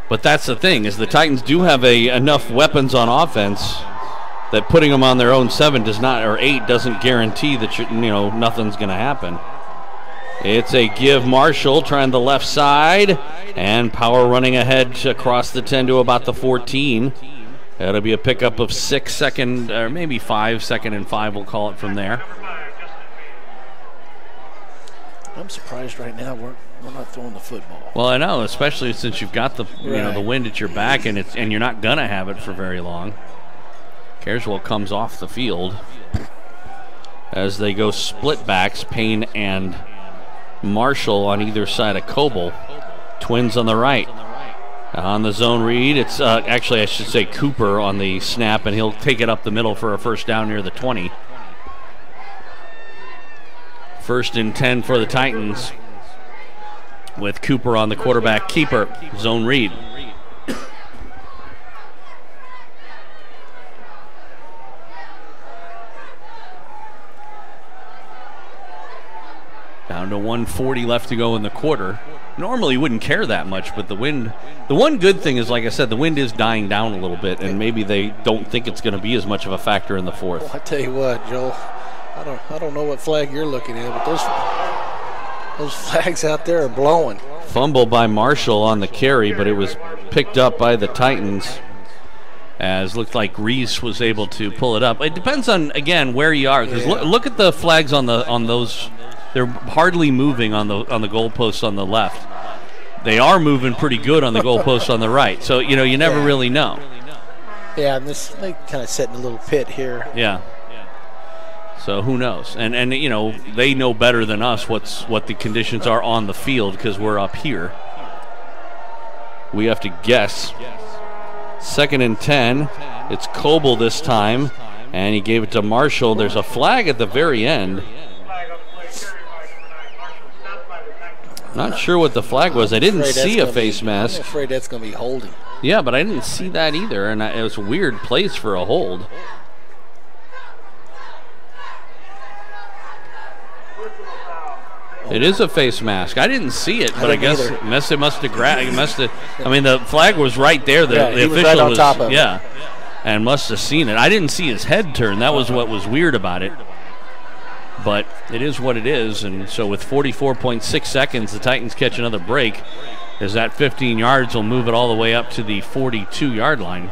But that's the thing, is the Titans do have enough weapons on offense that putting them on their own 7 does not, or 8 doesn't guarantee that nothing's going to happen. It's a give. Marshall trying the left side, and Power running ahead across the 10 to about the 14. That'll be a pickup of 6 second, or maybe 5, 2nd and 5, we'll call it from there. I'm surprised right now we're not throwing the football. Well, I know, especially since you've got the the wind at your back, and you're not gonna have it for very long. Carswell comes off the field as they go split backs, Payne and Marshall on either side of Coble. Twins on the right. On the zone read, it's actually, I should say, Cooper on the snap, and he'll take it up the middle for a 1st down near the 20. 1st and 10 for the Titans with Cooper on the quarterback keeper. Zone read. Down to 1:40 left to go in the quarter. Normally you wouldn't care that much, but the one good thing is, like I said, the wind is dying down a little bit, and maybe they don't think it's going to be as much of a factor in the 4th. Well, I tell you what, Joel, I don't know what flag you're looking at, but those flags out there are blowing. Fumble by Marshall on the carry, but it was picked up by the Titans, as looked like Reese was able to pull it up. It depends on, again, where you are, because look at the flags on those. They're hardly moving on the goalposts on the left. They are moving pretty good on the goalposts on the right. So, you never really know. Yeah, and they kind of set in a little pit here. Yeah. So who knows? And they know better than us what the conditions are on the field, because we're up here. We have to guess. 2nd and 10. It's Coble this time, and he gave it to Marshall. There's a flag at the very end. Not sure what the flag was. I didn't see a face mask. I'm afraid that's going to be holding. Yeah, but I didn't see that either, and it was a weird place for a hold. It is a face mask. I didn't see it, but I guess it must have grabbed. I mean, the flag was right there. The official was right on top of it. And must have seen it. I didn't see his head turn. That was what was weird about it. But it is what it is, and so with 44.6 seconds, the Titans catch another break, as that 15 yards will move it all the way up to the 42-yard line.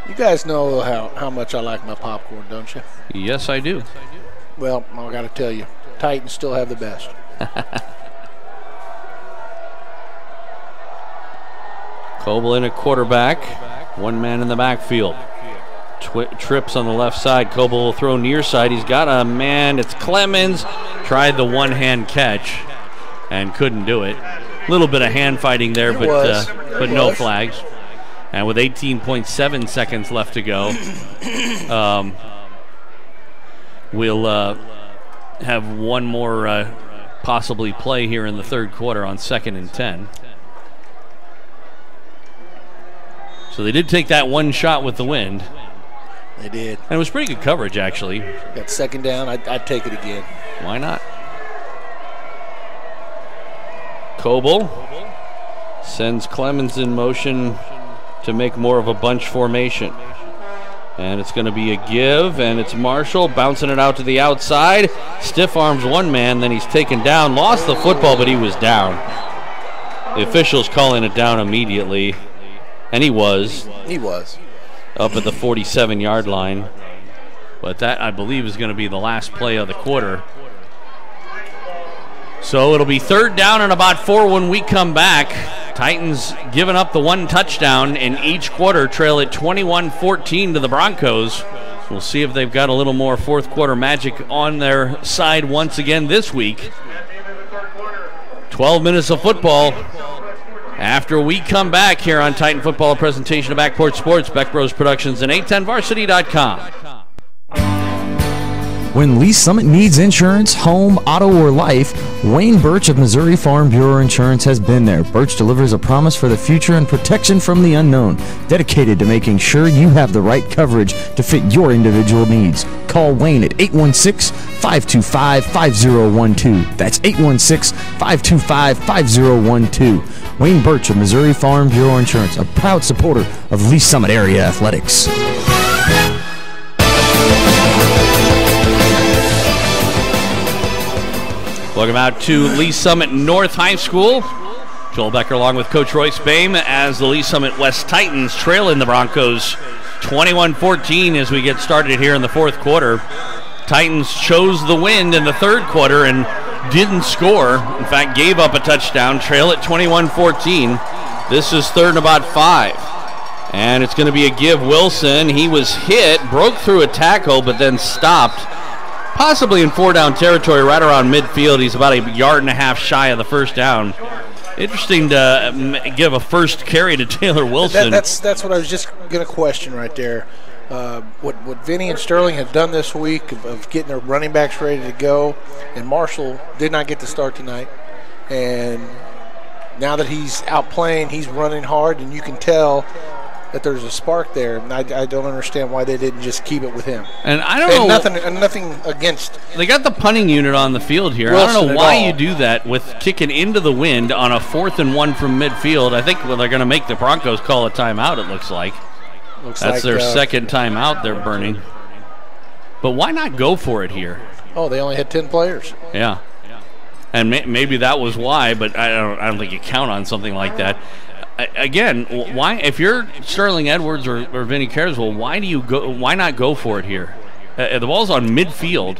You guys know how much I like my popcorn, don't you? Yes, I do. Well, I got to tell you, Titans still have the best. Coble in at quarterback, one man in the backfield. Trips on the left side. Coble will throw near side. He's got a man. It's Clemens. Tried the one-hand catch and couldn't do it. A little bit of hand fighting there, but no flags. And with 18.7 seconds left to go, we'll have one more possibly play here in the third quarter on 2nd and 10. So they did take that one shot with the wind. They did. And it was pretty good coverage, actually. Got 2nd down. I'd take it again. Why not? Coble sends Clemens in motion to make more of a bunch formation. And it's going to be a give, and it's Marshall bouncing it out to the outside. Stiff arms one man, then he's taken down. Lost the football, but he was down. The officials calling it down immediately. And he was. He was. Up at the 47-yard line. But that, I believe, is going to be the last play of the quarter. So it'll be 3rd down and about 4 when we come back. Titans giving up the one touchdown in each quarter, trail at 21-14 to the Broncos. We'll see if they've got a little more fourth quarter magic on their side once again this week. 12 minutes of football. After we come back here on Titan Football, a presentation of Backport Sports, Beck Bros Productions, and 810varsity.com. When Lee Summit needs insurance, home, auto, or life, Wayne Birch of Missouri Farm Bureau Insurance has been there. Birch delivers a promise for the future and protection from the unknown, dedicated to making sure you have the right coverage to fit your individual needs. Call Wayne at 816-525-5012. That's 816-525-5012. Wayne Birch of Missouri Farm Bureau Insurance, a proud supporter of Lee Summit area athletics. Welcome out to Lee Summit North High School. Joel Becker along with Coach Royce Bame as the Lee Summit West Titans trail in the Broncos 21-14 as we get started here in the fourth quarter. Titans chose the wind in the third quarter and didn't score. In fact, gave up a touchdown, trail at 21-14. This is 3rd and about 5. And it's going to be a give. Wilson, he was hit, broke through a tackle, but then stopped. Possibly in 4-down territory right around midfield. He's about a yard and a half shy of the first down. Interesting to give a first carry to Taylor Wilson. That's what I was just going to question right there. What Vinny and Sterling have done this week of getting their running backs ready to go, and Marshall did not get to start tonight. And now that he's out playing, he's running hard, and you can tell that there's a spark there. And I don't understand why they didn't just keep it with him. And I don't know. Nothing against. They got the punting unit on the field here. Wilson, I don't know why you do that with kicking into the wind on a 4th and 1 from midfield. I think they're going to make the Broncos call a timeout, it looks like. That's their second timeout they're burning. But why not go for it here? Oh, they only had 10 players. Yeah. And maybe that was why, but I don't think you count on something like that. Again, why? If you're Sterling Edwards or Vinny Carswell, why not go for it here? The ball's on midfield.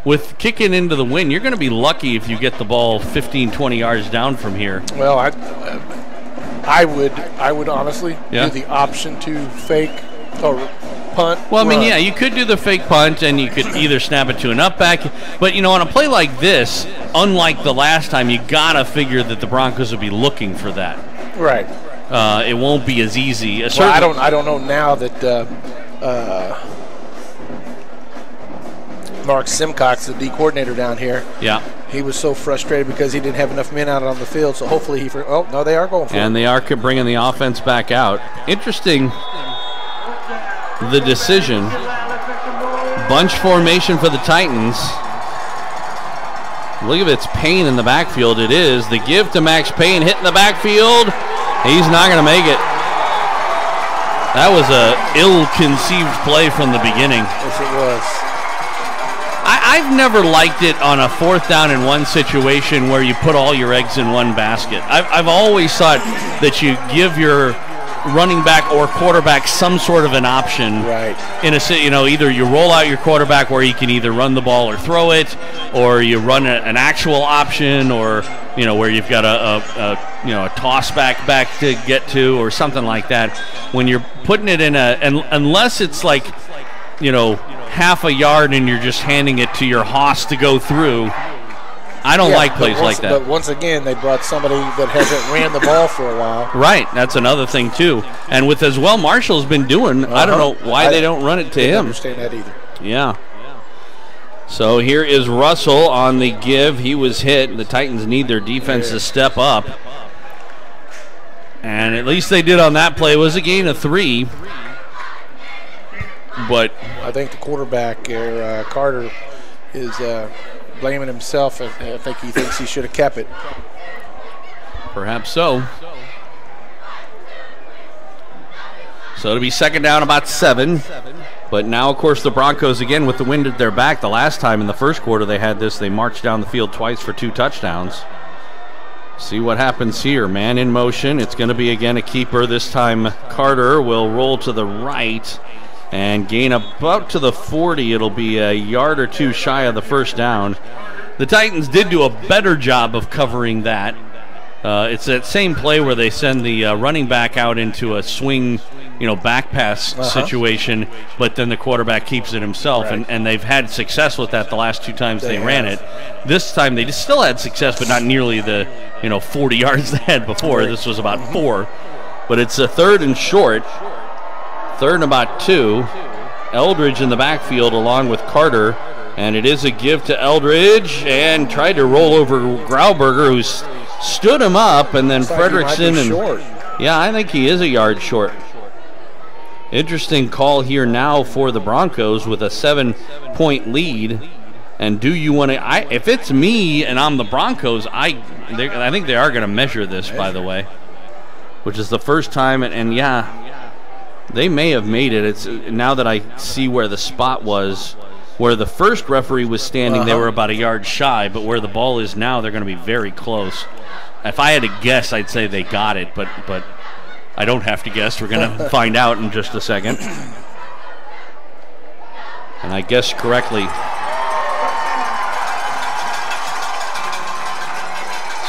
With kicking into the wind, you're going to be lucky if you get the ball 15, 20 yards down from here. Well, I would honestly do the option to fake or punt. Well, I mean, yeah, you could do the fake punt, and you could either snap it to an up back. But, on a play like this, unlike the last time, you got to figure that the Broncos will be looking for that. Right. It won't be as easy. Well, I don't know now that Mark Simcox, the D coordinator down here, he was so frustrated because he didn't have enough men out on the field. So hopefully no, they are going for it. And they are bringing the offense back out. Interesting, the decision. Bunch formation for the Titans. Look at it's Payne in the backfield. It is the give to Max Payne, hitting the backfield. He's not going to make it. That was a ill-conceived play from the beginning. Yes, it was. I've never liked it on a 4th down and 1 situation where you put all your eggs in one basket. I've always thought that you give your running back or quarterback some sort of an option. Right. Either you roll out your quarterback where he can either run the ball or throw it, or you run an actual option, or where you've got a toss back to get to, or something like that. When you're putting it in unless it's like half a yard and you're just handing it to your hoss to go through. I don't like plays like that. But once again, they brought somebody that hasn't ran the ball for a while. Right, that's another thing too. And with as well Marshall's been doing, I don't know why they don't run it to him. I don't understand that either. Yeah. So here is Russell on the give. He was hit. The Titans need their defense to step up. And at least they did on that play. It was a gain of 3. But I think the quarterback, Carter, is blaming himself. I think he thinks he should have kept it. Perhaps so. So it'll be 2nd down, about 7. But now, of course, the Broncos, again, with the wind at their back. The last time in the first quarter they had this, they marched down the field twice for 2 touchdowns. See what happens here. Man in motion. It's going to be, again, a keeper. This time Carter will roll to the right and gain about to the 40. It'll be a yard or 2 shy of the 1st down. The Titans did do a better job of covering that. It's that same play where they send the running back out into a swing, back pass situation, but then the quarterback keeps it himself, right. and they've had success with that the last 2 times they ran it. This time they just still had success, but not nearly the 40 yards they had before. Right. This was about 4, but it's a 3rd and short. 3rd and about 2. Eldridge in the backfield along with Carter, and it is a give to Eldridge, and tried to roll over Grauberger, who stood him up, and then Fredrickson. Short. Yeah, I think he is a yard short. Interesting call here now for the Broncos with a 7-point lead. And do you want to? If it's me and I'm the Broncos, I think they are going to measure this. By the way, which is the first time, and yeah. They may have made it. It's now that I see where the spot was, where the first referee was standing, they were about a yard shy, but where the ball is now, they're going to be very close. If I had to guess, I'd say they got it, but I don't have to guess. We're going to find out in just a second. And I guessed correctly.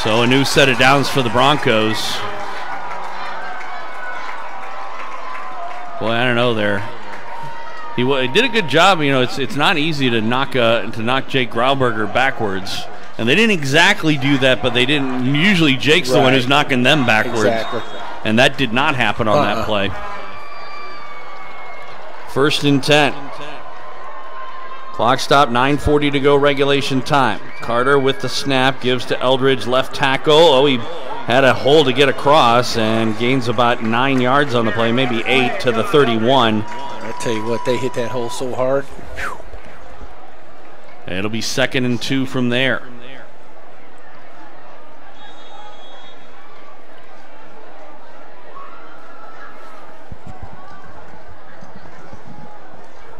So a new set of downs for the Broncos. Boy, I don't know there. He did a good job. It's not easy to knock Jake Grauberger backwards, and they didn't exactly do that. But they didn't. Usually, Jake's the one who's knocking them backwards, and that did not happen on that play. 1st and 10. Clock stop. 9:40 to go. Regulation time. Carter with the snap gives to Eldridge, left tackle. Oh, he had a hole to get across and gains about 9 yards on the play, maybe 8 to the 31. I tell you what, they hit that hole so hard. It'll be 2nd and 2 from there.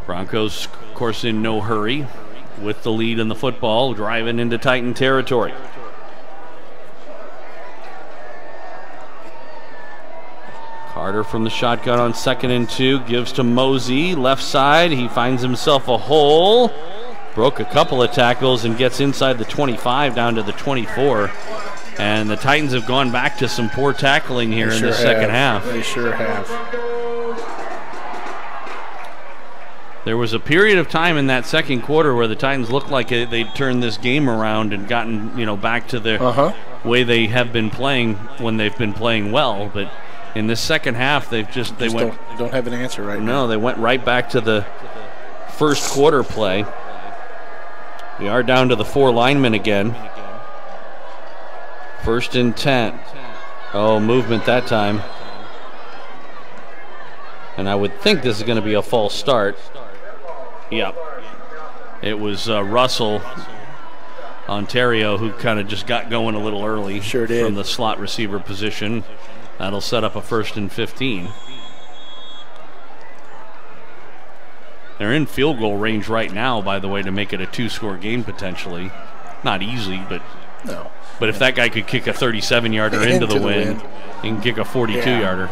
Broncos, of course, in no hurry with the lead in the football, driving into Titan territory. Carter from the shotgun on 2nd and 2, gives to Mosey, left side. He finds himself a hole. Broke a couple of tackles and gets inside the 25 down to the 24. And the Titans have gone back to some poor tackling here in the second half. They sure have. There was a period of time in that second quarter where the Titans looked like they'd turned this game around and gotten, back to the way they have been playing when they've been playing well. But in this second half, they don't have an answer right now. No, they went right back to the first quarter play. We are down to the 4 linemen again. 1st and 10. Oh, movement that time. And I would think this is going to be a false start. Yep. It was Russell, Ontario, who kind of just got going a little early. Sure did. From the slot receiver position. That'll set up a 1st and 15. They're in field goal range right now, by the way, to make it a 2-score game potentially. Not easy, but no. But if that guy could kick a 37-yarder into the wind, he can kick a 42-yarder.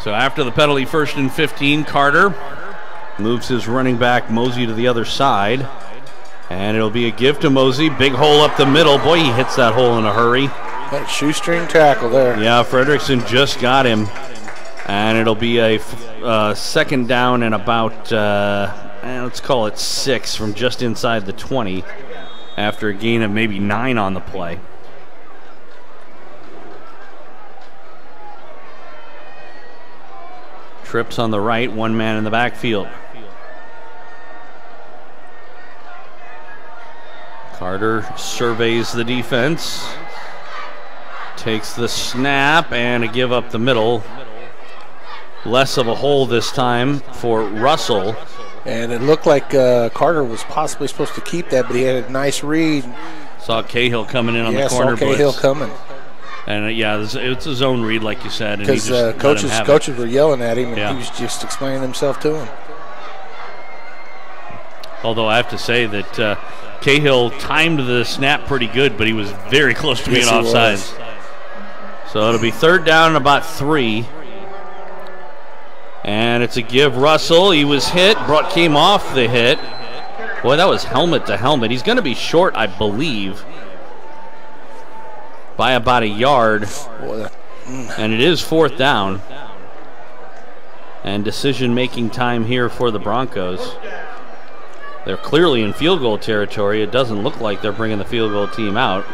So after the penalty, 1st and 15, Carter moves his running back Mosey to the other side. And it'll be a give to Mosey. Big hole up the middle. Boy, he hits that hole in a hurry. That shoestring tackle there. Yeah, Fredrickson just got him. And it'll be a 2nd down and about, let's call it 6 from just inside the 20 after a gain of maybe 9 on the play. Trips on the right, 1 man in the backfield. Carter surveys the defense, takes the snap, and a give up the middle. Less of a hole this time for Russell. And it looked like Carter was possibly supposed to keep that, but he had a nice read. Saw Cahill coming in on the corner blitz. Cahill coming. And it's a zone read, like you said. Because coaches were yelling at him, and he was just explaining himself to him. Although I have to say that Cahill timed the snap pretty good, but he was very close to being offsides. So it'll be 3rd down and about 3. And it's a give Russell. He was hit, came off the hit. Boy, that was helmet to helmet. He's going to be short, I believe, by about a yard. And it is 4th down. And decision-making time here for the Broncos. They're clearly in field goal territory. It doesn't look like they're bringing the field goal team out.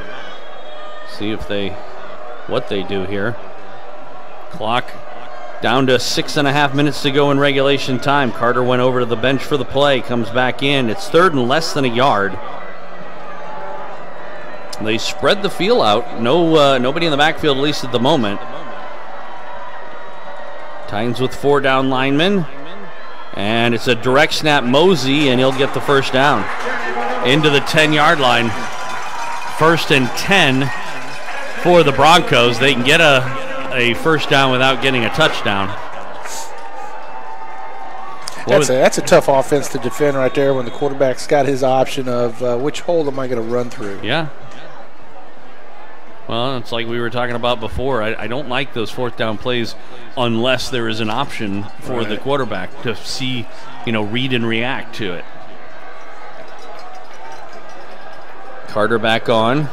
See what they do here. Clock down to 6.5 minutes to go in regulation time. Carter went over to the bench for the play, comes back in. It's 3rd and less than a yard. They spread the field out. Nobody in the backfield, at least at the moment. Titans with 4 down linemen. And it's a direct snap Mosey, and he'll get the 1st down. Into the 10-yard line. 1st and 10 for the Broncos. They can get a 1st down without getting a touchdown. That's a tough offense to defend right there when the quarterback's got his option of which hole am I going to run through. Yeah. Well, it's like we were talking about before. I don't like those 4th down plays unless there is an option for the quarterback to see, read and react to it. Carter back on.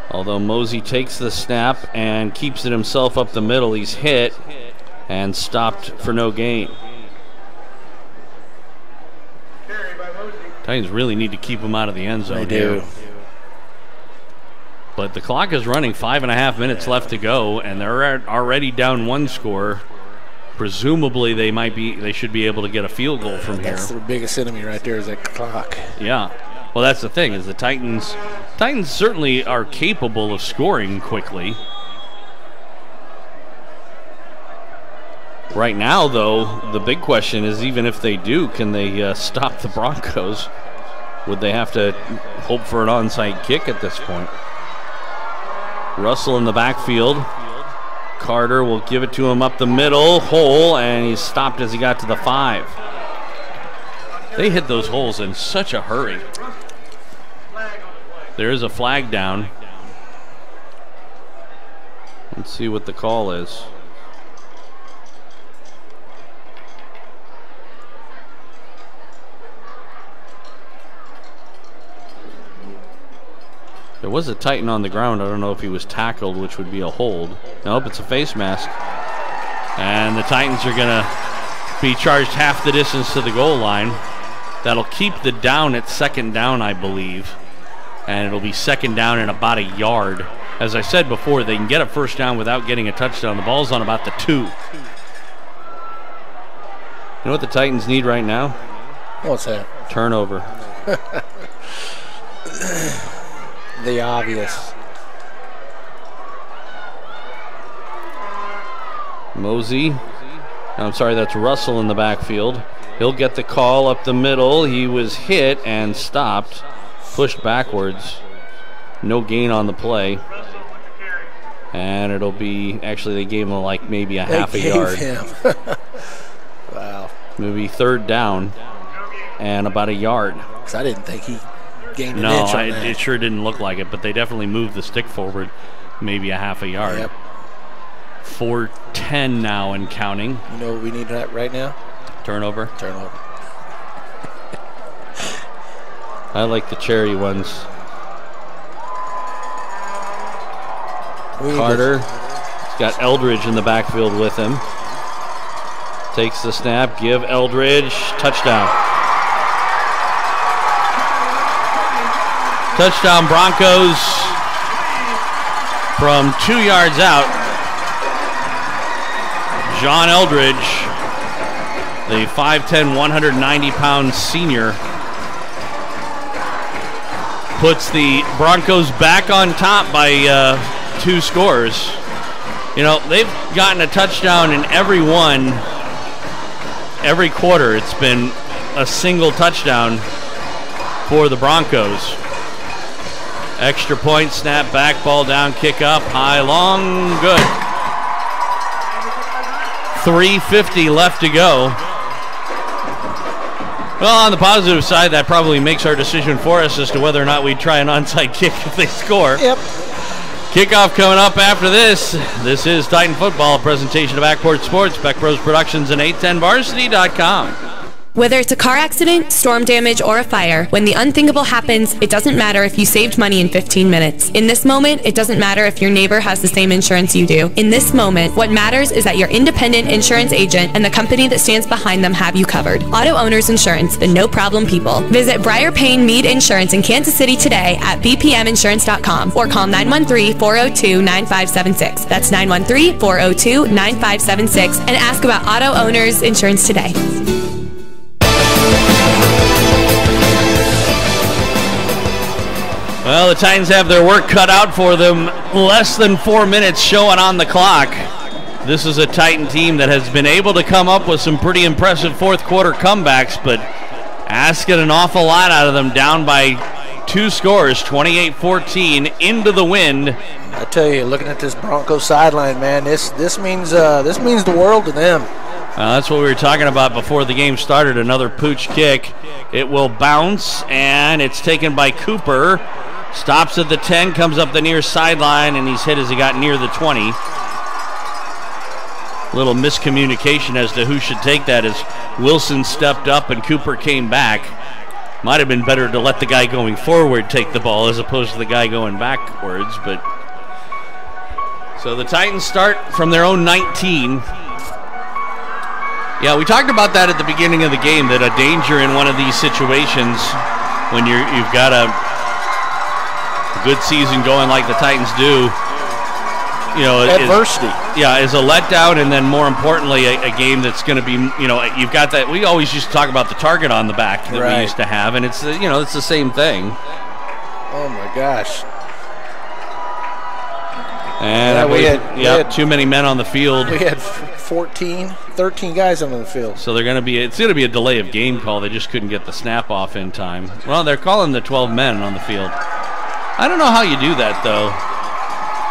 Although Mosey takes the snap and keeps it himself up the middle. He's hit and stopped for no gain. Titans really need to keep him out of the end zone. They do. Here. But the clock is running, 5.5 minutes left to go, and they're already down 1 score. Presumably they should be able to get a field goal from here. That's their biggest enemy right there is that clock. Yeah. Well, that's the thing, is the Titans certainly are capable of scoring quickly. Right now, though, the big question is, even if they do, can they stop the Broncos? Would they have to hope for an onside kick at this point? Russell in the backfield. Carter will give it to him up the middle, hole, and he's stopped as he got to the 5. They hit those holes in such a hurry. There is a flag down. Let's see what the call is. There was a Titan on the ground. I don't know if he was tackled, which would be a hold. Nope, it's a face mask. And the Titans are going to be charged half the distance to the goal line. That'll keep the down at second down, I believe. And it'll be second down and about a yard. As I said before, they can get a first down without getting a touchdown. The ball's on about the 2. You know what the Titans need right now? What's that? Turnover. The obvious. Mosey. I'm sorry, that's Russell in the backfield. He'll get the call up the middle. He was hit and stopped. Pushed backwards. No gain on the play. And it'll be, actually they gave him like maybe a half a yard. Wow. Maybe third down and about a yard. Because I didn't think he gained an inch on that. It sure didn't look like it, but they definitely moved the stick forward maybe a half a yard. Yep. 4:10 now and counting. You know what we need right now? Turnover. Turnover. I like the cherry ones. Carter. He's got Eldridge in the backfield with him. Takes the snap. Give Eldridge. Touchdown. Touchdown Broncos from 2 yards out. John Eldridge, the 5'10", 190-pound senior, puts the Broncos back on top by 2 scores. You know, they've gotten a touchdown in every quarter. It's been a single touchdown for the Broncos. Extra point, snap back, ball down, kick up, high, long, good. 3:50 left to go. Well, on the positive side, that probably makes our decision for us as to whether or not we try an onside kick if they score. Yep. Kickoff coming up after this. This is Titan Football, a presentation of Backport Sports, Beck Bros Productions, and 810varsity.com. Whether it's a car accident, storm damage, or a fire, when the unthinkable happens, it doesn't matter if you saved money in 15 minutes. In this moment, it doesn't matter if your neighbor has the same insurance you do. In this moment, what matters is that your independent insurance agent and the company that stands behind them have you covered. Auto Owners Insurance, the no-problem people. Visit Briar Payne Mead Insurance in Kansas City today at bpminsurance.com or call 913-402-9576. That's 913-402-9576 and ask about Auto Owners Insurance today. Well, the Titans have their work cut out for them. Less than 4 minutes showing on the clock. This is a Titan team that has been able to come up with some pretty impressive fourth quarter comebacks, but asking an awful lot out of them, down by 2 scores, 28-14, into the wind. I tell you, looking at this Broncos sideline, man, this means the world to them. That's what we were talking about before the game started. Another pooch kick. It will bounce, and it's taken by Cooper. Stops at the 10, comes up the near sideline, and he's hit as he got near the 20. Little miscommunication as to who should take that as Wilson stepped up and Cooper came back. Might have been better to let the guy going forward take the ball as opposed to the guy going backwards. But so the Titans start from their own 19. Yeah, we talked about that at the beginning of the game, that a danger in one of these situations when you've got a good season going like the Titans do, you know, adversity. Is a letdown, and then more importantly, a game that's going to be, you know, you've got that. We always used to talk about the target on the back that we used to have, and it's, you know, it's the same thing. Oh my gosh. And we had too many men on the field. We had 13 guys on the field. So it's going to be a delay of game call. They just couldn't get the snap off in time. Well, they're calling the 12 men on the field. I don't know how you do that, though.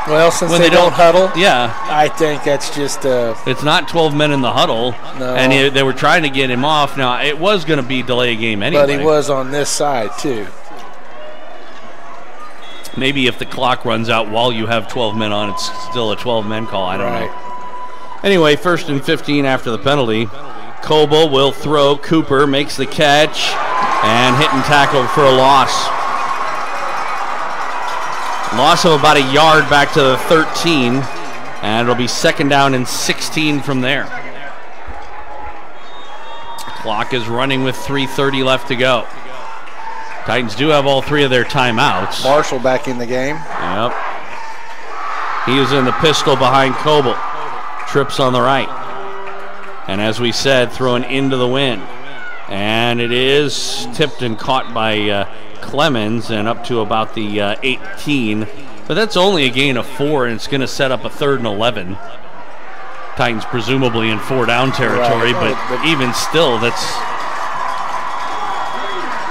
Well, since they don't huddle, yeah, I think that's just it's not 12 men in the huddle, no. And they were trying to get him off. Now, it was going to be delay a game anyway. But he was on this side, too. Maybe if the clock runs out while you have 12 men on, it's still a 12-men call. I don't know. Anyway, 1st and 15 after the penalty. Coble will throw. Cooper makes the catch and hit and tackle for a loss. Loss of about a yard back to the 13, and it'll be 2nd down and 16 from there. Clock is running with 3:30 left to go. Titans do have all 3 of their timeouts. Marshall back in the game. Yep. He is in the pistol behind Coble. Trips on the right. And as we said, thrown into the wind. And it is tipped and caught by Clemens and up to about the 18. But that's only a gain of 4, and it's going to set up a 3rd and 11. Titans presumably in 4-down territory, but even still, that's...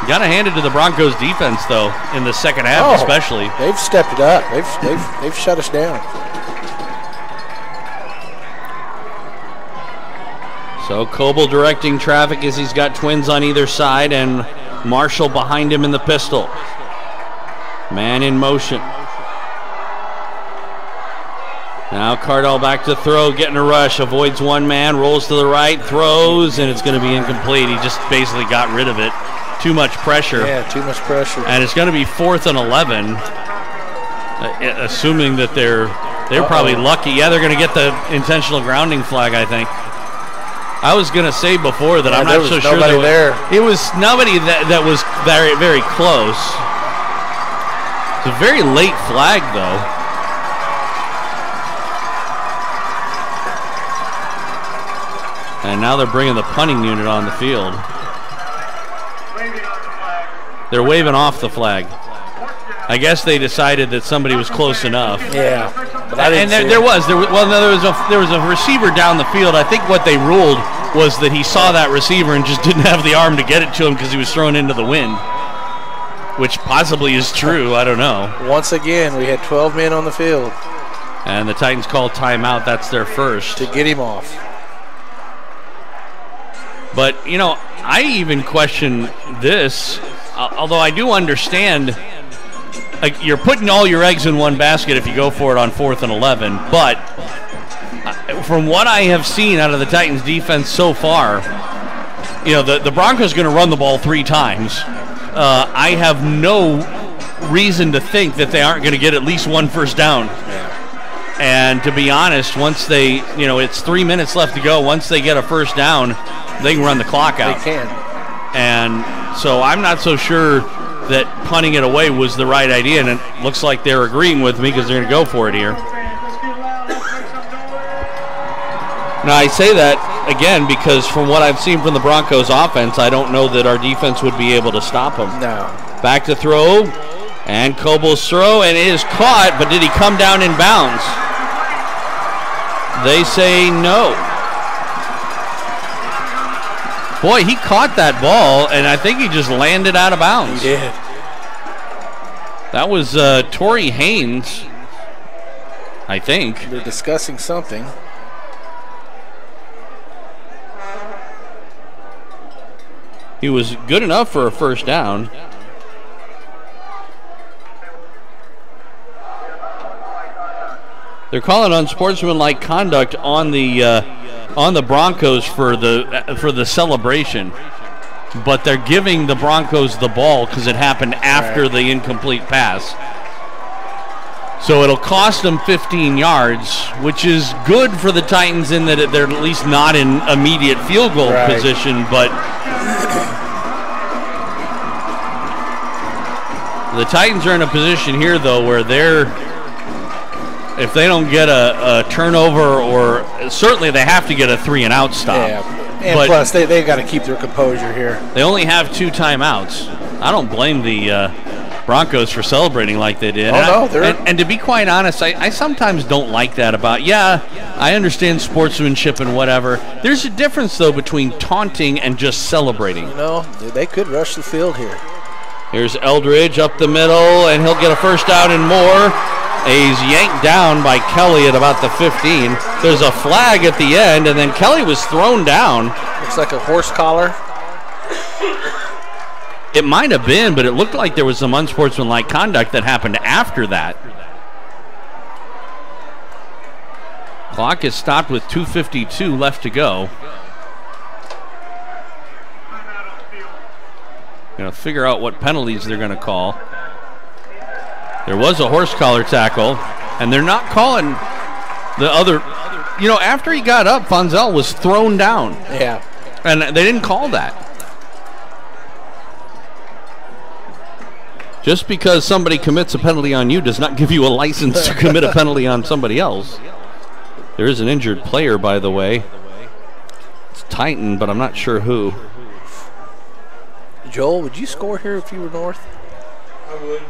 Got to hand it to the Broncos defense, though, in the second half especially. They've stepped it up. They've shut us down. So Coble directing traffic as he's got twins on either side, and Marshall behind him in the pistol. Man in motion. Now Cardell back to throw, getting a rush, avoids one man, rolls to the right, throws, and it's going to be incomplete. He just basically got rid of it. Too much pressure. Yeah, too much pressure. And it's going to be 4th and 11, assuming that they're probably lucky. Yeah, they're going to get the intentional grounding flag, I think. I was going to say before that I'm not so sure there. It was nobody that was very, very close. It's a very late flag, though. And now they're bringing the punting unit on the field. They're waving off the flag. I guess they decided that somebody was close enough. Yeah, but there was a receiver down the field. I think what they ruled was that he saw that receiver and just didn't have the arm to get it to him because he was thrown into the wind, which possibly is true. I don't know. Once again, we had 12 men on the field, and the Titans called timeout. That's their first to get him off. But you know, I even question this. Although I do understand, like, you're putting all your eggs in one basket if you go for it on 4th and 11. But from what I have seen out of the Titans defense so far, you know, the Broncos are going to run the ball 3 times. I have no reason to think that they aren't going to get at least 1 first down. And to be honest, once they, you know, it's 3 minutes left to go. Once they get a first down, they can run the clock out. They can. And so I'm not so sure that punting it away was the right idea, and it looks like they're agreeing with me because they're going to go for it here. Now, I say that, again, because from what I've seen from the Broncos offense, I don't know that our defense would be able to stop them. No. Back to throw, and Coble's throw, and it is caught, but did he come down in bounds? They say no. Boy, he caught that ball, and I think he just landed out of bounds. He did. That was Torrey Haynes, I think. They're discussing something. He was good enough for a first down. They're calling unsportsmanlike conduct on the Broncos for the celebration, but they're giving the Broncos the ball because it happened after the incomplete pass. So it'll cost them 15 yards, which is good for the Titans in that they're at least not in immediate field goal position, but the Titans are in a position here, though, where if they don't get a turnover, or certainly they have to get a 3-and-out stop. Yeah, and plus they got to keep their composure here. They only have 2 timeouts. I don't blame the Broncos for celebrating like they did. And to be quite honest, I sometimes don't like that about, I understand sportsmanship and whatever. There's a difference, though, between taunting and just celebrating. You know, they could rush the field here. Here's Eldridge up the middle, and he'll get a first down and more. He's yanked down by Kelly at about the 15. There's a flag at the end, and then Kelly was thrown down. Looks like a horse collar. It might have been, but it looked like there was some unsportsmanlike conduct that happened after that. Clock is stopped with 2:52 left to go. Going to figure out what penalties they're going to call. There was a horse collar tackle, and they're not calling the other. You know, after he got up, Fonzel was thrown down. Yeah. And they didn't call that. Just because somebody commits a penalty on you does not give you a license to commit a penalty on somebody else. There is an injured player, by the way. It's Titan, but I'm not sure who. Joel, would you score here if you were North? I would.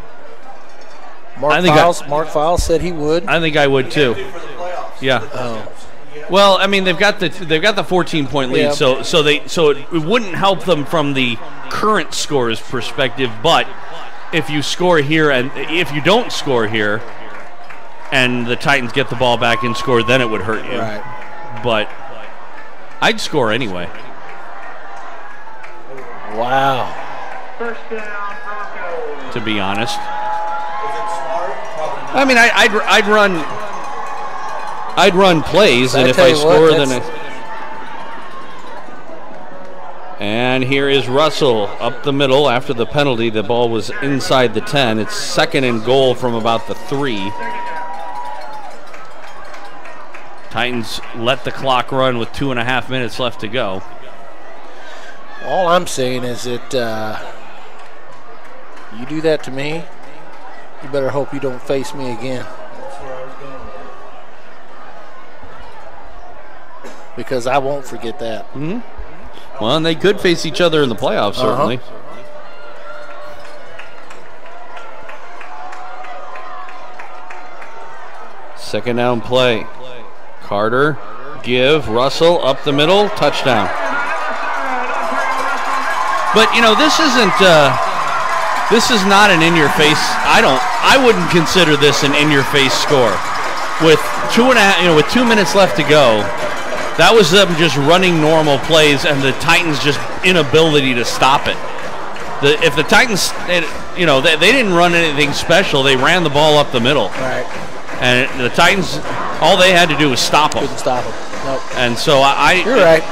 Mark Files said he would. I think I would too. Yeah. Oh. Well, I mean, they've got the 14-point lead, Yeah. so it wouldn't help them from the current scores perspective. But if you score here and if you don't score here, and the Titans get the ball back and score, then it would hurt you. Right. But I'd score anyway. Wow. First down, Broncos. To be honest. Is it smart? Probably not. I mean, I'd run plays, and if I score, then And here is Russell up the middle after the penalty. The ball was inside the 10. It's 2nd and goal from about the 3. Titans let the clock run with 2.5 minutes left to go. All I'm saying is that you do that to me, you better hope you don't face me again. That's where I was going with that. Because I won't forget that. Mm-hmm. Well, and they could face each other in the playoffs, certainly. Second down play. Carter, give, Russell up the middle, touchdown. But you know, this is not an in-your-face. I wouldn't consider this an in-your-face score. With 2 minutes left to go, that was them just running normal plays, and the Titans just inability to stop it. If the Titans, they didn't run anything special. They ran the ball up the middle. Right. And the Titans, all they had to do was stop them. Couldn't stop them. Nope. And so You're right.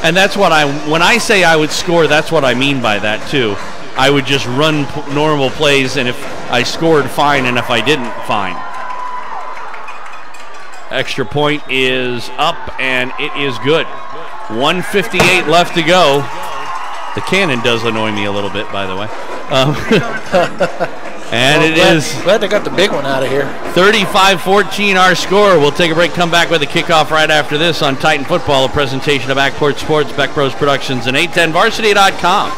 And that's what when I say I would score, that's what I mean by that too. I would just run normal plays, and if I scored, fine, and if I didn't, fine. Extra point is up, and it is good. 1:58 left to go. The cannon does annoy me a little bit, by the way. And glad they got the big one out of here. 35-14 our score. We'll take a break, come back with a kickoff right after this on Titan Football, a presentation of Backport Sports, Beck Bros Productions, and 810varsity.com.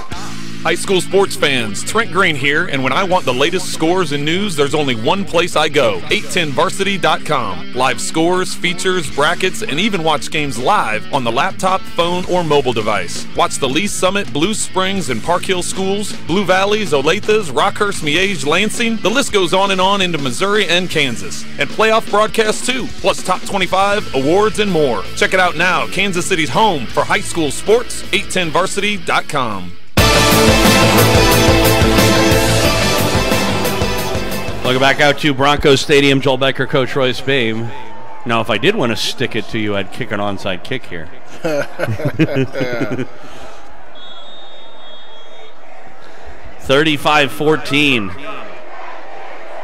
High school sports fans, Trent Green here, and when I want the latest scores and news, there's only one place I go, 810varsity.com. Live scores, features, brackets, and even watch games live on the laptop, phone, or mobile device. Watch the Lee Summit, Blue Springs, and Park Hill schools, Blue Valleys, Olathes, Rockhurst, Miege, Lansing. The list goes on into Missouri and Kansas. And playoff broadcasts too, plus top 25, awards, and more. Check it out now, Kansas City's home for high school sports, 810varsity.com. Welcome back out to Broncos Stadium. Joel Becker, Coach Royce Bame. Now, if I did want to stick it to you, I'd kick an onside kick here. 35-14.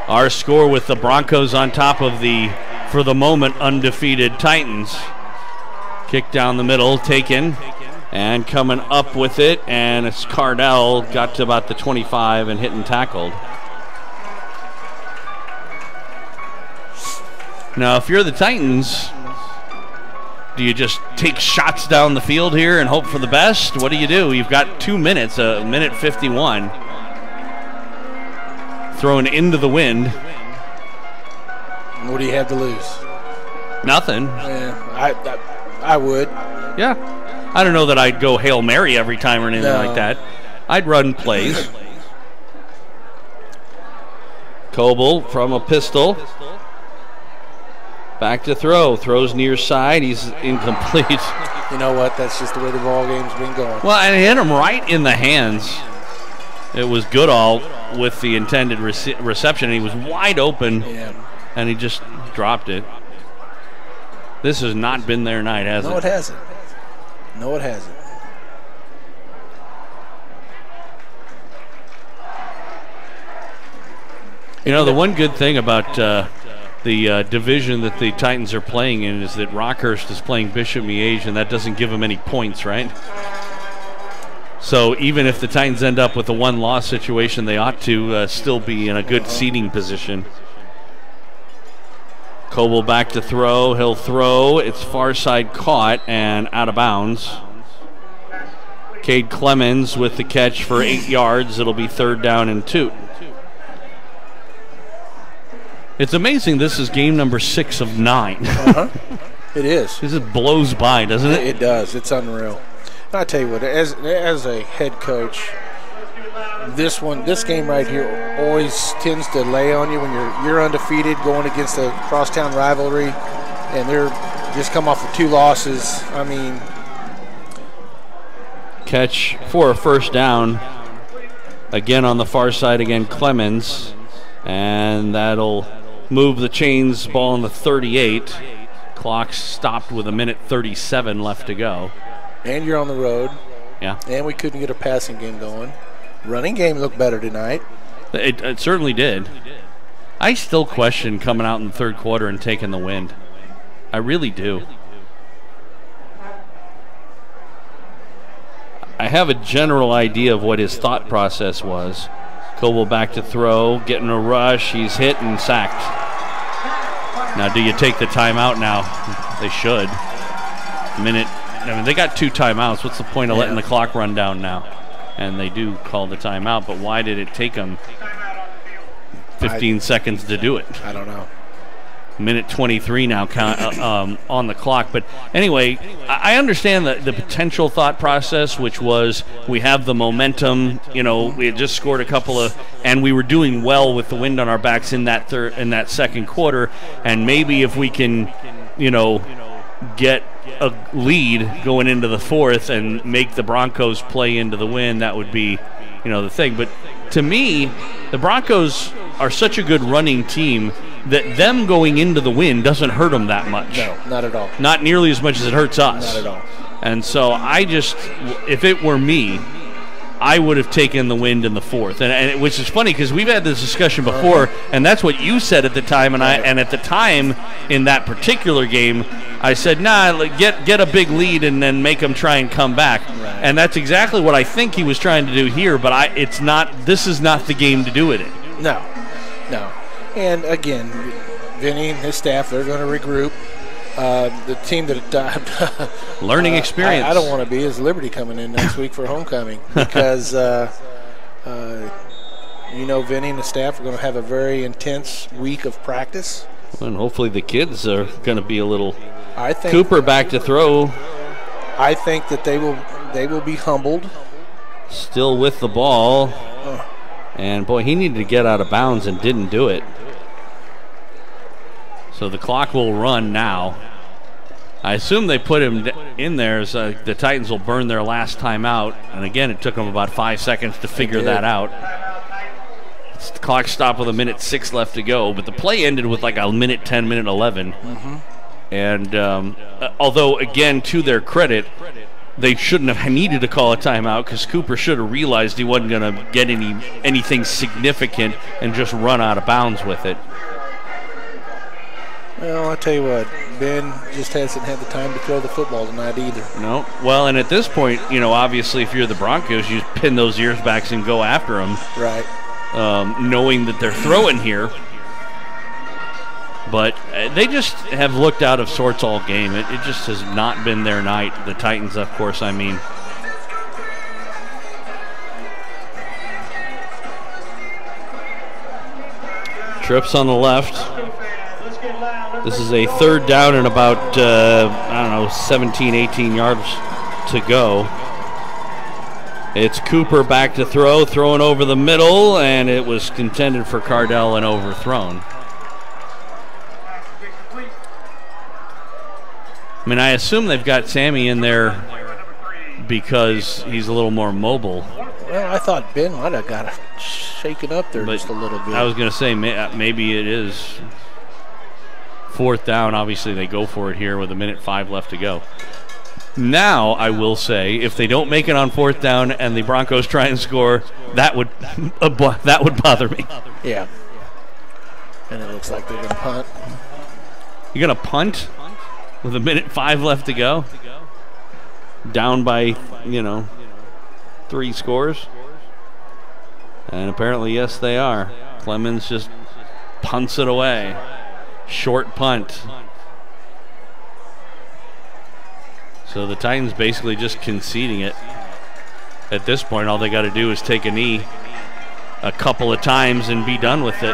Our score with the Broncos on top of the, for the moment, undefeated Titans. Kick down the middle, taken. And coming up with it, and it's Cardell, got to about the 25 and hit and tackled. Now, if you're the Titans, do you just take shots down the field here and hope for the best? What do? You've got 2 minutes, a minute 51. Thrown into the wind. What do you have to lose? Nothing. Yeah, I would. Yeah. I don't know that I'd go Hail Mary every time or anything like that. I'd run plays. Coble from a pistol. Back to throw. Throws near side. He's incomplete. You know what? That's just the way the ball game's been going. Well, and it hit him right in the hands. It was Goodall with the intended reception. He was wide open, and he just dropped it. This has not been their night, has it? No, it hasn't. No, it hasn't. You know, the one good thing about the division that the Titans are playing in is that Rockhurst is playing Bishop Miege, and that doesn't give them any points, right? So even if the Titans end up with a one-loss situation, they ought to still be in a good seeding position. Coble back to throw. He'll throw. It's far side caught and out of bounds. Cade Clemens with the catch for 8 yards. It'll be 3rd down and 2. It's amazing this is game number 6 of 9. It is. This just blows by, doesn't it? It does. It's unreal. I tell you what, as a head coach, this game right here always tends to lay on you when you're undefeated going against a crosstown rivalry, and they're just come off of 2 losses. I mean, catch for a 1st down. Again on the far side, again Clemens, and that'll move the chains. Ball on the 38. Clock stopped with 1:37 left to go. And you're on the road. Yeah. And we couldn't get a passing game going. Running game looked better tonight. It certainly did. I still question coming out in the 3rd quarter and taking the wind. I really do. I have a general idea of what his thought process was. Coble back to throw, getting a rush. He's hit and sacked. Now, do you take the timeout now? They should. They got 2 timeouts. What's the point of letting the clock run down now? And they do call the timeout, but why did it take them 15 seconds to do it? I don't know. 1:23 now on the clock. But anyway, I understand the potential thought process, which was we have the momentum. You know, we had just scored a couple of, and we were doing well with the wind on our backs in that 2nd quarter. And maybe if we can, get a lead going into the 4th and make the Broncos play into the wind, that would be, the thing. But to me, the Broncos are such a good running team that them going into the wind doesn't hurt them that much. No, not at all. Not nearly as much as it hurts us. Not at all. And so if it were me, I would have taken the wind in the 4th, and which is funny because we've had this discussion before, and that's what you said at the time, and at the time in that particular game, I said, nah, get a big lead and then make them try and come back, and that's exactly what I think he was trying to do here. But this is not the game to do it in. No. And again, Vinny and his staff, they're going to regroup. The team that learning experience. I don't want to be is Liberty coming in next week for homecoming because Vinny and the staff are going to have a very intense week of practice. And hopefully the kids are going to be a little. I think Cooper back to throw. I think that they will be humbled. Still with the ball, and boy, he needed to get out of bounds and didn't do it. So the clock will run now. I assume they put him in there so the Titans will burn their last time out. And again, it took them about 5 seconds to figure that out. The clock stopped with 1:06 left to go, but the play ended with like 1:10, 1:11. Mm-hmm. And although, again, to their credit, they shouldn't have needed to call a timeout because Cooper should have realized he wasn't going to get anything significant and just run out of bounds with it. Well, I'll tell you what, Ben just hasn't had the time to throw the football tonight either. No. Well, and at this point, obviously if you're the Broncos, you pin those ears back and go after them. Right. Knowing that they're throwing here. But they just have looked out of sorts all game. It just has not been their night. The Titans, of course, I mean. Trips on the left. This is a 3rd down and about, 17, 18 yards to go. It's Cooper back to throw, throwing over the middle, and it was contended for Cardell and overthrown. I mean, I assume they've got Sammy in there because he's a little more mobile. Well, I thought Ben might have got shaken up there just a little bit. I was going to say maybe it is 4th down. Obviously, they go for it here with 1:05 left to go. Now, I will say, if they don't make it on 4th down and the Broncos try and score, that would bother me. Yeah. And it looks like they're going to punt. You're going to punt with 1:05 left to go? Down by, 3 scores? And apparently, yes, they are. Clemens just punts it away. Short punt. So the Titans basically just conceding it. At this point, all they got to do is take a knee a couple of times and be done with it.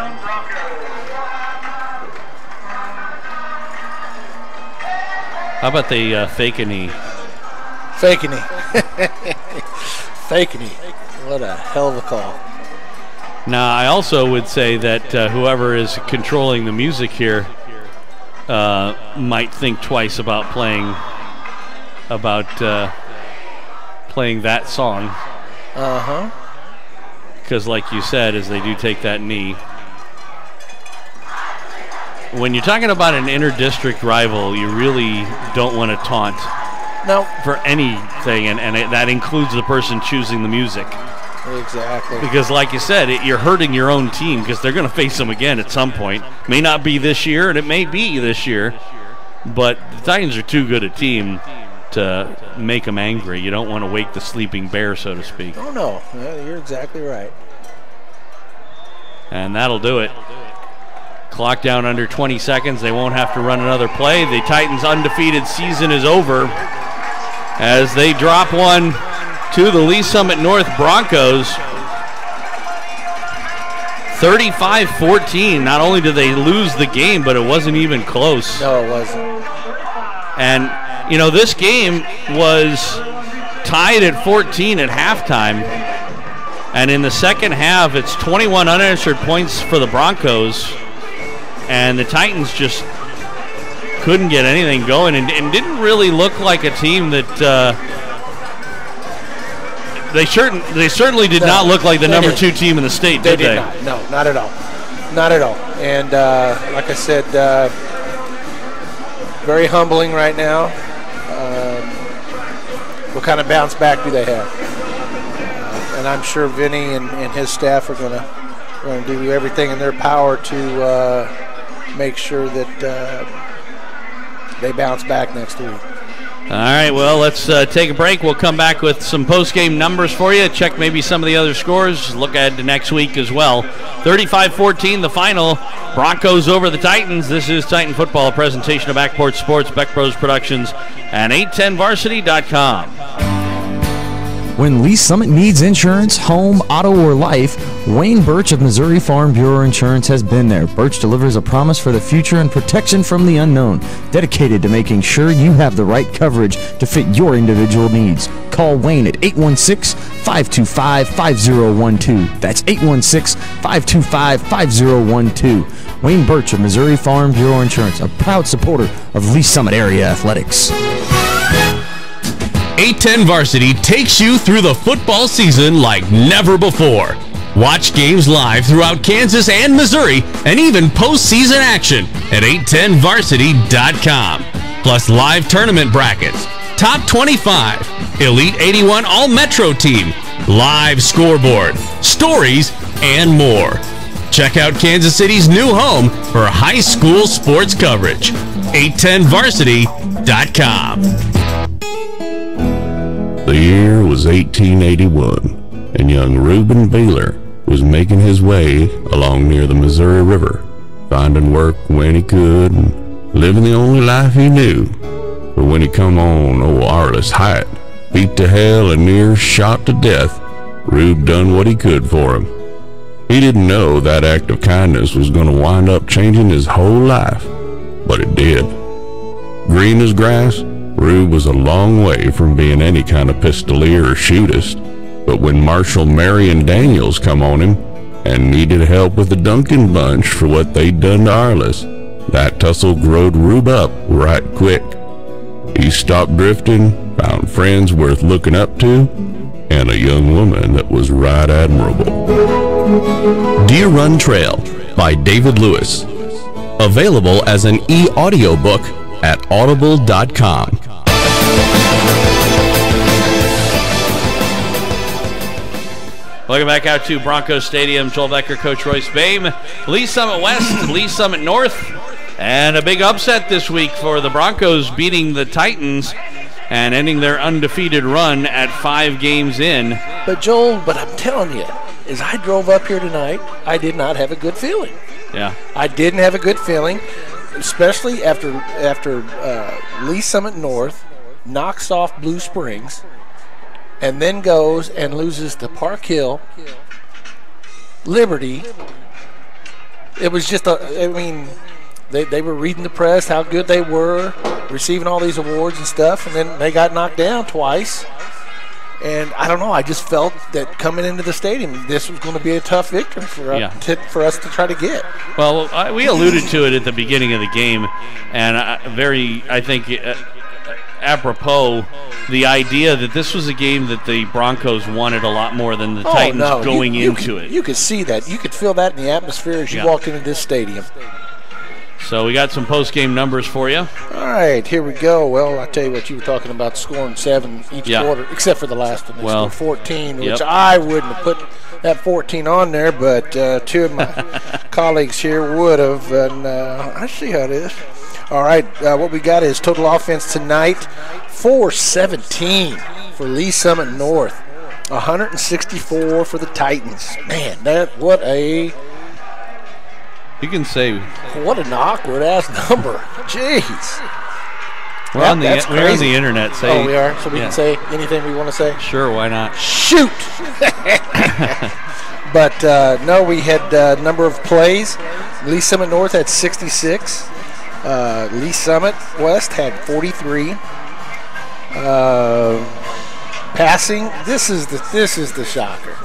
How about they fake a knee? Fake a knee. Fake a knee. What a hell of a call. Now, I also would say that whoever is controlling the music here might think twice about playing that song. Uh-huh. Because like you said, as they do take that knee, when you're talking about an inter-district rival, you really don't want to taunt for anything, and that includes the person choosing the music. Exactly. Because like you said, you're hurting your own team because they're going to face them again at some point. May not be this year, and it may be this year, but the Titans are too good a team to make them angry. You don't want to wake the sleeping bear, so to speak. Oh, no. Yeah, you're exactly right. And that'll do it. Clock down under 20 seconds. They won't have to run another play. The Titans' undefeated season is over as they drop one to the Lee Summit North Broncos. 35-14. Not only did they lose the game, but it wasn't even close. No, it wasn't. And this game was tied at 14 at halftime. And in the second half, it's 21 unanswered points for the Broncos. And the Titans just couldn't get anything going and didn't really look like a team that they certainly did not look like the number 2 team in the state, did they? Not. No, not at all. Not at all. And like I said, very humbling right now. What kind of bounce back do they have? And I'm sure Vinny and his staff are going to do everything in their power to make sure that they bounce back next week. All right, well, let's take a break. We'll come back with some post-game numbers for you, check maybe some of the other scores, look ahead to next week as well. 35-14, the final. Broncos over the Titans. This is Titan Football, a presentation of Backport Sports, Beck Bros Productions, and 810varsity.com. When Lee Summit needs insurance, home, auto, or life, Wayne Birch of Missouri Farm Bureau Insurance has been there. Birch delivers a promise for the future and protection from the unknown, dedicated to making sure you have the right coverage to fit your individual needs. Call Wayne at 816-525-5012. That's 816-525-5012. Wayne Birch of Missouri Farm Bureau Insurance, a proud supporter of Lee Summit area athletics. 810 Varsity takes you through the football season like never before. Watch games live throughout Kansas and Missouri, and even postseason action at 810varsity.com. Plus live tournament brackets, top 25, Elite 81 All-Metro team, live scoreboard, stories, and more. Check out Kansas City's new home for high school sports coverage, 810varsity.com. The year was 1881, and young Reuben Beeler was making his way along near the Missouri River, finding work when he could and living the only life he knew. But when he come on old Arliss Height, beat to hell and near shot to death, Rube done what he could for him. He didn't know that act of kindness was going to wind up changing his whole life, but it did. Green as grass, Rube was a long way from being any kind of pistolier or shootist. But when Marshall, Marion Daniels come on him and needed help with the Duncan bunch for what they'd done to Arliss, that tussle growed Rube up right quick. He stopped drifting, found friends worth looking up to, and a young woman that was right admirable. Deer Run Trail by David Lewis. Available as an e-audiobook at audible.com. Welcome back out to Broncos Stadium. Joel Becker, Coach Royce Bame. Lee Summit West, Lee Summit North. And a big upset this week for the Broncos, beating the Titans and ending their undefeated run at 5 games in. But Joel, I'm telling you, as I drove up here tonight, I did not have a good feeling. Yeah. I didn't have a good feeling, especially after Lee Summit North knocks off Blue Springs and then goes and loses to Park Hill, Liberty. It was just they were reading the press, how good they were, receiving all these awards and stuff, and then they got knocked down twice. And I don't know, I just felt that coming into the stadium, this was going to be a tough victory for us to try to get. Well, we alluded to it at the beginning of the game, and I think, apropos, the idea that this was a game that the Broncos wanted a lot more than the Titans going into it. You could see that. You could feel that in the atmosphere as you walked into this stadium. So we got some post-game numbers for you. All right, here we go. Well, I tell you what, you were talking about scoring 7 each quarter, except for the last one. They scored 14, which I wouldn't have put that 14 on there, but 2 of my colleagues here would have, and I see how it is. All right, what we got is total offense tonight, 417 for Lee Summit North, 164 for the Titans. Man, what an awkward-ass number. Jeez. We're on the internet. Oh, we are? So we can say anything we want to say? Sure, why not? Shoot! But, no, we had a number of plays. Lee Summit North had 66. Lee Summit West had 43. Passing, this is the shocker.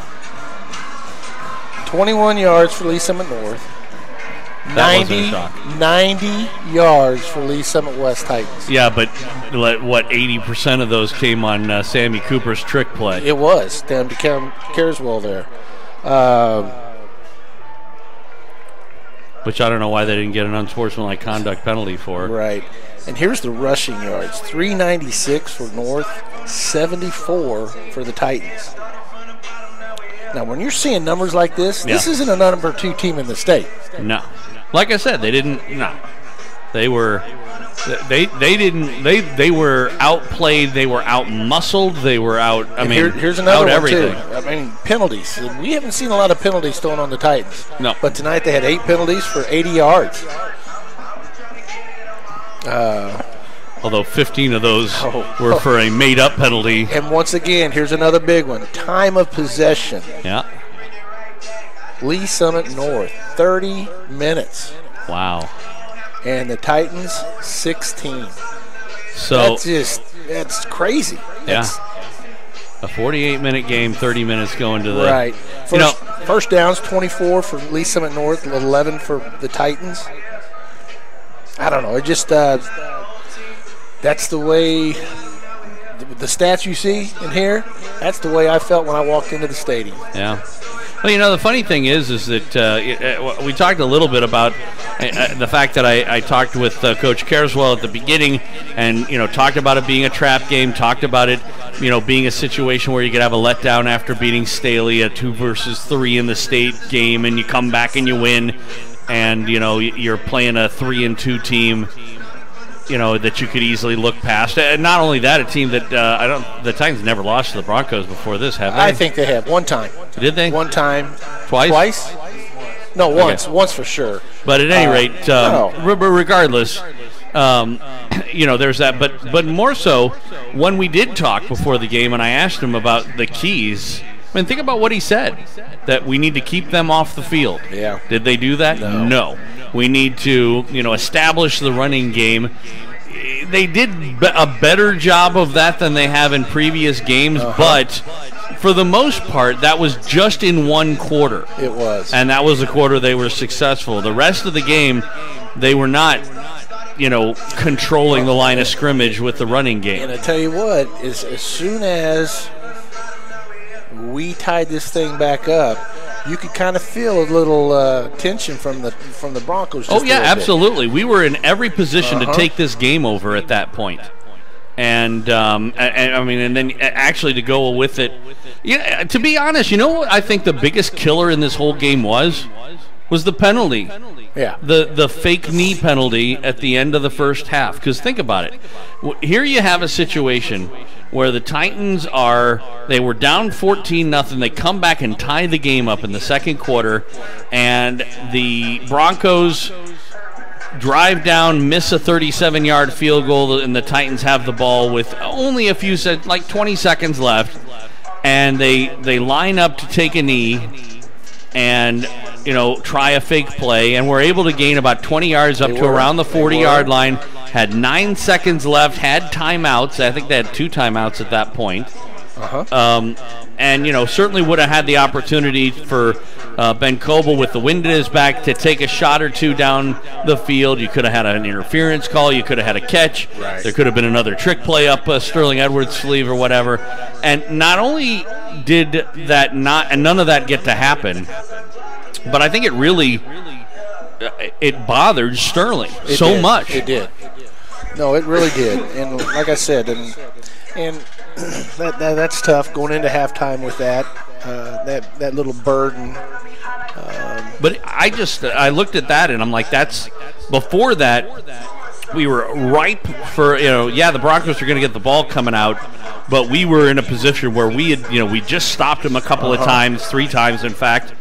21 yards for Lee Summit North. 90 yards for Lee Summit West Titans. Yeah, but what, 80% of those came on Sammy Cooper's trick play. It was down to Carswell there. Which I don't know why they didn't get an unsportsmanlike conduct penalty for. Right. And here's the rushing yards. 396 for North, 74 for the Titans. Now, when you're seeing numbers like this, this isn't a number 2 team in the state. No. Like I said, they didn't. No. They were. They were outplayed. They were outmuscled. They were out. Here's another one everything. too. Penalties. We haven't seen a lot of penalties thrown on the Titans. No. But tonight they had 8 penalties for 80 yards. Although 15 of those were for a made-up penalty. And once again, here's another big one. Time of possession. Yeah. Lee Summit North, 30 minutes. Wow. And the Titans, 16. So that's crazy. Yeah. A 48-minute game, 30 minutes going to the right. First downs, 24 for Lee Summit North, 11 for the Titans. I don't know. It just that's the way the stats you see in here. That's the way I felt when I walked into the stadium. Yeah. Well, the funny thing is that we talked a little bit about the fact that I talked with Coach Carswell at the beginning and, talked about it being a trap game, talked about it, being a situation where you could have a letdown after beating Staley, a 2-3 in the state game, and you come back and you win, and, you're playing a 3-2 team, that you could easily look past. And not only that, a team that the Titans never lost to the Broncos before this, have they? I think they have. One time. Did they? One time. Twice? No, once. Okay. Once for sure. But at any rate, regardless, there's that. But more so, when we did talk before the game and I asked him about the keys, think about what he said, that we need to keep them off the field. Yeah. Did they do that? No. We need to, establish the running game. They did a better job of that than they have in previous games, but for the most part, that was just in one quarter. It was. And that was the quarter they were successful. The rest of the game, they were not, controlling the line of scrimmage with the running game. And I tell you what, as soon as we tied this thing back up, you could kind of feel a little tension from the Broncos. Oh, yeah, absolutely. We were in every position to take this game over at that point. And then actually to go with it. Yeah, to be honest, what I think the biggest killer in this whole game was the penalty. Yeah. The fake knee penalty at the end of the first half. Because think about it. Here you have a situation where the Titans they were down 14-0. They come back and tie the game up in the second quarter. And the Broncos drive down, miss a 37-yard field goal, and the Titans have the ball with only 20 seconds left. And they line up to take a knee and try a fake play, and we're able to gain about 20 yards up to around the 40-yard line. Had 9 seconds left, had timeouts. I think they had 2 timeouts at that point. And certainly would have had the opportunity for Ben Coble with the wind in his back to take a shot or two down the field. You could have had an interference call. You could have had a catch. Right. There could have been another trick play up Sterling Edwards' sleeve or whatever. And not only did that none of that get to happen, but I think it really bothered Sterling so much. It did. No, it really did. And like I said, and that's tough going into halftime with that little burden. But I looked at that and I'm like, before that we were ripe for the Broncos are going to get the ball coming out, but we were in a position where we had we just stopped them a couple of times, 3 times in fact.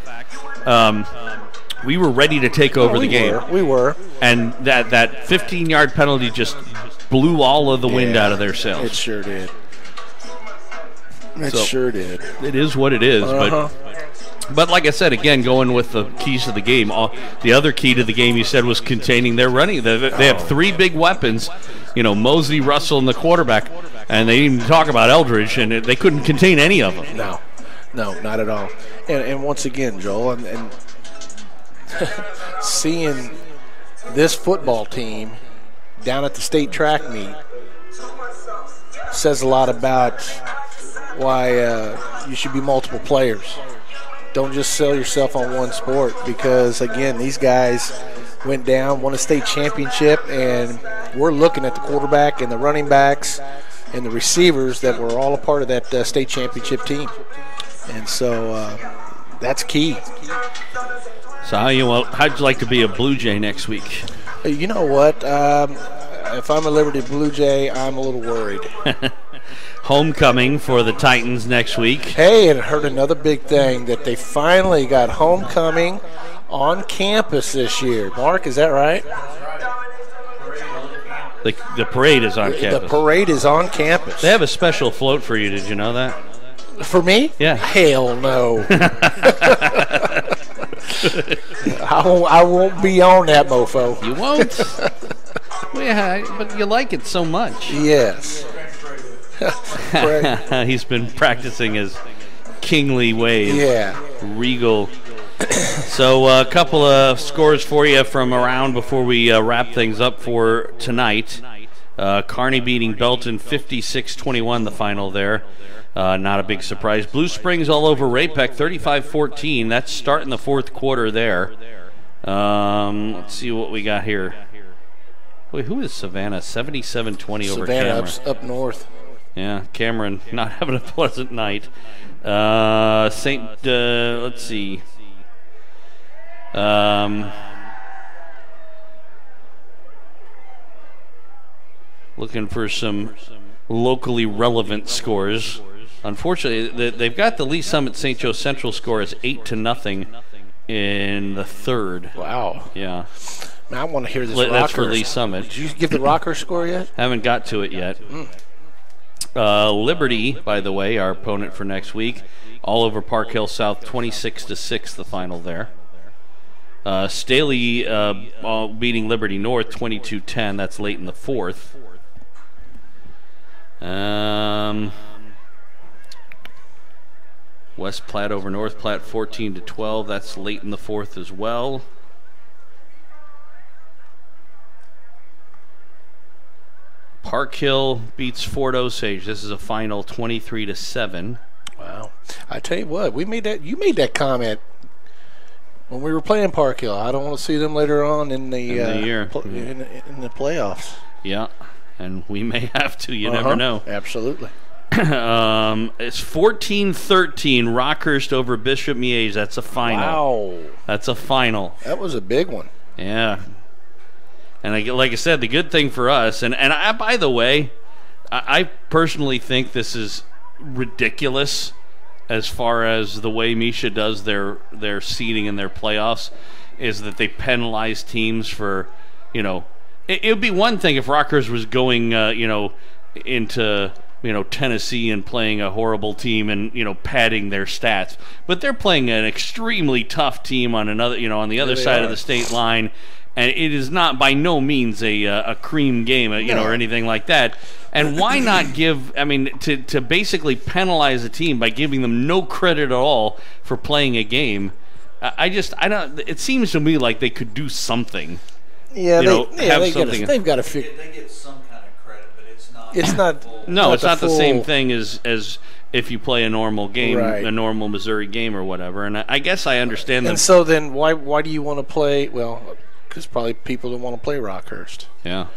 We were ready to take over the game. We were. And that 15-yard penalty just blew all of the wind out of their sails. It sure did. It sure did. It is what it is. But like I said, again, going with the keys to the game, the other key to the game you said was containing their running. They have 3 big weapons, Mosley, Russell, and the quarterback. And they didn't even talk about Eldridge, and they couldn't contain any of them. No, not at all. And once again, Joel, and seeing this football team down at the state track meet says a lot about why you should be multiple players. Don't just sell yourself on one sport, because, again, these guys went down, won a state championship, and we're looking at the quarterback and the running backs and the receivers that were all a part of that state championship team. And so that's key. So how'd you like to be a Blue Jay next week? You know what? If I'm a Liberty Blue Jay, I'm a little worried. Homecoming for the Titans next week. Hey, and I heard another big thing, that they finally got homecoming on campus this year. Mark, is that right? The parade is on campus. The parade is on campus. They have a special float for you. Did you know that? For me? Yeah. Hell no. I won't be on that mofo. You won't? Well, yeah, but you like it so much. Yes. He's been practicing his kingly ways. Yeah. Regal. So a couple of scores for you from around before we wrap things up for tonight. Kearney beating Belton 56-21, the final there. Not a big surprise. Blue Springs all over Raypek 35-14. That's starting the fourth quarter there. Let's see what we got here. Wait, who is Savannah? 77-20 over Cameron. Savannah up north. Yeah, Cameron not having a pleasant night. Let's see. Looking for some locally relevant scores. Unfortunately, they've got the Lee Summit St. Joe Central score as 8-0 in the third. Wow. Yeah. Now I want to hear this. That's for Lee Summit. Did you give the Rocker score yet? Haven't got to it yet. Liberty, by the way, our opponent for next week, all over Park Hill South, 26-6, the final there. Staley beating Liberty North 22-10. That's late in the fourth. West Platte over North Platte 14-12. That's late in the fourth as well. Park Hill beats Fort Osage. This is a final 23-7. Wow. I tell you what, you made that comment when we were playing Park Hill. I don't want to see them later on in the year. In the playoffs. Yeah, and we may have to. You never know. Absolutely. It's 14-13. Rockhurst over Bishop Miege. That's a final. Wow. That's a final. That was a big one. Yeah. And like I said, the good thing for us, and I, by the way, I personally think this is ridiculous as far as the way Misha does their seeding and their playoffs, is that they penalize teams for, it would be one thing if Rockhurst was going, into Tennessee and playing a horrible team and padding their stats, but they're playing an extremely tough team on another, on the other side of the state line. And it is not by no means a cream game, or anything like that. And why not give? I mean, to basically penalize a team by giving them no credit at all for playing a game. I don't. It seems to me like they could do something. Yeah, have something. They've got to figure. They get some kind of credit, but it's not. It's not. No, it's not the same thing as if you play a normal game, right. A normal Missouri game or whatever. And I guess I understand that. And so then, why do you want to play? Well, because probably people don't want to play Rockhurst. Yeah,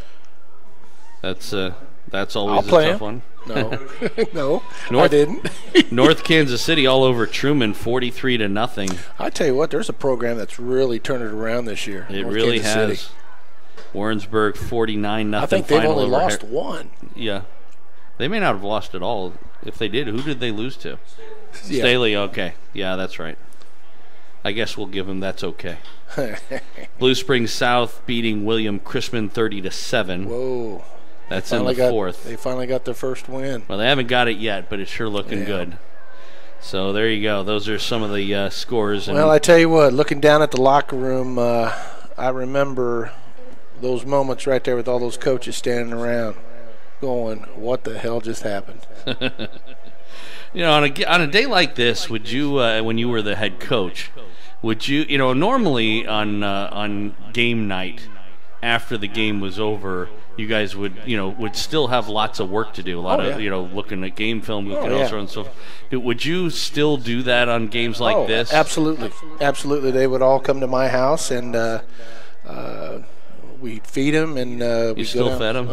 that's always I'll a play tough one. No, I didn't. North Kansas City all over Truman, 43-0. I tell you what, there's a program that's really turned it around this year. It North really Kansas has. City. Warrensburg 49-0. I think they've only lost one. Yeah, they may not have lost at all. If they did, who did they lose to? Yeah. Staley. Okay, yeah, that's right. I guess we'll give them that's okay. Blue Springs South beating William Chrisman 30-7. Whoa. That's in the fourth. They finally got their first win. Well, they haven't got it yet, but it's sure looking good. So there you go. Those are some of the scores. Well, I tell you what, looking down at the locker room, I remember those moments right there with all those coaches standing around going, what the hell just happened? On a day like this, would you, when you were the head coach, would you, normally on game night after the game was over, you guys would still have lots of work to do, a lot of looking at game film, and stuff. Would you still do that on games like this? Absolutely. They would all come to my house and we'd feed them and you still fed them.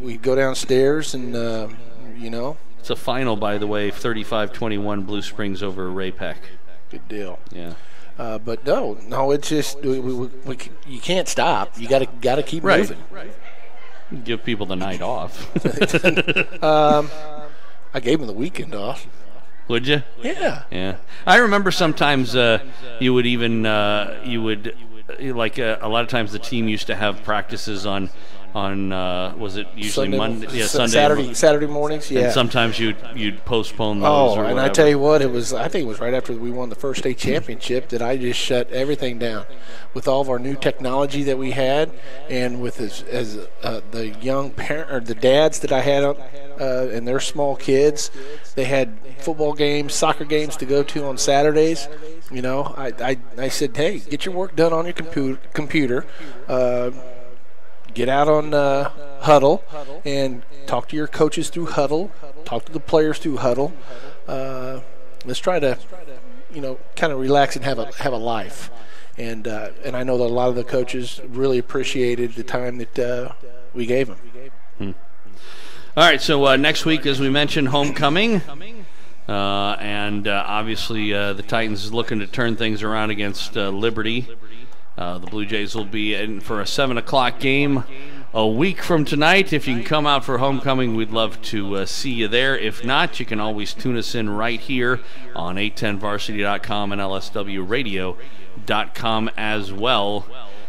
we go downstairs and It's a final, by the way, 35-21 Blue Springs over Ray-Pec. Good deal. Yeah. But no, it's just you can't stop. You got to keep moving. Right. Give people the night off. I gave them the weekend off. Would you? Yeah. Yeah. I remember sometimes you would even a lot of times the team used to have practices on was it usually Monday? Yeah, Sunday. Saturday mornings. Yeah. And sometimes you'd postpone those. Oh, and I tell you what, I think it was right after we won the first state championship that I just shut everything down, with all of our new technology that we had, and with the young parent or the dads that I had and their small kids. They had football games, soccer games to go to on Saturdays. I said, hey, get your work done on your computer. Get out on Huddle and talk to your coaches through Huddle. Talk to the players through Huddle. Let's try to, kind of relax and have a life. And I know that a lot of the coaches really appreciated the time that we gave them. All right, so next week, as we mentioned, homecoming. And obviously the Titans is looking to turn things around against Liberty. The Blue Jays will be in for a 7 o'clock game a week from tonight. If you can come out for homecoming, we'd love to see you there. If not, you can always tune us in right here on 810varsity.com and lswradio.com as well.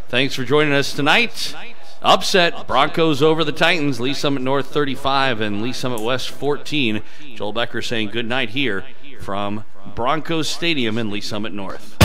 Thanks for joining us tonight. Upset, Broncos over the Titans, Lee Summit North 35 and Lee Summit West 14. Joel Becker saying good night here from Broncos Stadium in Lee Summit North.